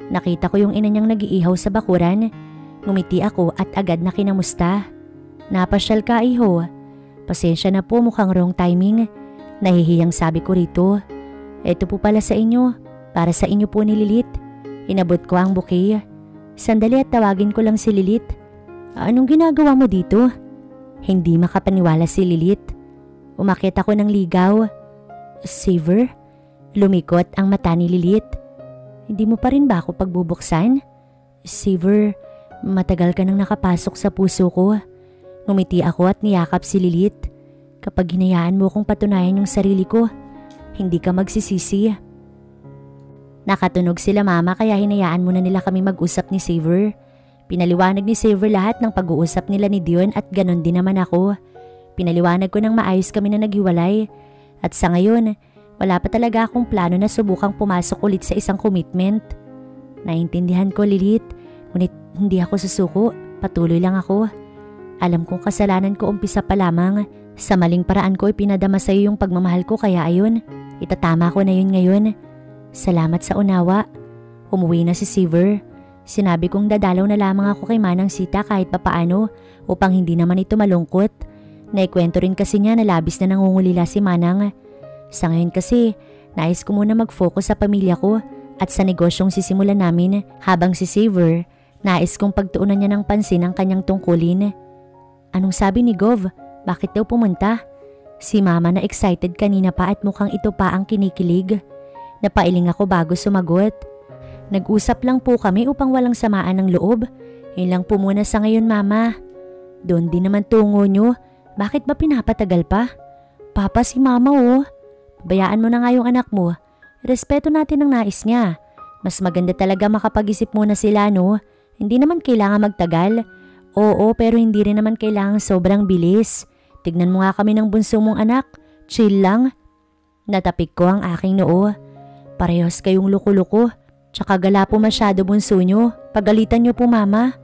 Nakita ko yung ina niyang nag-iihaw sa bakuran. Ngumiti ako at agad na kinamusta. Napasyal ka iho. Pasensya na po, mukhang wrong timing. Nahihiyang sabi ko rito. Ito po pala sa inyo. Para sa inyo po ni Lilith. Inabot ko ang bouquet. Sandali at tawagin ko lang si Lilith. Anong ginagawa mo dito? Hindi makapaniwala si Lilith. Umakyat ako ng ligaw. Saver? Lumikot ang mata ni Lilith. Hindi mo pa rin ba ako pagbubuksan? Saver, matagal ka nang nakapasok sa puso ko. Ngumiti ako at niyakap si Lilith. Kapag hinayaan mo akong patunayan yung sarili ko, hindi ka magsisisi. Nakatunog sila Mama kaya hinayaan muna nila kami mag-usap ni Saver. Pinaliwanag ni Saver lahat ng pag-uusap nila ni Dion at ganon din naman ako. Pinaliwanag ko ng maayos kami na naghiwalay. At sa ngayon, Wala pa talaga akong plano na subukang pumasok ulit sa isang commitment. Naintindihan ko, Lilith, ngunit hindi ako susuko, patuloy lang ako. Alam kong kasalanan ko umpisa pa lamang, sa maling paraan ko ipinadama sa iyo yung pagmamahal ko kaya ayun, itatama ko na yun ngayon. Salamat sa unawa. Umuwi na si Seaver. Sinabi kong dadalaw na lamang ako kay Manang Sita kahit papaano upang hindi naman ito malungkot. Naikwento rin kasi niya na labis na nangungulila si Manang. Sa ngayon kasi, nais ko muna mag-focus sa pamilya ko at sa negosyong sisimulan namin habang si Seaver, nais kong pagtuunan niya ng pansin ang kanyang tungkulin. Anong sabi ni Gov? Bakit daw pumunta? Si Mama na excited kanina pa at mukhang ito pa ang kinikilig. Napailing ako bago sumagot. Nag-usap lang po kami upang walang samaan ng loob. Yun lang po muna sa ngayon, Mama. Doon din naman tungo nyo. Bakit ba pinapatagal pa? Papa, si Mama oh. Bayaan mo na nga yung anak mo. Respeto natin ang nais niya. Mas maganda talaga makapag-isip muna sila, no? Hindi naman kailangan magtagal. Oo, pero hindi rin naman kailangan sobrang bilis. Tignan mo nga kami ng bunso mong anak. Chill lang. Natapik ko ang aking noo. Parehas kayong luko-luko. Tsaka gala po masyado bunso nyo. Pagalitan nyo po, Mama.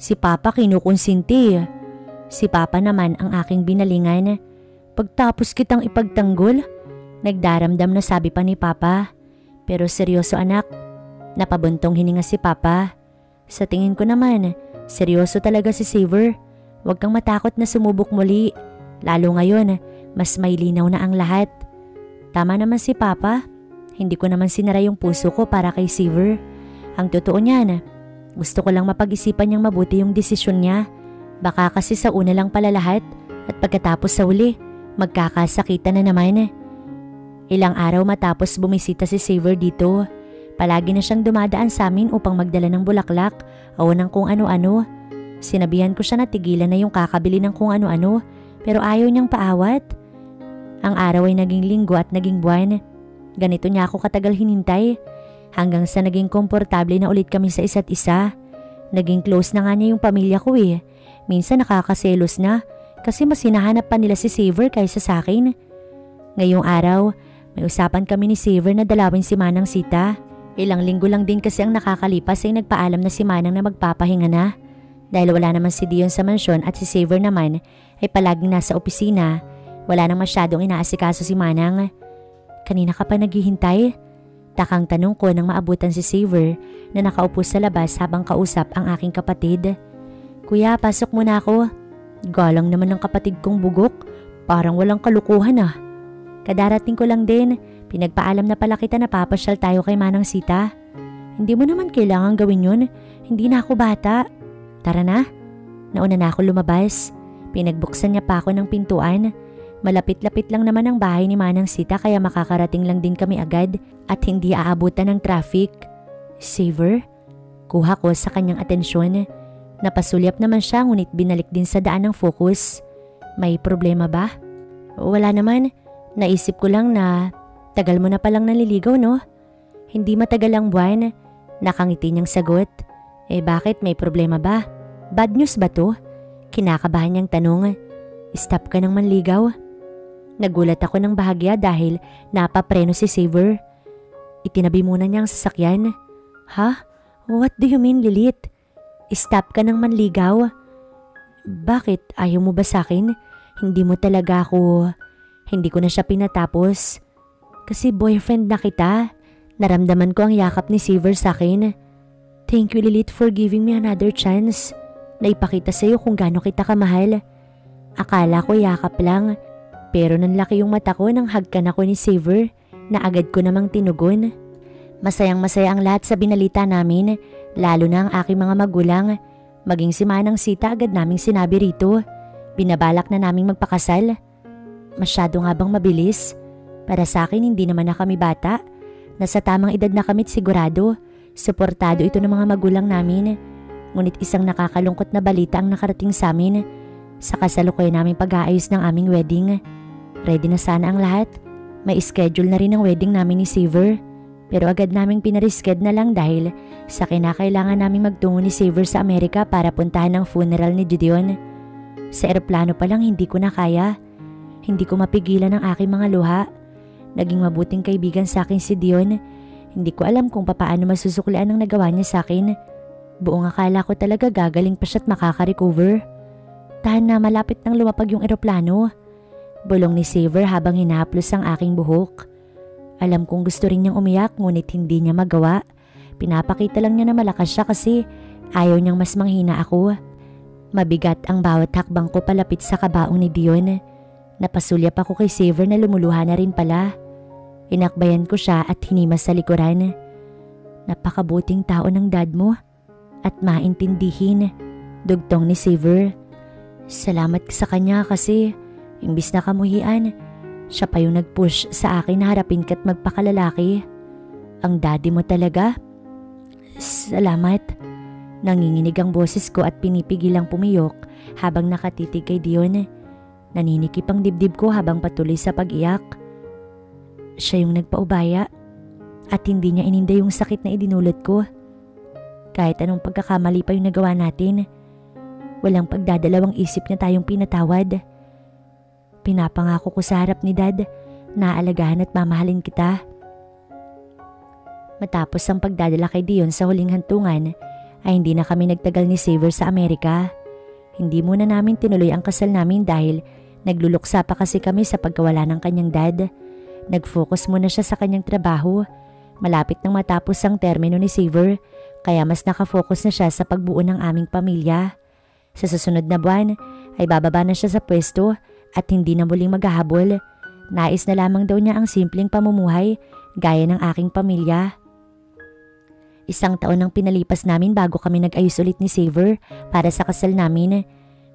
Si Papa kinukonsinti. Si Papa naman ang aking binalingan. Pagtapos kitang ipagtanggol, nagdaramdam na sabi pa ni Papa. Pero seryoso anak. Napabuntong hininga si Papa. Sa tingin ko naman, seryoso talaga si Seaver. Huwag kang matakot na sumubok muli. Lalo ngayon, mas may linaw na ang lahat. Tama naman si Papa. Hindi ko naman sinara yung puso ko para kay Seaver. Ang totoo niyan, gusto ko lang mapag-isipan niyang mabuti yung desisyon niya. Baka kasi sa una lang pala lahat at pagkatapos sa huli, magkakasakitan na naman. Ilang araw matapos bumisita si Seaver dito, palagi na siyang dumadaan sa amin upang magdala ng bulaklak o ng kung ano-ano. Sinabihan ko siya na tigilan na yung kakabili ng kung ano-ano pero ayaw niyang paawat. Ang araw ay naging linggo at naging buwan. Ganito niya ako katagal hinintay hanggang sa naging komportable na ulit kami sa isa't isa. Naging close na nga niya yung pamilya ko eh. Minsan nakakaselos na kasi mas hinahanap pa nila si Seaver kaysa sa akin. Ngayong araw, may usapan kami ni Seaver na dalawin si Manang Sita. Ilang linggo lang din kasi ang nakakalipas ay nagpaalam na si Manang na magpapahinga na. Dahil wala naman si Dion sa mansyon at si Seaver naman ay palaging nasa opisina, wala nang masyadong inaasikaso si Manang. Kanina ka pa naghihintay? Takang tanong ko nang maabutan si Seaver na nakaupo sa labas habang kausap ang aking kapatid. Kuya, pasok muna ako. Galang naman ng kapatid kong bugok. Parang walang kalukuhan ah. Kadarating ko lang din. Pinagpaalam na pala kita na papasyal tayo kay Manang Sita. Hindi mo naman kailangan gawin yun. Hindi na ako bata. Tara na. Nauna na ako lumabas. Pinagbuksan niya pa ako ng pintuan. Malapit-lapit lang naman ang bahay ni Manang Sita kaya makakarating lang din kami agad at hindi aabutan ng traffic. Seaver? Kuha ko sa kanyang atensyon. Napasulyap naman siya ngunit binalik din sa daan ng focus. May problema ba? Wala naman. Naisip ko lang na tagal mo na palang naliligaw no? Hindi matagal ang buwan. Nakangiti niyang sagot. Bakit may problema ba? Bad news ba to? Kinakabahan niyang tanong. Stop ka ng manligaw? Nagulat ako ng bahagya dahil napapreno si Seaver. Itinabi muna niya ang sasakyan. Ha? What do you mean, Lilith? Stop ka ng manligaw? Bakit? Ayaw mo ba sa akin? Hindi mo talaga ako... Hindi ko na siya pinatapos. Kasi boyfriend na kita. Naramdaman ko ang yakap ni Seaver sa akin. Thank you, Lilith, for giving me another chance. Naipakita sa iyo kung gaano kita kamahal. Akala ko yakap lang. Pero nanlaki yung mata ko nang hagkan ako ni Seaver na agad ko namang tinugon. Masayang-masaya ang lahat sa binalita namin, lalo na ang aking mga magulang. Maging si Manang Sita agad naming sinabi rito. Binabalak na naming magpakasal. Masyado nga bang mabilis? Para sa akin hindi naman na kami bata. Nasa tamang edad na kami't sigurado. Suportado ito ng mga magulang namin. Ngunit isang nakakalungkot na balita ang nakarating sa amin. Sa kasalukuyan naming pag-aayos ng aming wedding. Ready na sana ang lahat. May schedule na rin ang wedding namin ni Seaver. Pero agad naming pinarisked na lang dahil sa kinakailangan naming magtungo ni Seaver sa Amerika para puntahan ang funeral ni Gideon. Sa eroplano pa lang hindi ko na kaya. Hindi ko mapigilan ang aking mga luha. Naging mabuting kaibigan sa akin si Dion. Hindi ko alam kung papaano masusuklian ang nagawa niya sa akin. Buong akala ko talaga gagaling pa siya at makaka-recover. Tahan na malapit nang lumapag yung eroplano. Bulong ni Xavier habang hinahaplos ang aking buhok. Alam kong gusto rin niyang umiyak ngunit hindi niya magawa. Pinapakita lang niya na malakas siya kasi ayaw niyang mas manghina ako. Mabigat ang bawat hakbang ko palapit sa kabaong ni Dion. Napasulyap ako kay Xavier na lumuluha na rin pala. Inakbayan ko siya at hinimas sa likuran. Napakabuting tao ng dad mo at maintindihin, dugtong ni Xavier. Salamat sa kanya kasi imbis na kamuhian, siya pa yung nag-push sa akin na harapin ka't magpakalalaki. Ang daddy mo talaga? Salamat. Nanginginig ang boses ko at pinipigilang pumiyok habang nakatitig kay Dion. Naninikip ang dibdib ko habang patuloy sa pag-iyak. Siya yung nagpaubaya at hindi niya ininda yung sakit na idinulot ko. Kahit anong pagkakamali pa yung nagawa natin, walang pagdadalawang isip na tayong pinatawad. Pinapangako ko sa harap ni Dad na aalagaan at mamahalin kita. Matapos ang pagdadala kay Dion sa huling hantungan, ay hindi na kami nagtagal ni Xavier sa Amerika. Hindi muna namin tinuloy ang kasal namin dahil nagluluksa pa kasi kami sa pagkawala ng kanyang dad. Nag-focus muna siya sa kanyang trabaho. Malapit nang matapos ang termino ni Xavier, kaya mas nakafocus na siya sa pagbuo ng aming pamilya. Sa susunod na buwan ay bababa na siya sa pwesto at hindi na muling maghahabol. Nais na lamang daw niya ang simpleng pamumuhay gaya ng aking pamilya. 1 taon ang pinalipas namin bago kami nag-ayos ulit ni Xavier para sa kasal namin.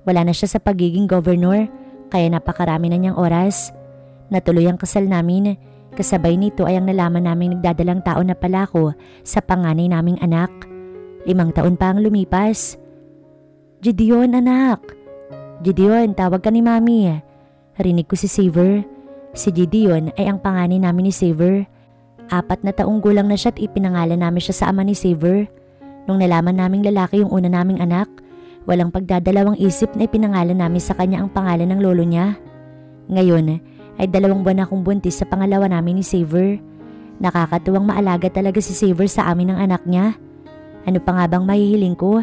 Wala na siya sa pagiging governor kaya napakarami na niyang oras. Natuloy ang kasal namin. Kasabay nito ay ang nalaman naming nagdadalang tao na pala ako sa panganay naming anak. 5 taon pa ang lumipas. Gideon, anak. Gideon, tawag ka ni Mami. Rinig ko si Xavier. Si Gideon ay ang panganay namin ni Xavier. 4 na taong gulang na siya at ipinangalan namin siya sa ama ni Xavier. Nung nalaman naming lalaki yung una naming anak, walang pagdadalawang isip na ipinangalan namin sa kanya ang pangalan ng lolo niya. Ngayon ay 2 buwan akong buntis sa pangalawa namin ni Xavier. Nakakatuwang maalaga talaga si Xavier sa amin ng anak niya. Ano pa nga bang mahihiling ko?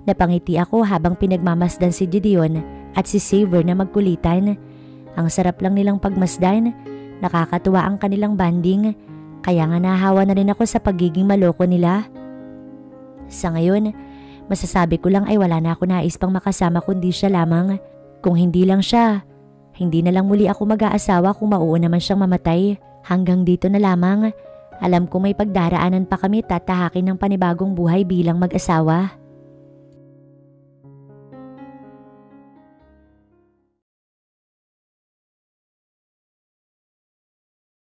Napangiti ako habang pinagmamasdan si Gideon at si Xavier na magkulitan. Ang sarap lang nilang pagmasdan. Nakakatuwa ang kanilang banding. Kaya nga nahawa na rin ako sa pagiging maloko nila. Sa ngayon, masasabi ko lang ay wala na ako nais pang makasama kundi siya lamang. Kung hindi lang siya, hindi na lang muli ako mag-aasawa kung mauuna man siyang mamatay. Hanggang dito na lamang. Alam ko may pagdaraanan pa kami tatahakin ng panibagong buhay bilang mag-asawa.